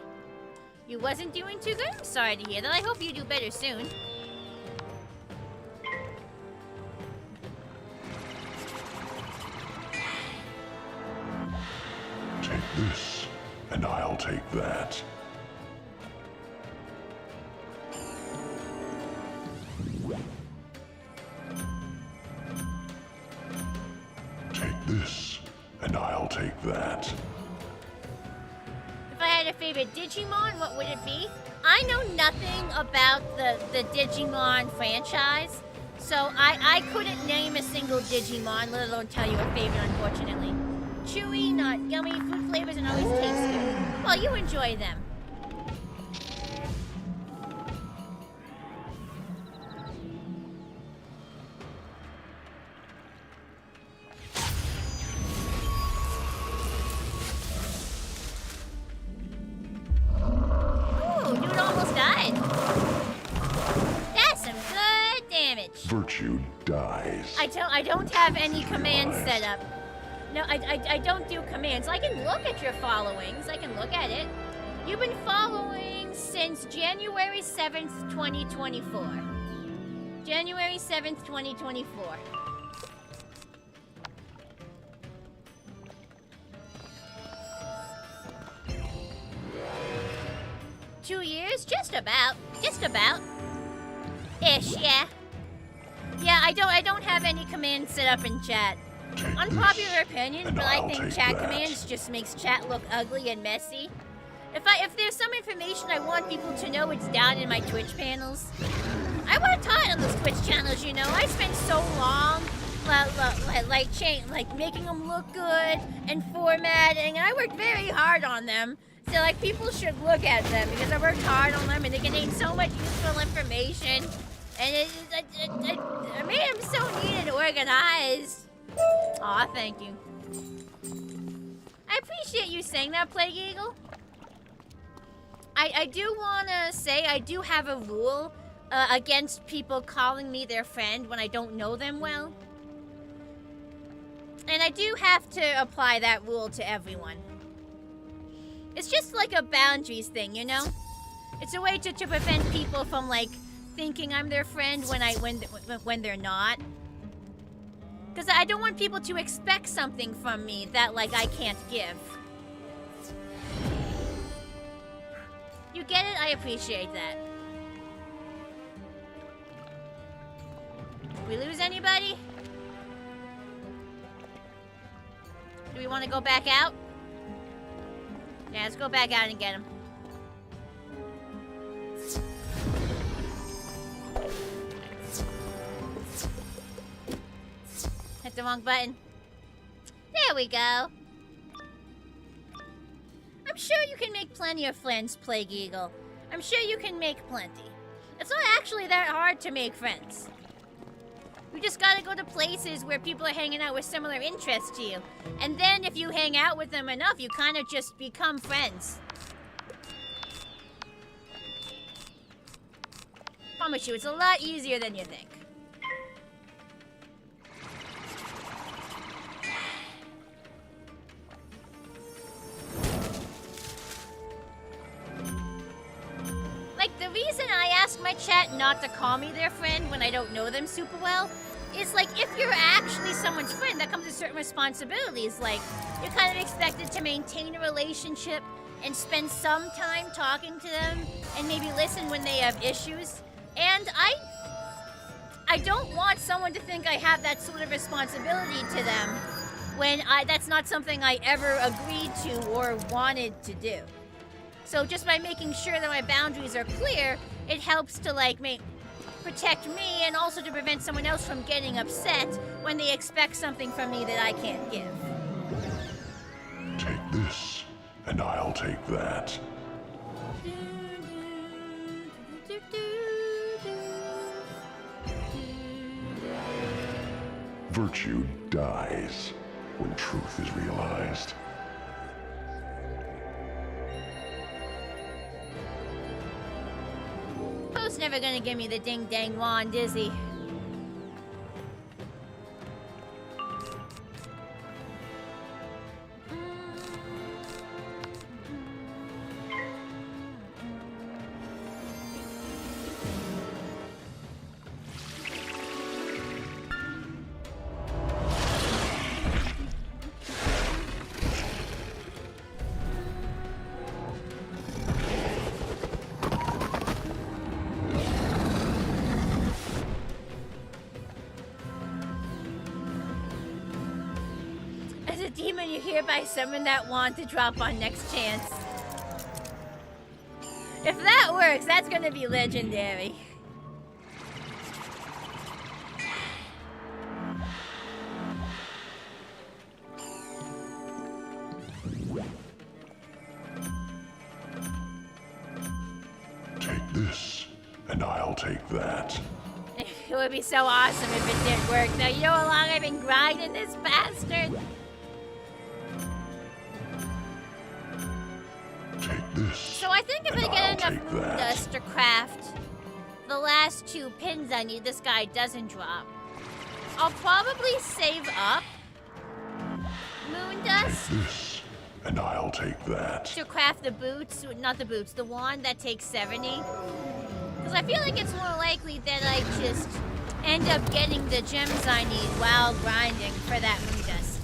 You wasn't doing too good? I'm sorry to hear that. I hope you do better soon. Take this, and I'll take that. Take this, and I'll take that. If I had a favorite Digimon, what would it be? I know nothing about the Digimon franchise, so I couldn't name a single Digimon, let alone tell you a favorite, unfortunately. Chewy, not yummy, food flavors, and always taste good. Well, you enjoy them. Ooh, dude almost died. That's some good damage. Virtue dies. I don't have any commands set up. No, I don't do commands. I can look at your followings. I can look at it. You've been following since January 7th, 2024. January 7th, 2024. Two years? Just about. Just about. Ish, yeah. Yeah, I don't have any commands set up in chat. Unpopular opinion, but I think chat commands just makes chat look ugly and messy. If there's some information I want people to know, it's down in my Twitch panels. I worked hard on those Twitch channels, you know. I spent so long, like making them look good and formatting, and I worked very hard on them. So like people should look at them because I worked hard on them, and they contain so much useful information. And I made them so neat and organized. Aw, thank you. I appreciate you saying that, Plague Eagle. I do want to say I do have a rule against people calling me their friend when I don't know them well. And I do have to apply that rule to everyone. It's just like a boundaries thing, you know? It's a way to prevent people from, like, thinking I'm their friend when they're not. Because I don't want people to expect something from me that, like, I can't give. You get it? I appreciate that. Did we lose anybody? Do we want to go back out? Yeah, let's go back out and get him. Hit the wrong button. There we go. I'm sure you can make plenty of friends, Plague Eagle. I'm sure you can make plenty. It's not actually that hard to make friends. You just gotta go to places where people are hanging out with similar interests to you. And then if you hang out with them enough, you kind of just become friends. Promise you, it's a lot easier than you think. Like, the reason I ask my chat not to call me their friend when I don't know them super well is, like, if you're actually someone's friend, that comes with certain responsibilities. Like, you're kind of expected to maintain a relationship and spend some time talking to them and maybe listen when they have issues. And I don't want someone to think I have that sort of responsibility to them when that's not something I ever agreed to or wanted to do. So just by making sure that my boundaries are clear, it helps to, like, protect me and also to prevent someone else from getting upset when they expect something from me that I can't give. Take this, and I'll take that. Virtue dies when truth is realized. never gonna give me the ding-dang wand, is he? Demon, you hereby summon that wand to drop on next chance. If that works, that's gonna be legendary. Take this, and I'll take that. It would be so awesome if it did work. Now, you know how long I've been grinding this bastard? So I think if I get enough moon dust to craft the last 2 pins I need, this guy doesn't drop. I'll probably save up moon dust. Take this, and I'll take that. To craft the boots, not the boots, the wand that takes 70. Because I feel like it's more likely that I just end up getting the gems I need while grinding for that moon dust.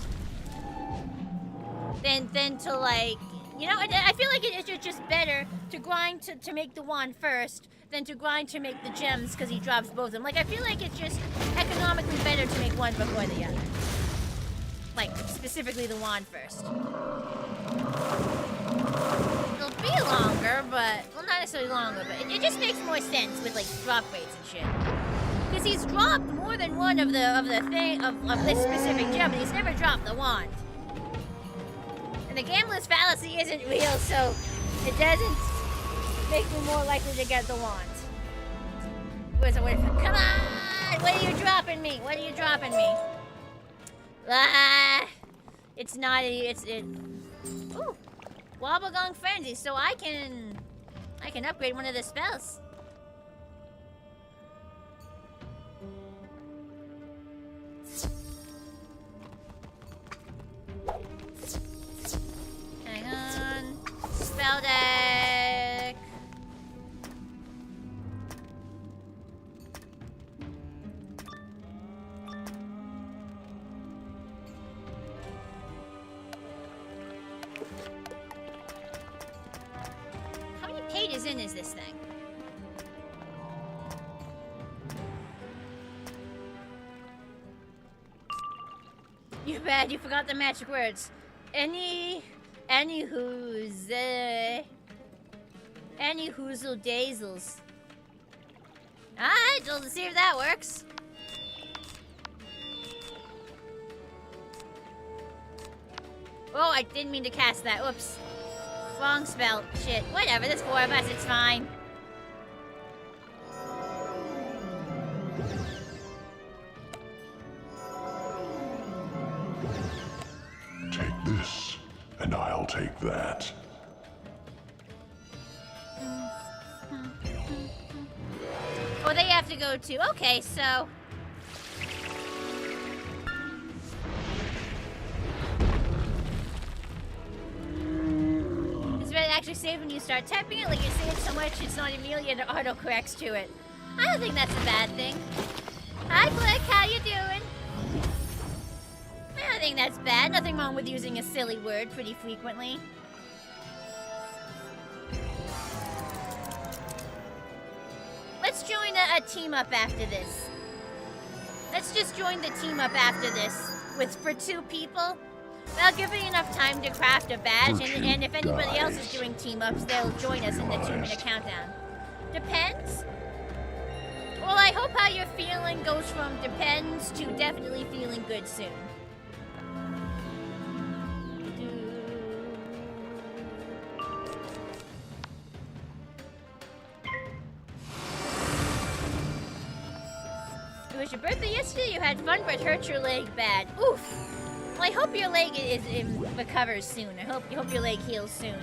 Than to like... You know, I feel like it's just better to grind to make the wand first than to grind to make the gems because he drops both of them. Like, I feel like it's just economically better to make one before the other. Like, specifically the wand first. It'll be longer, but... Well, not necessarily longer, but it just makes more sense with, like, drop rates and shit. Because he's dropped more than one of this specific gem, and he's never dropped the wand. The gambler's fallacy isn't real, so it doesn't make me more likely to get the wand. Come on! What are you dropping me? What are you dropping me? Ah! It's not Ooh! Wobblegong Frenzy, so I can upgrade one of the spells. Spell deck. How many pages in is this thing? You bad, you forgot the magic words. Any hoozle dazels. Alright, let's see if that works. Oh, I didn't mean to cast that. Oops. Wrong spell. Shit. Whatever, there's 4 of us, it's fine. Take this, and I'll take that. Oh, they have to go too. Okay, so... Is it actually save when you start typing it? Like you say it so much it's not immediately and it auto-corrects to it. I don't think that's a bad thing. Hi, Click. How you doing? I don't think that's bad. Nothing wrong with using a silly word pretty frequently. Let's join a team up after this. Let's just join the team up after this for 2 people. That'll give me enough time to craft a badge, and if anybody else is doing team ups, they'll join us in the 2-minute countdown. Depends. Well, I hope how you're feeling goes from depends to definitely feeling good soon. It was your birthday yesterday? You had fun but hurt your leg bad. Oof! Well, I hope your leg recovers soon. I hope your leg heals soon.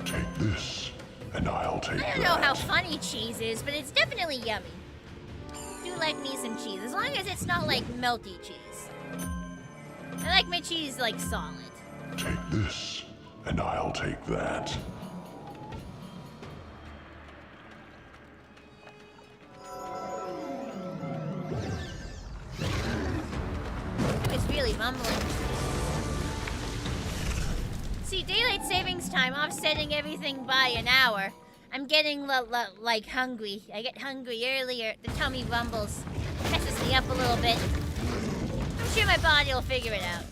Take this, and I'll take that. I don't know how funny cheese is, but it's definitely yummy. I do like me some cheese, as long as it's not like melty cheese. I like my cheese like solid. Take this, and I'll take that. It's really mumbling. See, daylight savings time offsetting everything by an hour. I'm getting like hungry. I get hungry earlier. The tummy rumbles. Messes me up a little bit. I'm sure my body will figure it out.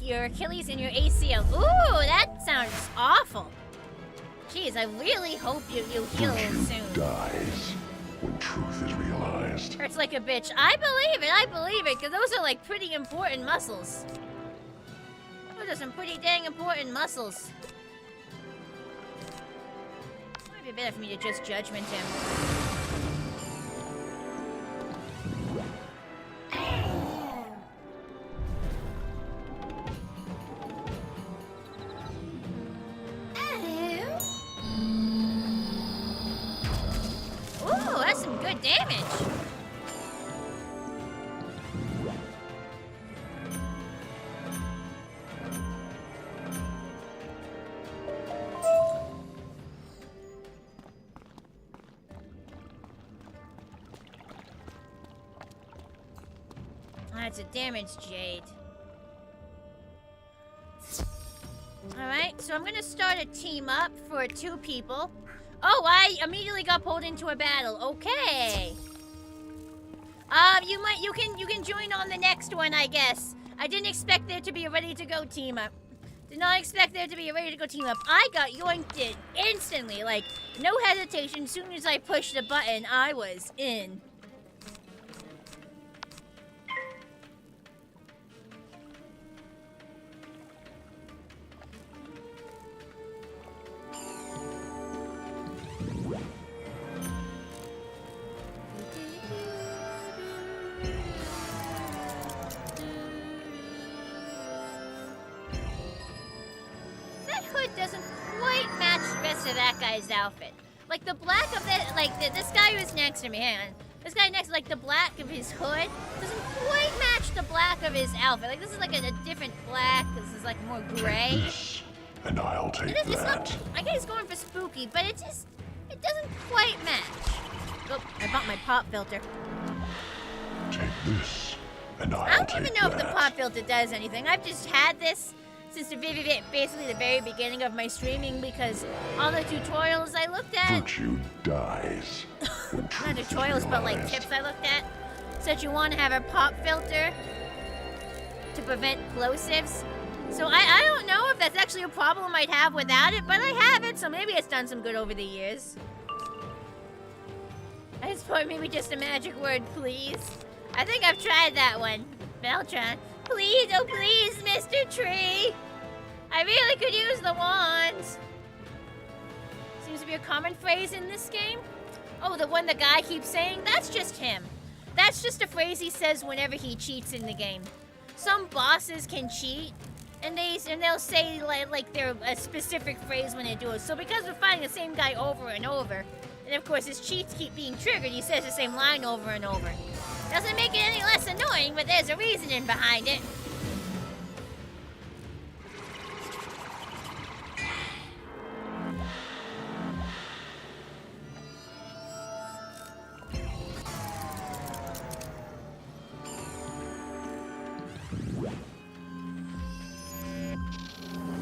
Your Achilles and your ACL. Ooh, that sounds awful. Jeez, I really hope you heal soon. Dies when truth is realized. Hurts like a bitch. I believe it, because those are like pretty important muscles. Those are some pretty dang important muscles. Might be better for me to just judgment him. Damage. That's a damaged jade. Alright, so I'm gonna start a team up for 2 people. Oh, I immediately got pulled into a battle. Okay. You can join on the next one, I guess. I didn't expect there to be a ready to go team up. Did not expect there to be a ready to go team up. I got yoinked in instantly, like no hesitation. As soon as I pushed the button, I was in. Doesn't quite match the rest of that guy's outfit. Like the black of it, like this guy who's next to me, hang on. This guy next, like the black of his hood doesn't quite match the black of his outfit. Like this is like a different black. This is like more gray. Take this, and I'll take that. It's not, I guess he's going for spooky, but it doesn't quite match. Oh, I bought my pop filter. Take this, and I'll take that. I don't even know if the pop filter does anything. I've just had this since basically the very beginning of my streaming, because all the tutorials I looked at... Virtue dies. Not tutorials, but like tips I looked at, said you want to have a pop filter to prevent plosives. So I don't know if that's actually a problem I'd have without it, but I have it, so maybe it's done some good over the years. I suppose maybe just a magic word, please. I think I've tried that one, but I'll try. Please, oh please, Mr. Tree. I really could use the wands. Seems to be a common phrase in this game. Oh, the one the guy keeps saying? That's just him. That's just a phrase he says whenever he cheats in the game. Some bosses can cheat, and they'll say like they're a specific phrase when they do it. So because we're fighting the same guy over and over, and of course his cheats keep being triggered, he says the same line over and over. Doesn't make it any less annoying, but there's a reasoning behind it.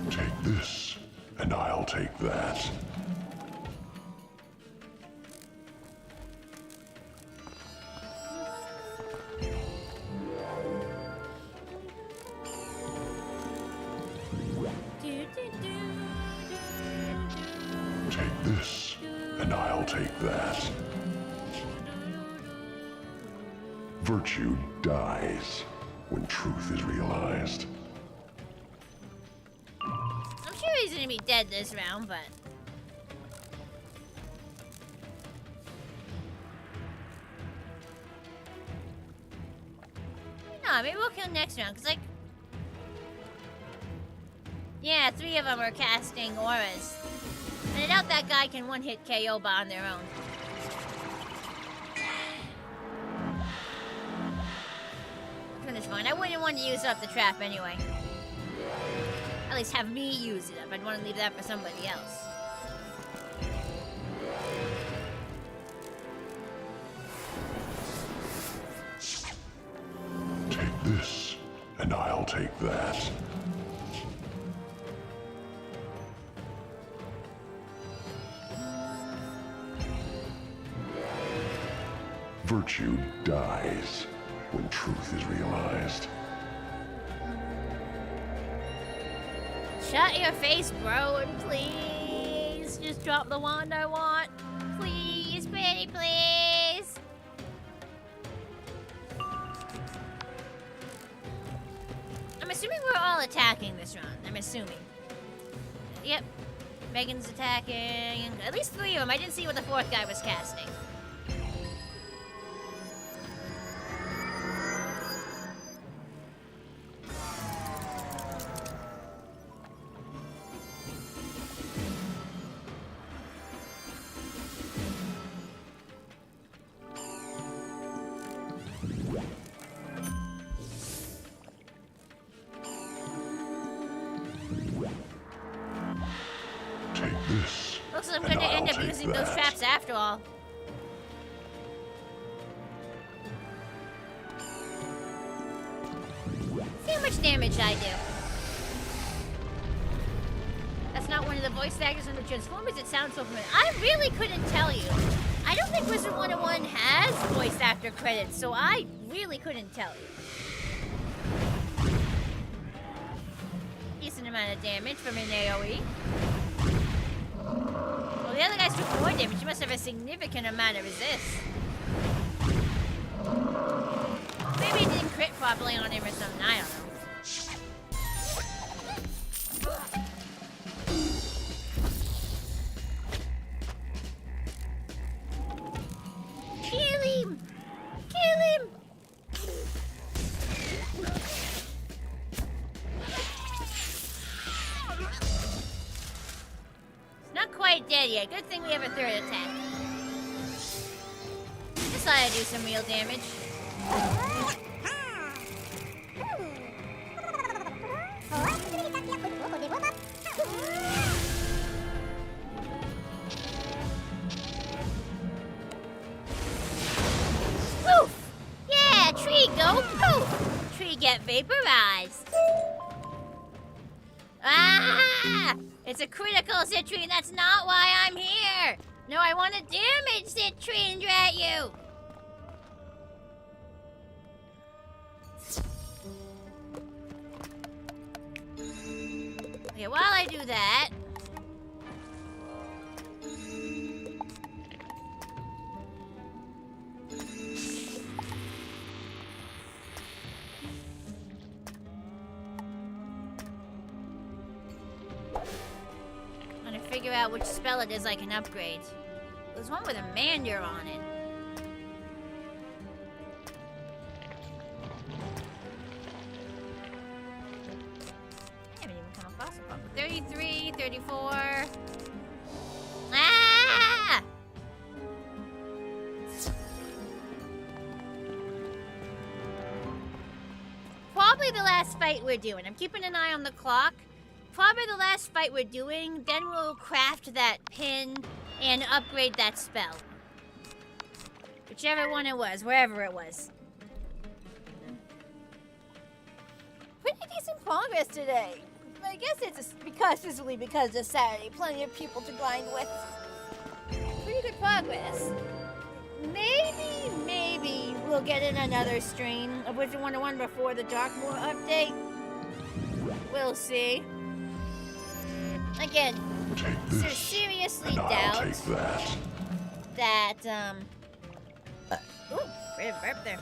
Take this, and I'll take that. Take this, and I'll take that. Virtue dies when truth is realized. I'm sure he's gonna be dead this round, but... No, maybe we'll kill him next round, because, like... Yeah, 3 of them are casting auras. And I doubt that guy can one-hit KO by on their own. Finish fine. I wouldn't want to use up the trap anyway. At least have me use it up. I'd want to leave that for somebody else. Take this, and I'll take that. Virtue dies when truth is realized. Shut your face, bro, and please just drop the wand I want. Please, pretty please. I'm assuming we're all attacking this round. I'm assuming. Yep. Megan's attacking. At least 3 of them. I didn't see what the 4th guy was casting. Looks like I'm going to end up using those traps after all. See how much damage I do. That's not one of the voice actors in the Transformers. It sounds so familiar. I really couldn't tell you. I don't think Wizard101 has voice actor credits, so I really couldn't tell you. Decent amount of damage from an AoE. Well, the other guys took more damage. You must have a significant amount of resist. Maybe it didn't crit properly on him or something. I don't know. Kill him! Kill him! Not quite dead yet. Good thing we have a 3rd attack. Just thought I'd do some real damage. Poof! Yeah, tree go poof! Tree get vaporized. Ah! It's a critical Citrine, that's not why I'm here! No, I want to damage Citrine at you! Okay, while I do that... figure out which spell it is I can upgrade. There's one with a Mander on it. I haven't even come across a problem. 33, 34. Ah! Probably the last fight we're doing. I'm keeping an eye on the clock. Probably the last fight we're doing, then we'll craft that pin and upgrade that spell. Whichever one it was, wherever it was. Pretty decent progress today. I guess it's because it's Saturday. Plenty of people to grind with. Pretty good progress. Maybe we'll get in another stream of Wizard101 before the Darkmoor update. We'll see. Again, seriously doubt that, ooh, great burp there.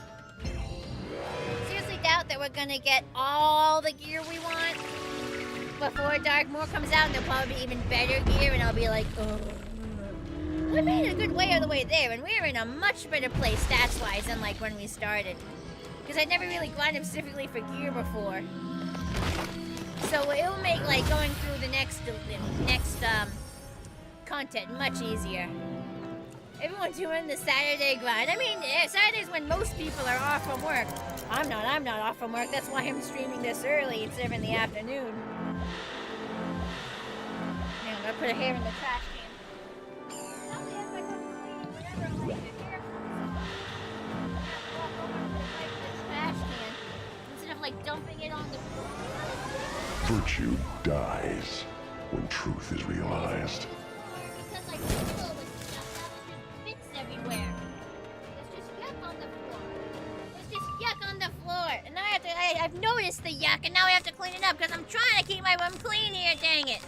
Seriously doubt out that we're gonna get all the gear we want before Darkmoor comes out, and there'll probably be even better gear, and I'll be like, oh. We made a good way of the way there, and we're in a much better place stats-wise than like when we started. Because I'd never really grinded specifically for gear before. So it'll make like going through the next content much easier. Everyone's doing the Saturday grind. I mean, Saturday's when most people are off from work. I'm not off from work. That's why I'm streaming this early instead of in the afternoon. Yeah, I'm gonna put a hair in the trash can. Probably if I come clean whenever like the hair comes up. I have to walk over to the trash can instead of like dumping it on the floor. Virtue dies when truth is realized. Because like pillow with stuff, that was just bits everywhere. There's just yuck on the floor. There's just yuck on the floor. And now I've noticed the yuck, and now I have to clean it up because I'm trying to keep my room clean here, dang it.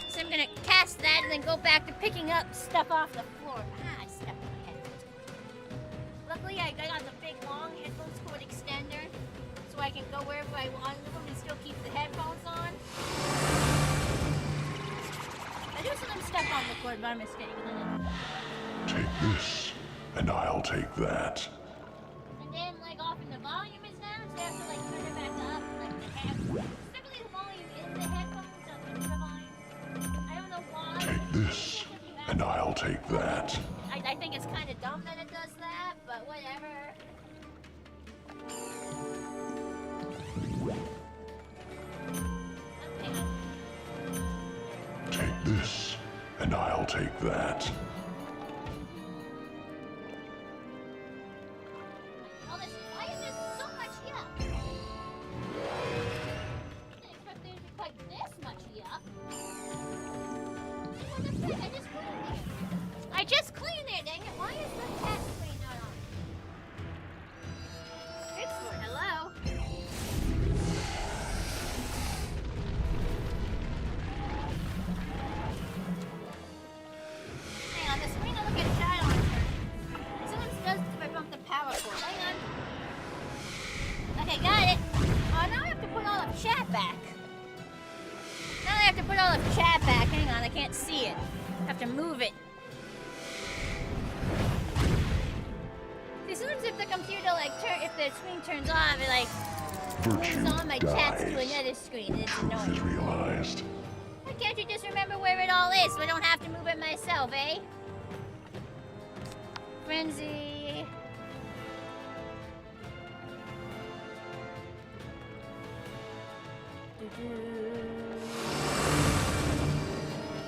So I'm gonna cast that and then go back to picking up stuff off the floor. Ah, I stepped on my headphones. Luckily, I got the big long headphones cord extender so I can go wherever I want with them and still keep the headphones on. I do some stuff on the cord by mistake. Take this, and I'll take that. And then, like, often the volume is down, so I have to, like, turn it back up, like, the headphones. Typically, the volume in the headphones, so the volume. I don't know why. Take this, and I'll take that. I think it's kind of dumb that it does that, but whatever. Take this, and I'll take that. Oh, why is there so much yuck? I didn't expect there to be quite this much yuck. What the frick? I just cleaned it, dang it. Why is the cat screen not on? Excellent, hello. Hang on, the screen doesn't get shot on her. It sometimes does if I bump the power cord. Hang on. Okay, got it. Oh, now I have to put all of chat back. Now I have to put all of chat back. Hang on, I can't see it. I have to move it. See, sometimes if the computer, like, if the screen turns off, it, like, moves on my chats to another screen. It's Truth annoying. is realized. Why can't you just remember where it all is so I don't have to move it myself, eh? Frenzy.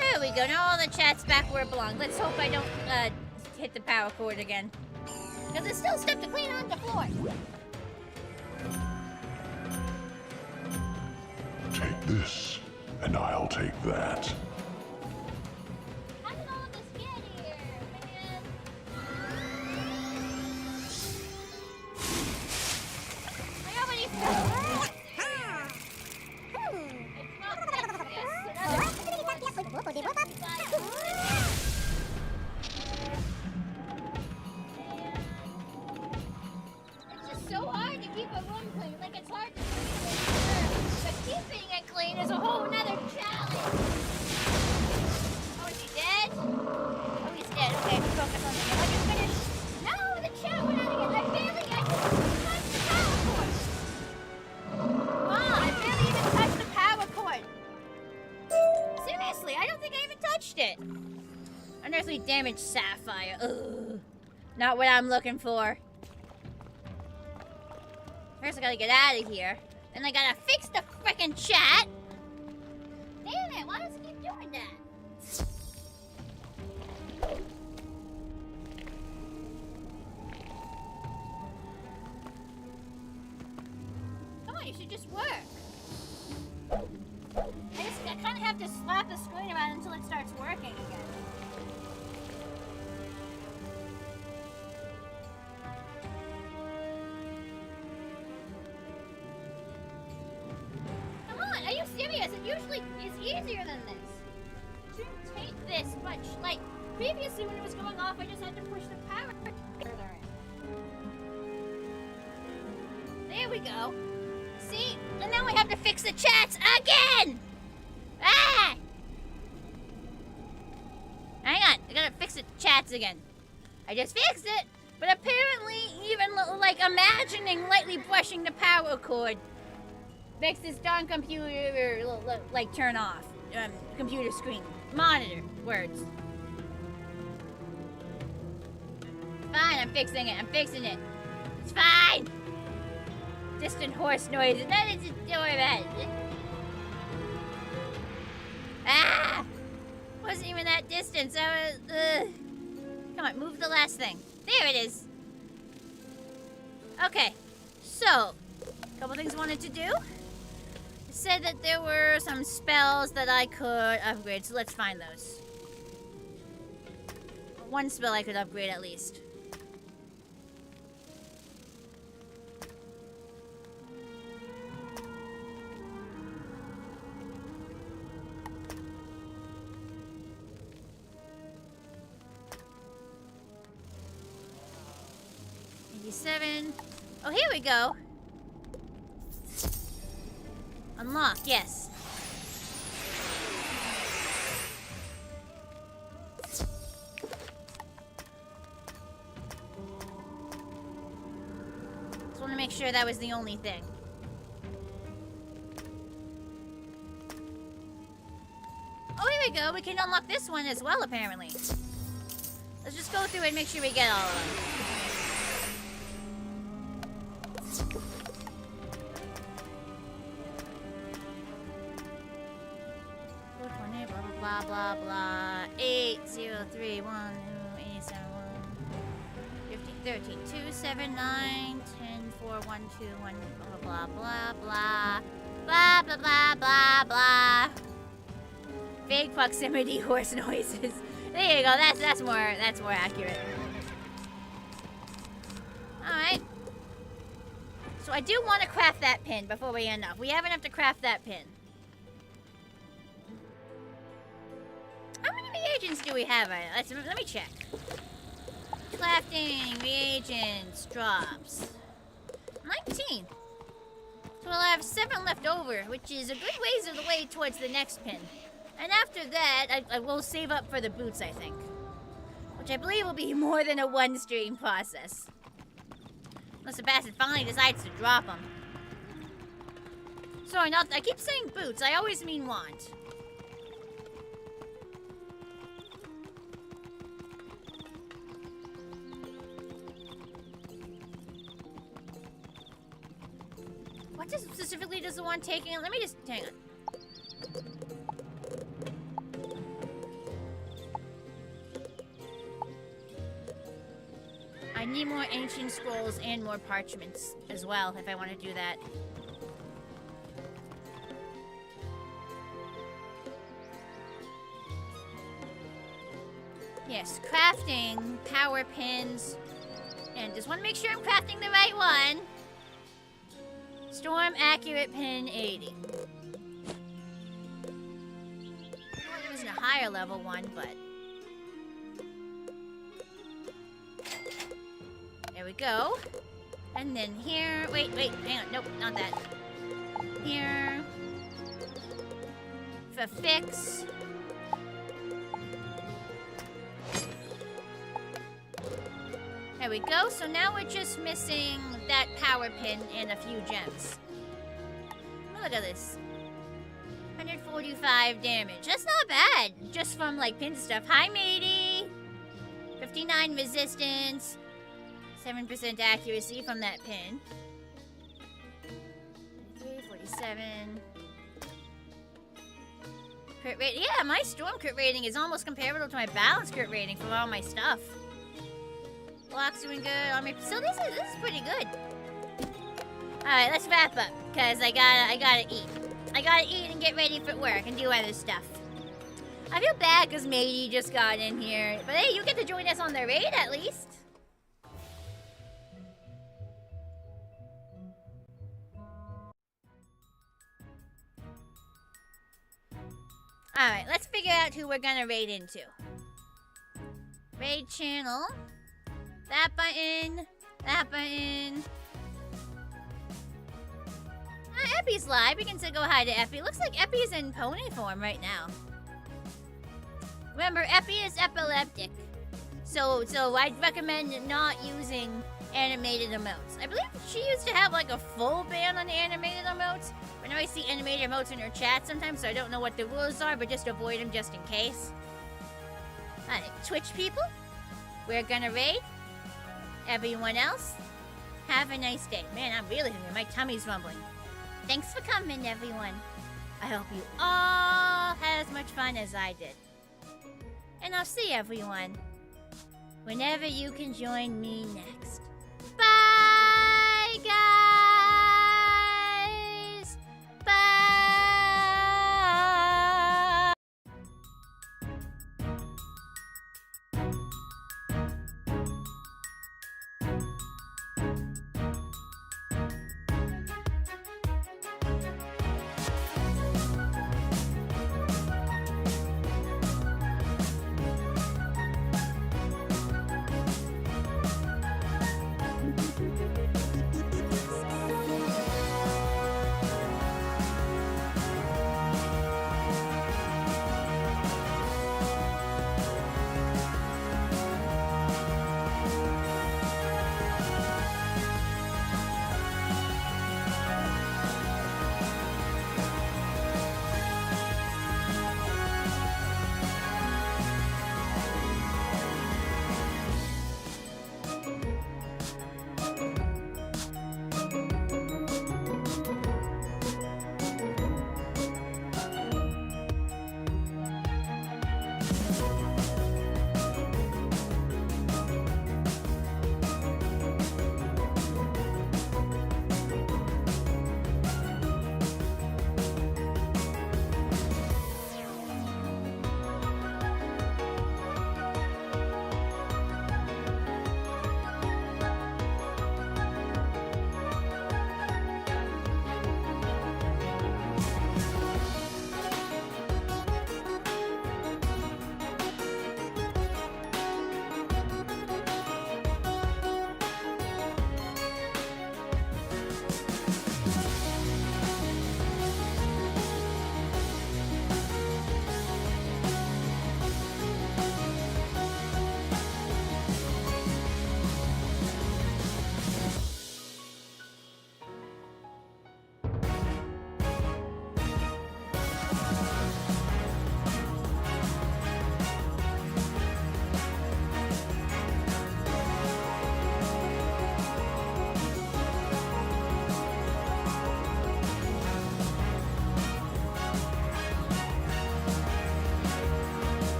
There we go. Now all the chat's back where it belongs. Let's hope I don't hit the power cord again. Because there's still stuff to clean on the floor. Take this, and I'll take that. How did all of this get here, man? I already fell. It's not it's just so hard to keep a room clean. Like, it's hard to clean, but keeping it clean is a whole nother challenge. Oh, is he dead? Oh, he's dead. Okay, I can focus on the game. I can finish. No, the chat went out again. I just touched the power cord. Wow, I barely even touched the power cord. Seriously, I don't think I even touched it. Unearthly damaged sapphire. Ugh. Not what I'm looking for. First I gotta get out of here. Then I gotta fix the frickin' chat. Damn it, why does it keep doing that? Come on, you should just work. I kinda have to slap the screen around until it starts working again. Are you serious? It usually is easier than this. It shouldn't take this much. Like, previously when it was going off, I just had to push the power further in. There there we go. See? And now we have to fix the chats again! Ah! Hang on, I gotta fix the chats again. I just fixed it, but apparently even like imagining lightly brushing the power cord makes this darn computer like turn off. Computer screen. Monitor. Words. Fine, I'm fixing it. I'm fixing it. It's fine! Distant horse noises. Nothing to do with that. Ah! Wasn't even that distance. I was. Come on, move the last thing. There it is. Okay, so a couple things I wanted to do. It said that there were some spells that I could upgrade, so let's find those. One spell I could upgrade at least. Oh, here we go. Unlock, yes. Just want to make sure that was the only thing. Oh, here we go. We can unlock this one as well, apparently. Let's just go through and make sure we get all of them. Blah, blah, blah. 8031 87 50 13 279 10 4 1 2 1 blah, blah, blah, blah. Blah, blah, blah, blah, blah. Vague proximity horse noises. There you go. That's more accurate. Alright. So I do want to craft that pin before we end up. We have enough to craft that pin. How many reagents do we have? Let me check. Crafting, reagents, drops. 19. So we'll have 7 left over, which is a good ways of the way towards the next pin. And after that, I will save up for the boots, I think. Which I believe will be more than a one-stream process. Unless the bastard finally decides to drop them. Sorry, I keep saying boots. I always mean want. What specifically does the one taking it? Let me just hang on. I need more ancient scrolls and more parchments as well if I want to do that. Yes, crafting, power pins, and just want to make sure I'm crafting the right one. Storm accurate pin 80. It wasn't a higher level one, but there we go. And then here, wait, hang on, nope, not that. Here, for fix. There we go. So now we're just missing that power pin and a few gems. Oh, look at this. 145 damage. That's not bad. Just from like pin stuff. Hi, matey. 59 resistance. 7% accuracy from that pin. 47. Crit rate. Yeah, my storm crit rating is almost comparable to my balance crit rating for all my stuff. Block's doing good. So this is pretty good. Alright, let's wrap up. Cause I gotta eat. I gotta eat and get ready for work and do other stuff. I feel bad cause Matey just got in here. But hey, you get to join us on the raid at least. Alright, let's figure out who we're gonna raid into. Raid channel. That button. That button. Epi's live. We can say go hi to Epi. Looks like Epi's in pony form right now. Remember, Epi is epileptic. So I'd recommend not using animated emotes. I believe she used to have like a full ban on animated emotes. But now I see animated emotes in her chat sometimes, so I don't know what the rules are, but just avoid them just in case. Alright, Twitch people, we're gonna raid. Everyone else, have a nice day. Man, I'm really hungry. My tummy's rumbling. Thanks for coming, everyone. I hope you all had as much fun as I did. And I'll see everyone whenever you can join me next.